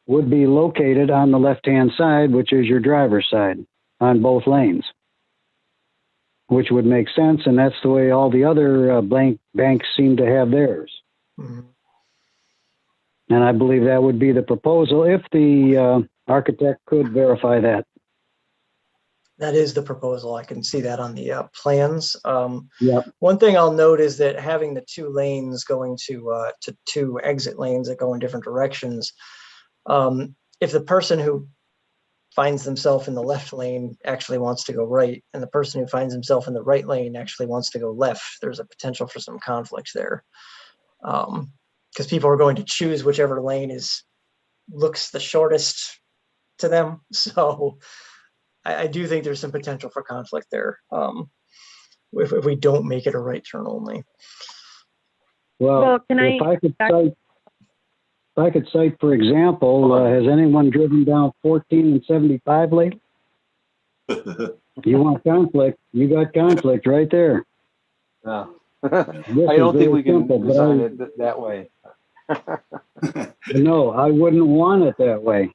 would be located on the left-hand side, which is your driver's side, on both lanes, which would make sense, and that's the way all the other banks seem to have theirs. And I believe that would be the proposal if the architect could verify that. That is the proposal. I can see that on the plans. Yep. One thing I'll note is that having the 2 lanes going to 2 exit lanes that go in different directions, if the person who finds themselves in the left lane actually wants to go right, and the person who finds himself in the right lane actually wants to go left, there's a potential for some conflicts there. Because people are going to choose whichever lane looks the shortest to them. So I do think there's some potential for conflict there if we don't make it a right turn only. Well, can if I could cite, for example, has anyone driven down 14 and 75 lately? You want conflict? You got conflict right there. No. This I don't is think we very can simple, but design it that way. No, I wouldn't want it that way.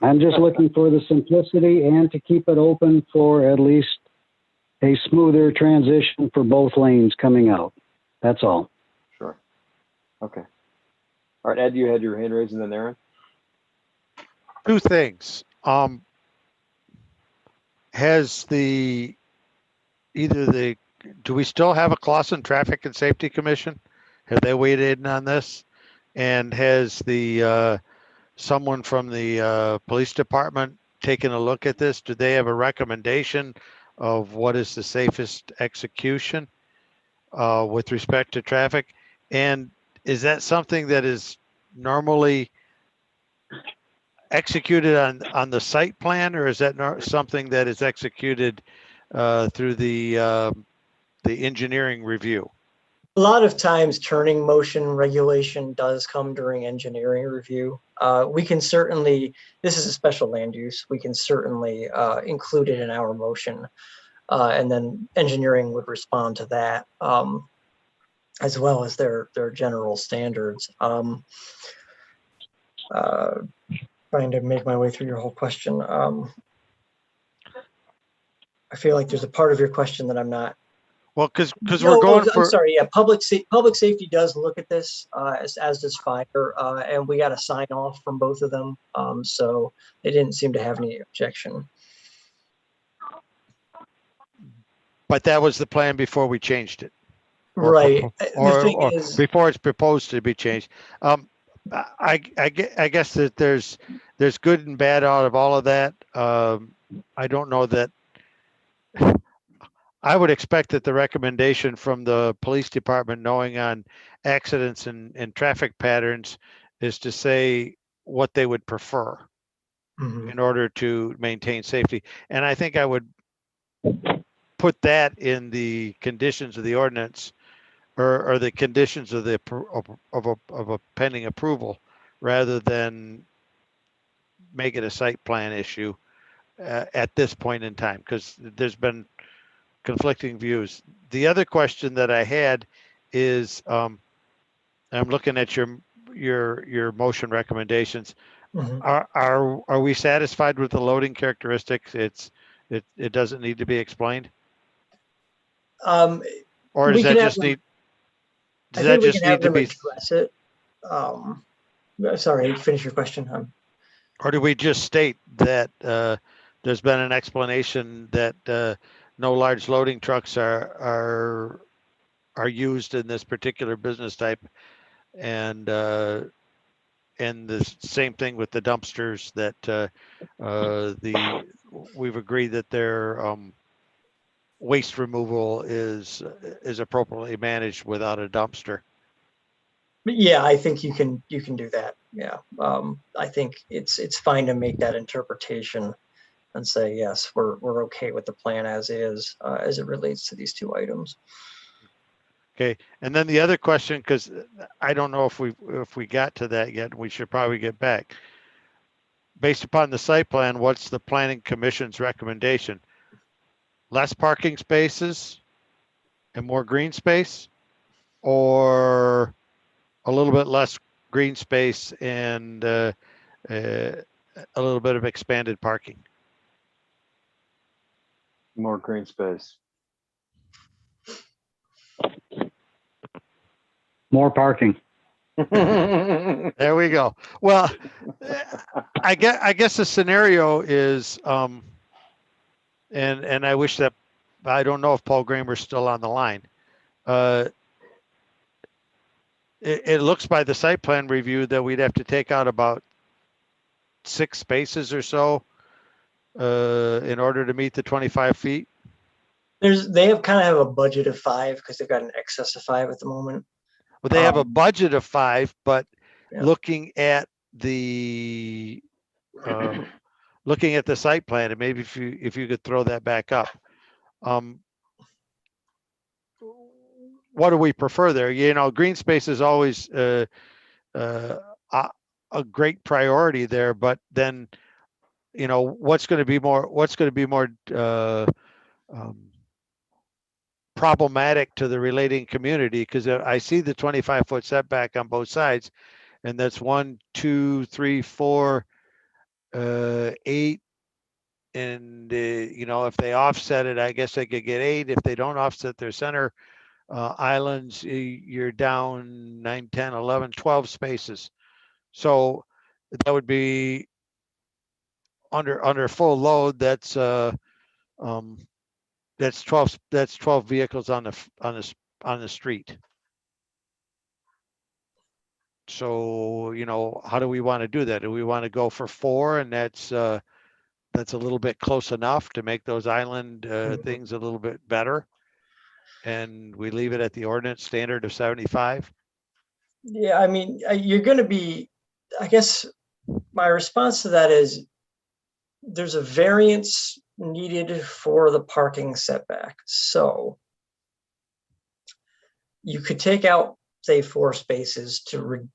I'm just looking for the simplicity and to keep it open for at least a smoother transition for both lanes coming out. That's all. Sure. Okay. All right, Ed, you had your hand raised, and then Aaron. 2 things. Has the do we still have a Clausen Traffic and Safety Commission? Have they weighed in on this? And has someone from the police department taken a look at this? Do they have a recommendation of what is the safest execution with respect to traffic? And is that something that is normally executed on the site plan, or is that something that is executed through the engineering review? A lot of times turning motion regulation does come during engineering review. We can certainly, this is a special land use, we can certainly include it in our motion. And then engineering would respond to that, as well as their general standards. Trying to make my way through your whole question. I feel like there's a part of your question that I'm not. Well, because we're going for. I'm sorry. Yeah, public safety does look at this, as does fire, and we got a sign off from both of them. So they didn't seem to have any objection. But that was the plan before we changed it. Right. Or before it's proposed to be changed. I guess that there's good and bad out of all of that. I don't know that. I would expect that the recommendation from the police department, knowing on accidents and traffic patterns, is to say what they would prefer in order to maintain safety. And I think I would put that in the conditions of the ordinance, or the conditions of the of a pending approval, rather than make it a site plan issue at this point in time, because there's been conflicting views. The other question that I had is, I'm looking at your motion recommendations. Are we satisfied with the loading characteristics? It doesn't need to be explained, or does that just need? Does that just need to be? Address it. Sorry, finish your question. Or do we just state that there's been an explanation that no large loading trucks are used in this particular business type, and the same thing with the dumpsters, that we've agreed that their waste removal is appropriately managed without a dumpster. Yeah, I think you can do that. Yeah, I think it's fine to make that interpretation and say, yes, we're okay with the plan as is, as it relates to these two items. Okay, and then the other question, because I don't know if we got to that yet, we should probably get back. Based upon the site plan, what's the planning commission's recommendation? Less parking spaces and more green space, or a little bit less green space and a little bit of expanded parking? More green space. More parking. There we go. Well, I guess the scenario is, and I wish that, I don't know if Paul Gramer's still on the line. It looks by the site plan review that we'd have to take out about 6 spaces or so in order to meet the 25 feet. They have kind of have a budget of 5 because they've got an excess of 5 at the moment. Well, they have a budget of 5, but looking at the site plan, and maybe if you could throw that back up, what do we prefer there? You know, green space is always a great priority there, but then, you know, what's going to be more problematic to the relating community? Because I see the 25-foot setback on both sides, and that's 1, 2, 3, 4, 8. And you know, if they offset it, I guess they could get 8. If they don't offset their center islands, you're down 9, 10, 11, 12 spaces. So that would be under full load. That's That's 12 vehicles on the street. So, you know, how do we want to do that? Do we want to go for 4, and that's a little bit close enough to make those island things a little bit better? And we leave it at the ordinance standard of 75? Yeah, I mean, you're going to be, I guess my response to that is there's a variance needed for the parking setback. So you could take out, say, 4 spaces to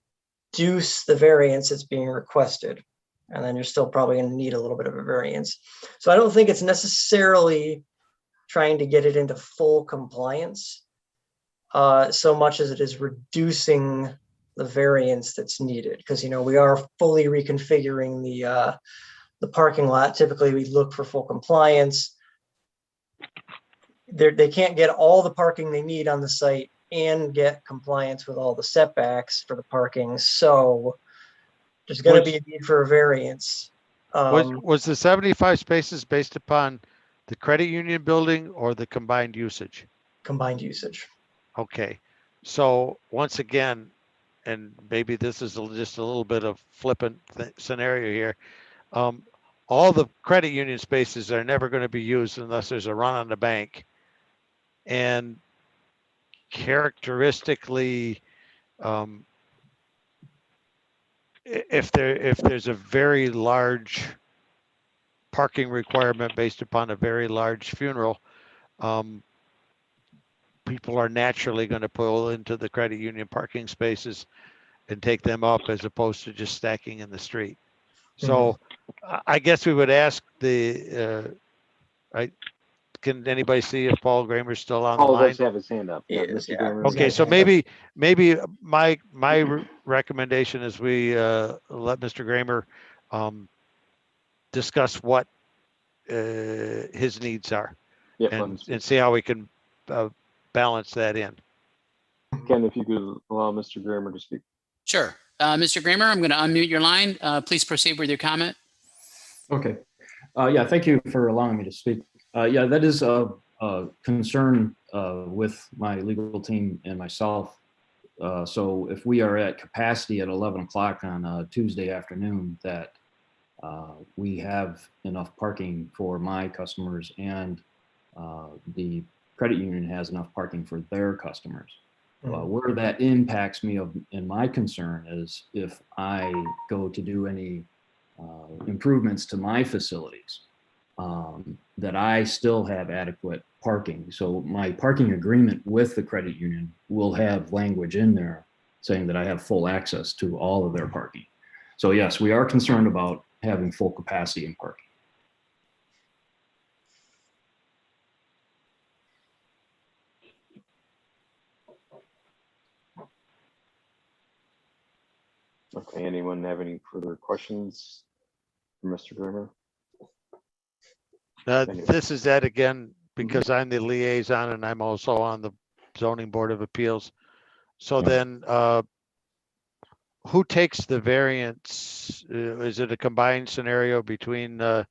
reduce the variance that's being requested. And then you're still probably going to need a little bit of a variance. So I don't think it's necessarily trying to get it into full compliance so much as it is reducing the variance that's needed. Because, you know, we are fully reconfiguring the parking lot. Typically, we look for full compliance. They can't get all the parking they need on the site and get compliance with all the setbacks for the parking. So there's going to be a need for a variance. Was the 75 spaces based upon the credit union building or the combined usage? Combined usage. Okay. So once again, and maybe this is just a little bit of flippant scenario here. All the credit union spaces are never going to be used unless there's a run on the bank. And characteristically, if there's a very large parking requirement based upon a very large funeral, people are naturally going to pull into the credit union parking spaces and take them up as opposed to just stacking in the street. So I guess we would ask can anybody see if Paul Gramer's still on the Paul line? does have his hand up. Yeah, Mr. Gramer. Okay, so maybe my recommendation is we let Mr. Gramer discuss what his needs are, and see how we can balance that in. Ken, if you could allow Mr. Gramer to speak. Sure. Mr. Gramer, I'm going to unmute your line. Please proceed with your comment. Okay. Yeah, thank you for allowing me to speak. Yeah, that is a concern with my legal team and myself. So if we are at capacity at 11 o'clock on a Tuesday afternoon, that we have enough parking for my customers and the credit union has enough parking for their customers. Where that impacts me in my concern is if I go to do any improvements to my facilities, that I still have adequate parking. So my parking agreement with the credit union will have language in there saying that I have full access to all of their parking. So yes, we are concerned about having full capacity in parking. Okay, anyone have any further questions for Mr. Gramer? This is Ed again, because I'm the liaison and I'm also on the zoning board of appeals. So then who takes the variance? Is it a combined scenario between the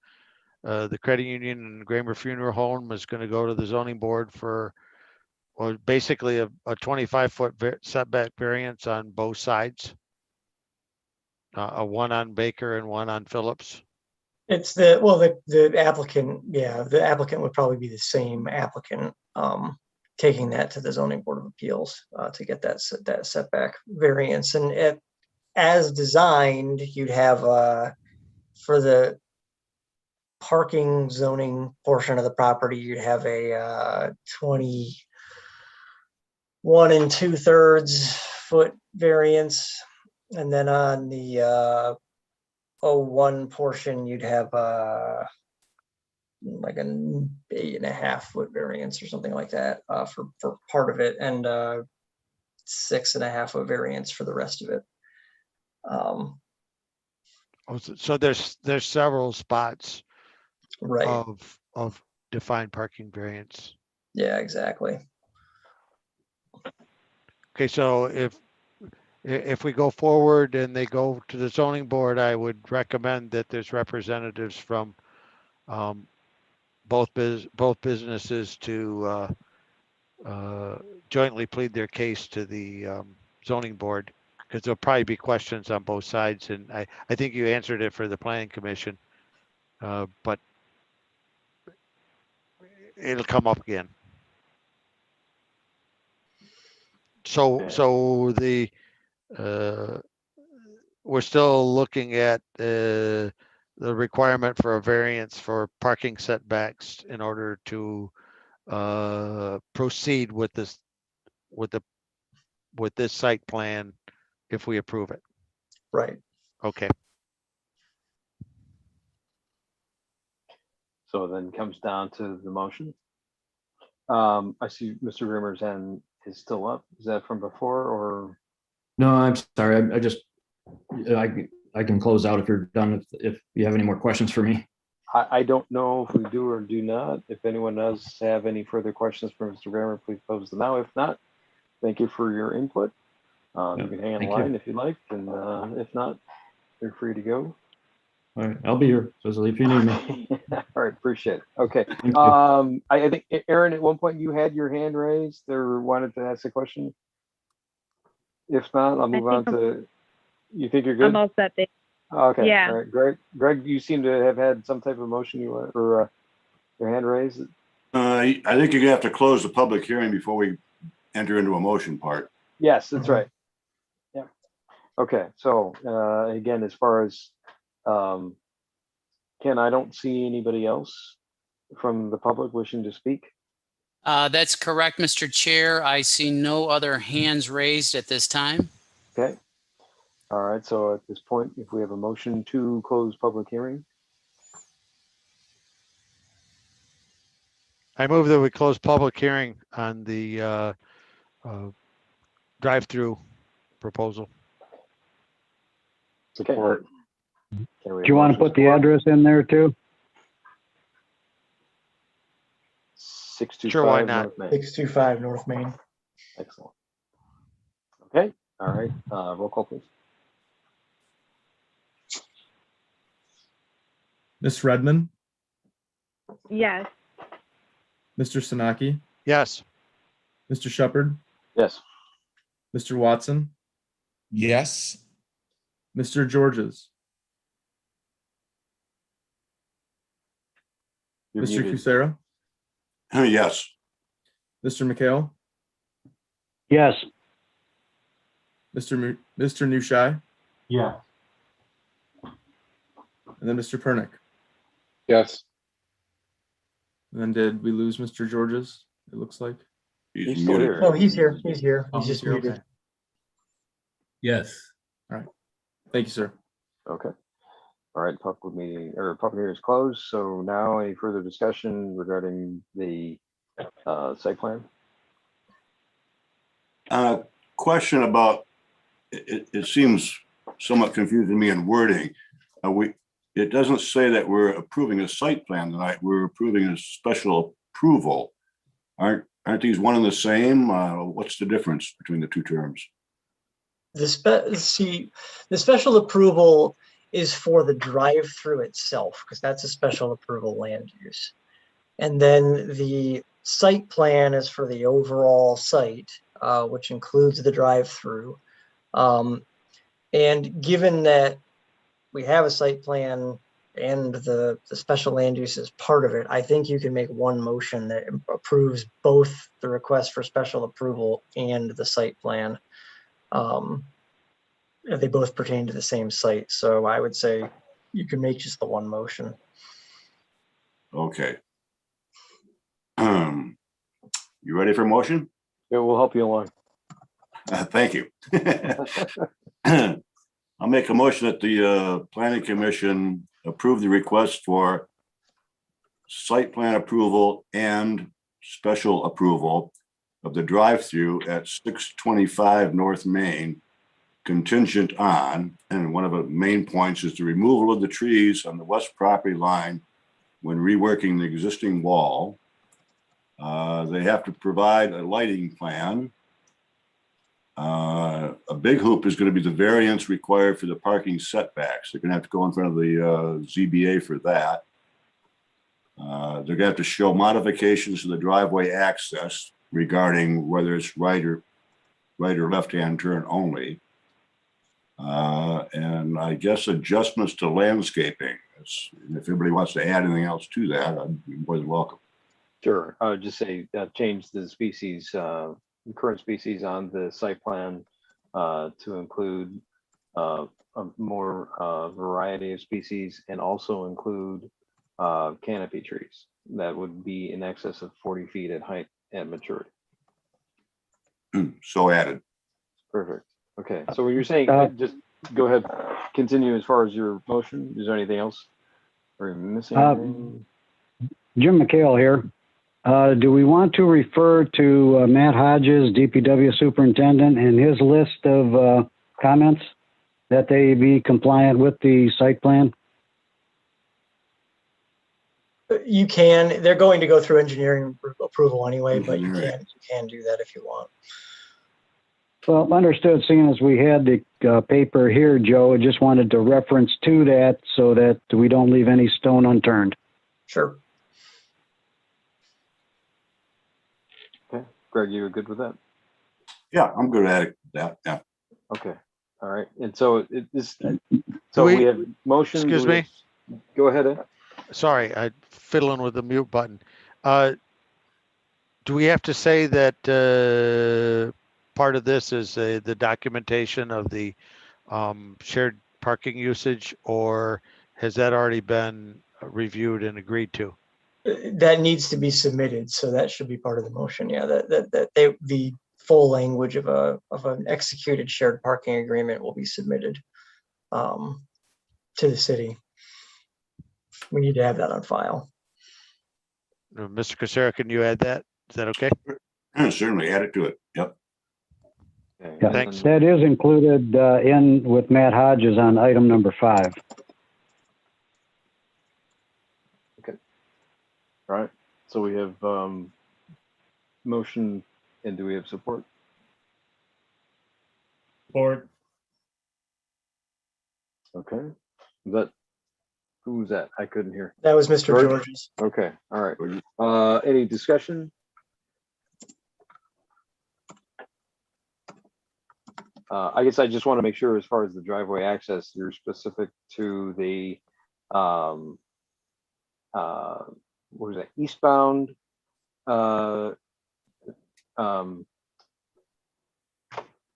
credit union and Gramer Funeral Home is going to go to the zoning board for, or basically a 25-foot setback variance on both sides? A one on Baker and one on Phillips? It's the applicant, yeah, the applicant would probably be the same applicant taking that to the zoning board of appeals to get that setback variance. And as designed, you'd have for the parking zoning portion of the property, you'd have a 21 2/3 foot variance. And then on the 01 portion, you'd have like an 8.5 foot variance or something like that for part of it, and 6.5 foot variance for the rest of it. So there's several spots, right, of defined parking variance. Yeah, exactly. Okay, so if we go forward and they go to the zoning board, I would recommend that there's representatives from both businesses to jointly plead their case to the zoning board, because there'll probably be questions on both sides, and I think you answered it for the planning commission, but it'll come up again. So the we're still looking at the requirement for a variance for parking setbacks in order to proceed with this with this site plan if we approve it. Right. Okay. So then comes down to the motion. I see Mr. Grimmer's hand is still up. Is that from before or? No, I'm sorry. I can close out if you're done. If you have any more questions for me. I don't know if we do or do not. If anyone does have any further questions for Mr. Grammer, please pose them now. If not, thank you for your input. You can hang on the line if you like, and if not, you're free to go. All right, I'll be here. So if you need me. All right, appreciate it. Okay. Thank you. I think Aaron, at one point you had your hand raised or wanted to ask a question. If not, I'll move on to. You think you're good? I'm all set. Okay. Yeah. All right, Greg, you seem to have had some type of motion you want, or your hand raised. I think you're gonna have to close the public hearing before we enter into a motion part. Yes, that's right. Yeah. Okay. So again, as far as Ken, I don't see anybody else from the public wishing to speak. That's correct, Mr. Chair. I see no other hands raised at this time. Okay. All right. So at this point, if we have a motion to close public hearing. I move that we close public hearing on the drive-through proposal. Okay. Do you want to put the address in there too? 625 Sure, why not? North Main. 625 North Main. Excellent. Okay. All right. Roll call, please. Ms. Redmond, Yes. Mr. Sanaki, Yes. Mr. Shepherd, Yes. Mr. Watson, Yes. Mr. Georges, You're Mr. muted. Kucera, Yes. Mr. McHale, Yes. Mr. Nushai, Yeah. and then Mr. Pernick. Yes. And then did we lose Mr. Georges? It looks like. He's still here. No, he's here. He's here. Oh, He's just here, muted. okay. Yes. Thank you, sir. Okay. All right. Public meeting or public hearing is closed. So now any further discussion regarding the site plan? Question about, it seems somewhat confusing to me in wording. It doesn't say that we're approving a site plan tonight. We're approving a special approval. Aren't these one and the same? What's the difference between the two terms? The special approval is for the drive-through itself, because that's a special approval land use. And then the site plan is for the overall site, which includes the drive-through. And given that we have a site plan and the special land use is part of it, I think you can make one motion that approves both the request for special approval and the site plan. They both pertain to the same site. So I would say you can make just the one motion. Okay. You ready for a motion? It will help you along. Thank you. I'll make a motion that the planning commission approve the request for site plan approval and special approval of the drive-through at 625 North Main, contingent on, and one of the main points is the removal of the trees on the west property line when reworking the existing wall. They have to provide a lighting plan. A big hoop is going to be the variance required for the parking setbacks. They're going to have to go in front of the ZBA for that. They're gonna have to show modifications to the driveway access regarding whether it's right or left-hand turn only. And I guess adjustments to landscaping. If anybody wants to add anything else to that, I'd be more than welcome. Sure. I would just say change the species, current species on the site plan to include a more variety of species, and also include canopy trees that would be in excess of 40 feet at height at maturity. So added. Perfect. Okay. So what you're saying, just go ahead, continue as far as your motion. Is there anything else? Are you missing anything? Jim McHale here. Do we want to refer to Matt Hodges, DPW superintendent, and his list of comments that they be compliant with the site plan? You can, they're going to go through engineering approval anyway, but you can do that if you want. Well, understood, seeing as we had the paper here, Joe, I just wanted to reference to that so that we don't leave any stone unturned. Sure. Okay. Greg, you good with that? Yeah, I'm good at it. Yeah. Okay. All right. And so we have motion. Excuse me? Go ahead, Ed. Sorry, I'm fiddling with the mute button. Do we have to say that part of this is the documentation of the shared parking usage, or has that already been reviewed and agreed to? That needs to be submitted, so that should be part of the motion. Yeah, the full language of an executed shared parking agreement will be submitted to the city. We need to have that on file. Mr. Kucera, can you add that? Is that okay? Certainly add it to it. Yep. Okay. Yeah, Thanks. that is included in with Matt Hodges on item number 5. Okay. All right. So we have motion, and do we have support? Support. Okay. Who was that? I couldn't hear. That was Mr. George? George's. Okay. All right. Any discussion? I guess I just want to make sure, as far as the driveway access, you're specific to the what was that, eastbound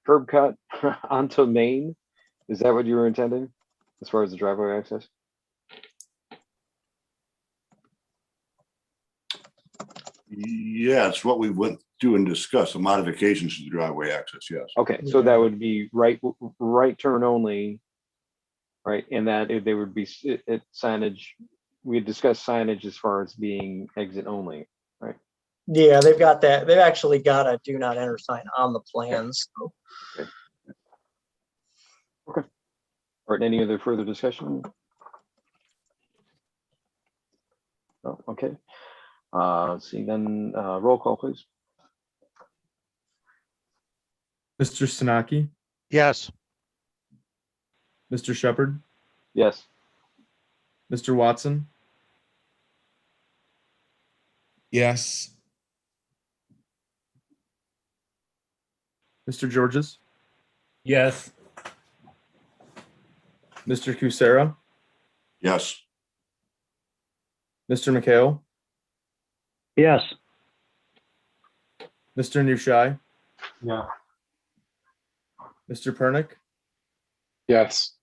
curb cut onto Main? Is that what you were intending as far as the driveway access? Yeah, it's what we went through and discussed, the modifications to the driveway access, yes. Okay, so that would be right turn only, right? And that they would be signage. We had discussed signage as far as being exit only, right? Yeah, they've got that. They've actually got a do not enter sign on the plans. So. Okay. Okay. All right. Any other further discussion? Oh, okay. Let's see then. Roll call, please. Mr. Sinaki, Yes. Mr. Shepherd, Yes. Mr. Watson, Yes. Mr. Georges, Yes. Mr. Kucera, Yes. Mr. McHale, Yes. Mr. Nushai, Yeah. Mr. Pernick, Yes.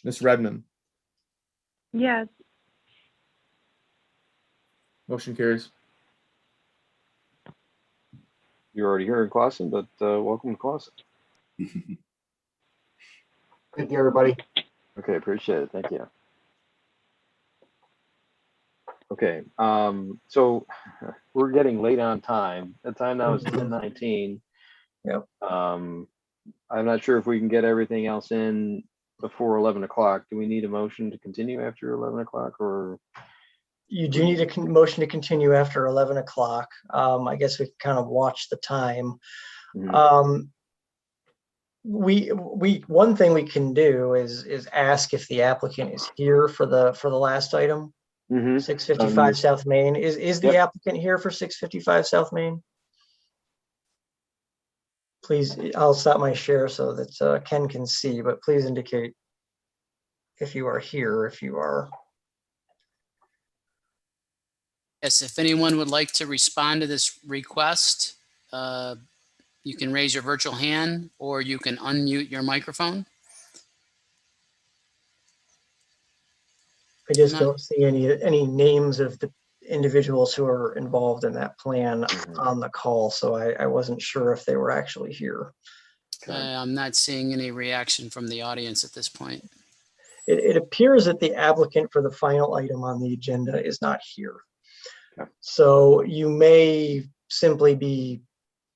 Ms. Redmond. Yes. Motion carries. You're already here in Clausen, but welcome to Clausen. Thank you, everybody. Okay, appreciate it. Thank you. Okay, so we're getting late on time. The time now is 10:19. Yep. I'm not sure if we can get everything else in before 11 o'clock. Do we need a motion to continue after 11 o'clock, or? You do need a motion to continue after 11 o'clock. I guess we can kind of watch the time. Mhm. One thing we can do is ask if the applicant is here for the last item. Mhm. 655 South Main. Is the Yep. applicant here for 655 South Main? Please, I'll stop my share so that Ken can see, but please indicate if you are here, if you are. Yes, if anyone would like to respond to this request, you can raise your virtual hand or you can unmute your microphone. I just No. don't see any names of the individuals who are involved in that plan on the call, so I wasn't sure if they were actually here. I'm not seeing any reaction from the audience at this point. It appears that the applicant for the final item on the agenda is not here. Okay. So you may simply be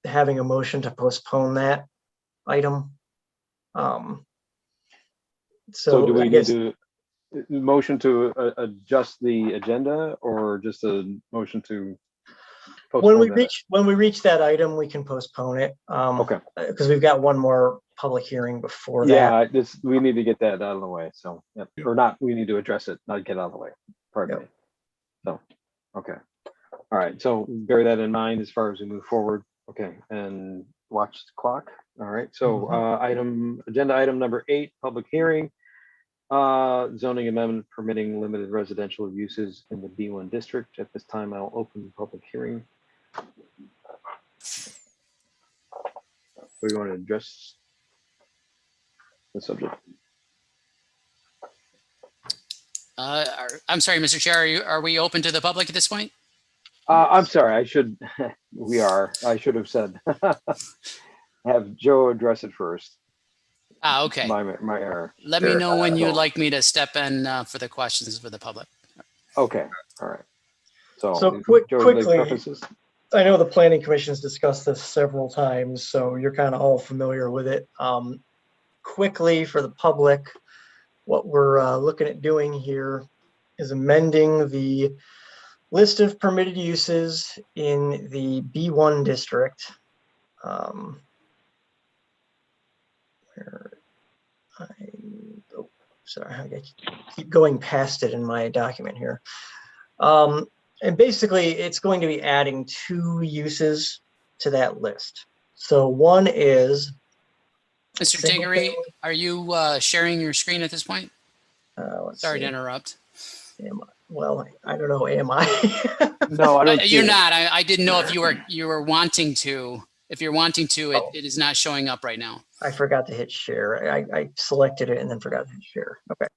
having a motion to postpone that item. So do we I need guess- to motion to adjust the agenda or just a motion to When we postpone that? reach that item, we can postpone it. Okay. Because we've got one more public hearing before that. Yeah, we need to get that out of the way. So, yep. Or not, we need to address it, not get out of the way. Pardon me. So, okay. All right. So bear that in mind as far as we move forward. Okay. And watch the clock. All right. So agenda item number 8, public hearing. Zoning amendment permitting limited residential uses in the B1 district. At this time, I'll open the public hearing. We want to address the subject. I'm sorry, Mr. Chair, are we open to the public at this point? I'm sorry, I should have said, have Joe address it first. Okay. My error. Let me know when you'd like me to step in for the questions for the public. Okay, all right. So Joe, quickly, prefaces? I know the planning commission has discussed this several times, so you're kind of all familiar with it. Quickly for the public, what we're looking at doing here is amending the list of permitted uses in the B1 district. Sorry, I keep going past it in my document here. And basically, it's going to be adding 2 uses to that list. So one is... Mr. Tiggery, are you sharing your screen at this point? Sorry to interrupt. Well, I don't know, am I? No, I don't. You're not. I didn't know if you were wanting to. If you're wanting to, it is not showing up right now. I forgot to hit share. I selected it and then forgot to hit share. Okay.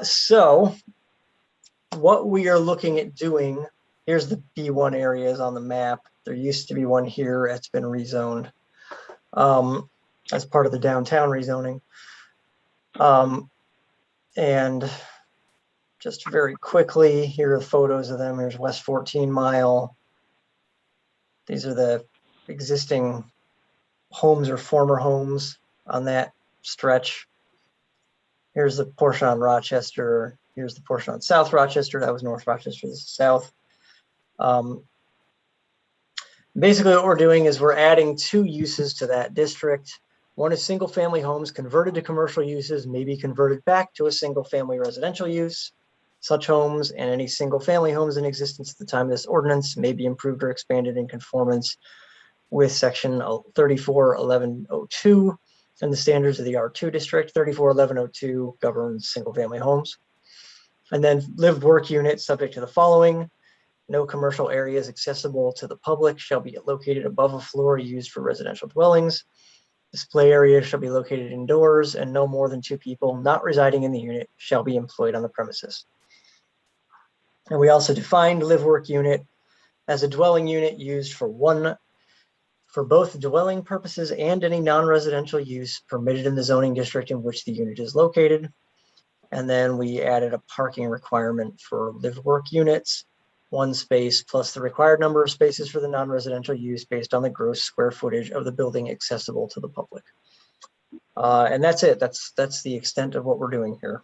So what we are looking at doing, here's the B1 areas on the map. There used to be one here. It's been rezoned as part of the downtown rezoning. And just very quickly, here are photos of them. Here's West 14 Mile. These are the existing homes or former homes on that stretch. Here's the portion on Rochester. Here's the portion on South Rochester. That was North Rochester. This is South. Basically, what we're doing is we're adding 2 uses to that district. One is single-family homes converted to commercial uses, may be converted back to a single-family residential use. Such homes and any single-family homes in existence at the time of this ordinance may be improved or expanded in conformance with section 341102 and the standards of the R2 district. 341102 governs single-family homes. And then lived work units subject to the following. No commercial areas accessible to the public shall be located above a floor used for residential dwellings. Display areas shall be located indoors, and no more than 2 people not residing in the unit shall be employed on the premises. And we also defined live work unit as a dwelling unit used for both dwelling purposes and any non-residential use permitted in the zoning district in which the unit is located. And then we added a parking requirement for live work units, 1 space plus the required number of spaces for the non-residential use based on the gross square footage of the building accessible to the public. And that's it. That's the extent of what we're doing here.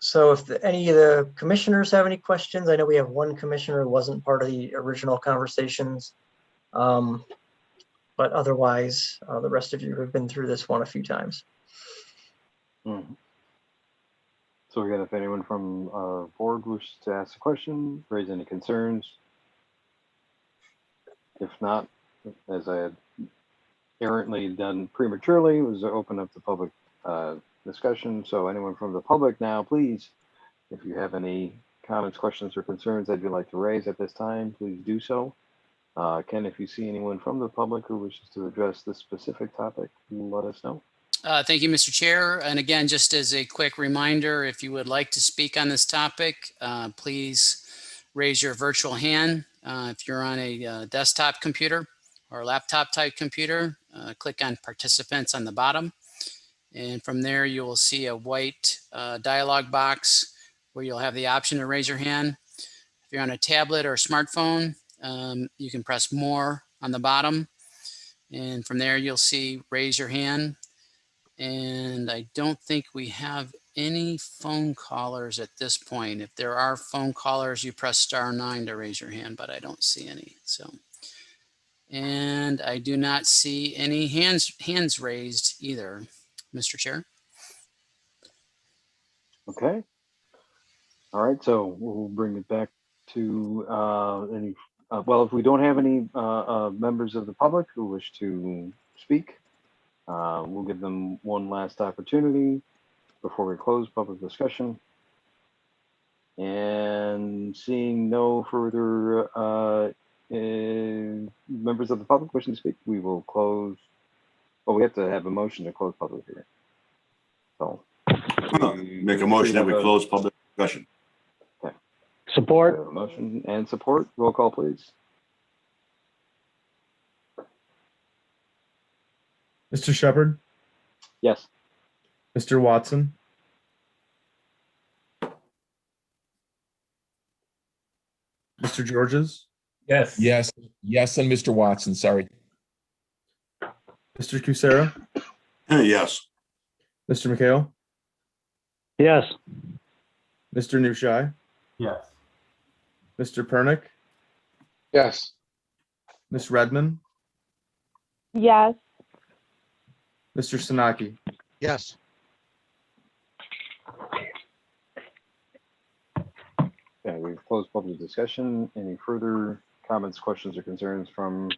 So if any of the commissioners have any questions, I know we have 1 commissioner who wasn't part of the original conversations. But otherwise, the rest of you have been through this one a few times. So again, if anyone from our board wishes to ask a question, raise any concerns. If not, as I had errantly done prematurely, was to open up the public discussion. So anyone from the public now, please, if you have any comments, questions, or concerns that you'd like to raise at this time, please do so. Ken, if you see anyone from the public who wishes to address this specific topic, let us know. Thank you, Mr. Chair. And again, just as a quick reminder, if you would like to speak on this topic, please raise your virtual hand. If you're on a desktop computer or laptop type computer, click on participants on the bottom. And from there, you will see a white dialog box where you'll have the option to raise your hand. If you're on a tablet or smartphone, you can press more on the bottom. And from there, you'll see raise your hand. And I don't think we have any phone callers at this point. If there are phone callers, you press *9 to raise your hand, but I don't see any. So, and I do not see any hands raised either, Mr. Chair. Okay. All right, so we'll bring it back to any, well, if we don't have any members of the public who wish to speak, we'll give them one last opportunity before we close public discussion. And seeing no further members of the public wishing to speak, we will close. Well, we have to have a motion to close public hearing. So make a motion that we close public discussion. Okay. Support. Motion and support. Roll call, please. Mr. Shepherd, Yes. Mr. Watson, Mr. Georges, Yes. Yes, yes, and Mr. Watson, sorry. Mr. Kucera, Yes. Mr. McHale, Yes. Mr. Nushai, Yes. Mr. Pernick, Yes. Ms. Redmond, Yes. Mr. Sanaki. Yes. Okay, we've closed public discussion. Any further comments, questions, or concerns from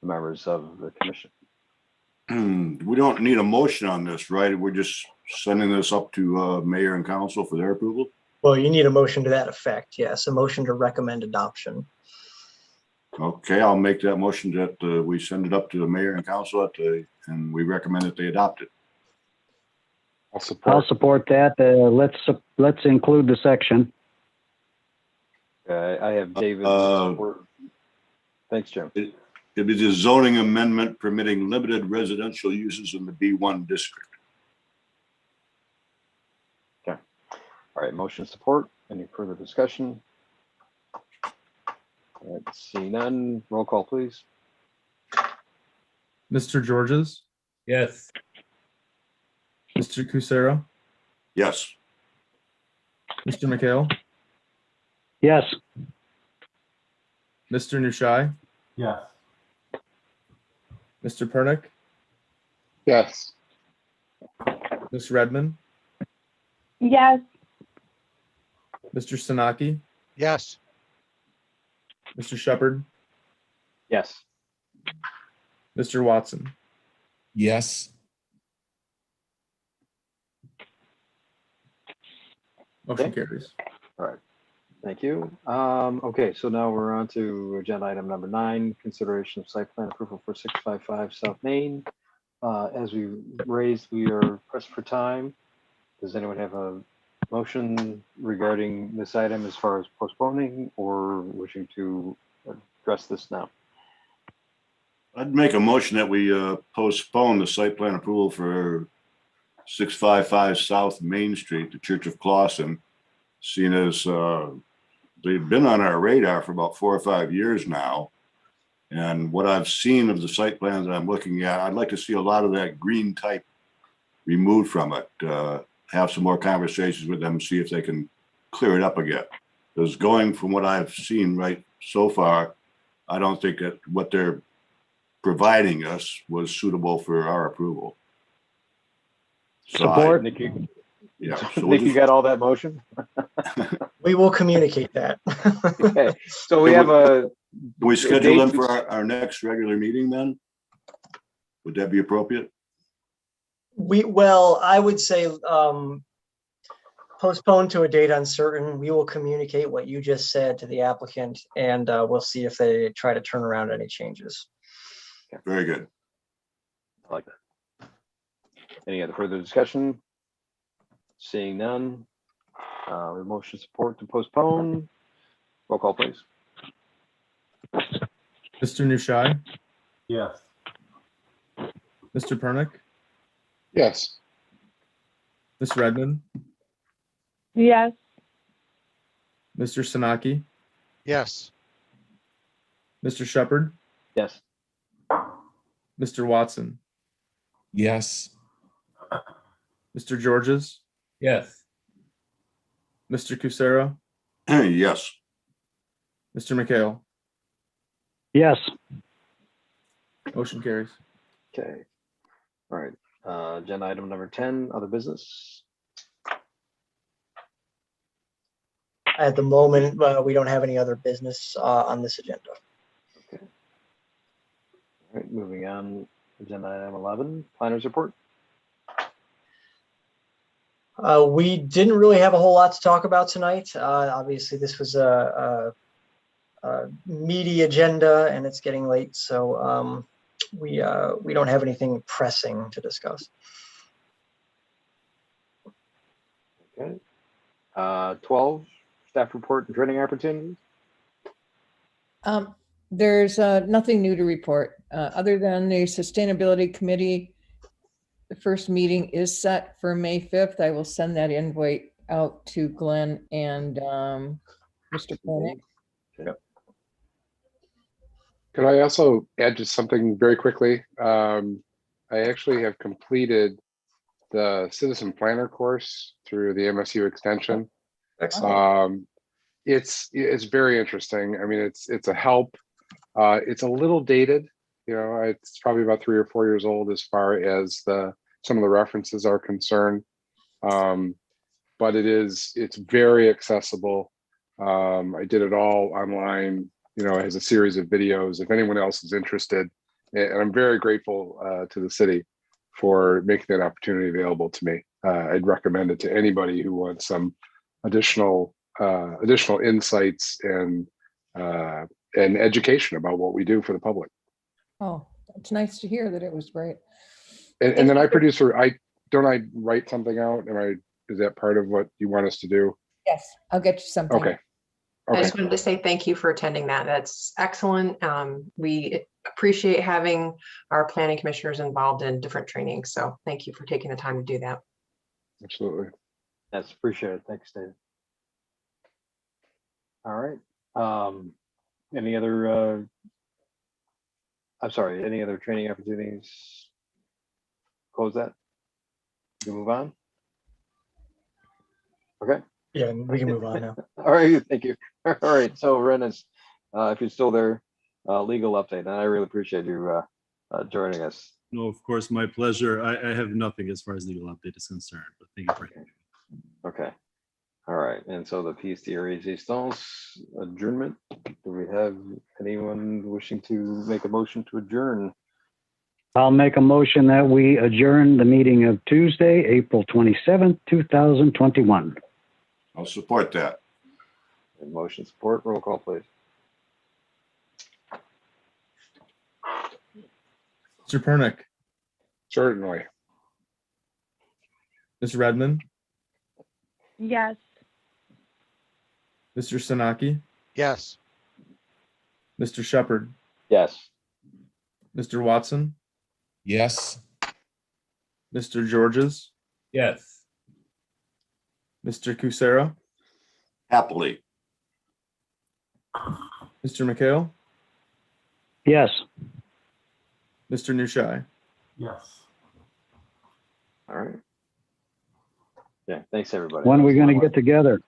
the members of the commission? We don't need a motion on this, right? We're just sending this up to mayor and council for their approval? Well, you need a motion to that effect. Yes, a motion to recommend adoption. Okay, I'll make that motion that we send it up to the mayor and council and we recommend that they adopt it. I'll support that. Let's include the section. I have David support. Thanks, Jim. It is a zoning amendment permitting limited residential uses in the B1 district. Okay. All right, motion support. Any further discussion? All right, see none. Roll call, please. Mr. Georges, Yes. Mr. Kucera, Yes. Mr. McHale, Yes. Mr. Nushai, Yes. Mr. Pernick, Yes. Ms. Redmond, Yes. Mr. Sanaki, Yes. Mr. Shepherd, Yes. Mr. Watson. Yes, Motion carries. All right. Thank you. Okay, so now we're on to agenda item number 9, consideration of site plan approval for 655 South Main. As we raised, we are pressed for time. Does anyone have a motion regarding this item as far as postponing or wishing to address this now? I'd make a motion that we postpone the site plan approval for 655 South Main Street, the Church of Clausen, seeing as they've been on our radar for about 4 or 5 years now. And what I've seen of the site plans that I'm looking at, I'd like to see a lot of that green type removed from it. Have some more conversations with them, see if they can clear it up again. Because going from what I've seen right so far, I don't think that what they're providing us was suitable for our approval. So Support. Yeah. So we'll Nick, you just- got all that motion? We will communicate that. Okay, so we have a. we schedule them date- for our next regular meeting then? Would that be appropriate? Well, I would say postpone to a date uncertain. We will communicate what you just said to the applicant, and we'll see if they try to turn around any changes. Very good. I like that. Any other further discussion? Seeing none. Motion support to postpone. Roll call, please. Mr. Nushai, Yes. Mr. Pernick, Yes. Ms. Redmond, Yes. Mr. Sanaki, Yes. Mr. Shepherd, Yes. Mr. Watson, Yes. Mr. Georges, Yes. Mr. Kucera, Yes. Mr. McHale. Yes. Motion carries. Okay. All right. Agenda item number 10, other business. At the moment, we don't have any other business on this agenda. All right, moving on. Agenda item 11, planners report. We didn't really have a whole lot to talk about tonight. Obviously, this was a meaty agenda, and it's getting late, so we don't have anything pressing to discuss. Okay. 12, staff report and training opportunities. There's nothing new to report, other than the Sustainability Committee. The first meeting is set for May 5th. I will send that invite out to Glenn and Mr. Koenig. Could I also add just something very quickly? I actually have completed the Citizen Planner course through the MSU Extension. Excellent. It's very interesting. I mean, it's a help. It's a little dated. You know, it's probably about 3 or 4 years old as far as some of the references are concerned. But it's very accessible. I did it all online. You know, it has a series of videos. If anyone else is interested, and I'm very grateful to the city for making that opportunity available to me. I'd recommend it to anybody who wants some additional insights and education about what we do for the public. Oh, it's nice to hear that it was great. And then I write something out? Is that part of what you want us to do? Yes, I'll get you something. Okay. I just wanted to say thank you for attending that. That's excellent. We appreciate having our planning commissioners involved in different trainings. So thank you for taking the time to do that. Absolutely. That's appreciated. Thanks, Dave. All right. Any other, any other training opportunities? Close that. You move on. Okay. Yeah, we can move on now. All right, thank you. All right, so Renus, if you're still there, legal update, and I really appreciate you joining us. No, of course, my pleasure. I have nothing as far as legal update is concerned, but thank you for having me. Okay. All right, and so the piece de resistance adjournment. Do we have anyone wishing to make a motion to adjourn? I'll make a motion that we adjourn the meeting of Tuesday, April 27th, 2021. I'll support that. And motion support, roll call, please. Mr. Pernick, Certainly. Ms. Redmond, Yes. Mr. Sanaki, Yes. Mr. Shepherd, Yes. Mr. Watson, Yes. Mr. Georges, Yes. Mr. Kucera, Happily. Mr. McHale, Yes. Mr. Nushai. Yes. All right. Yeah, thanks, everybody. When are we going to get together?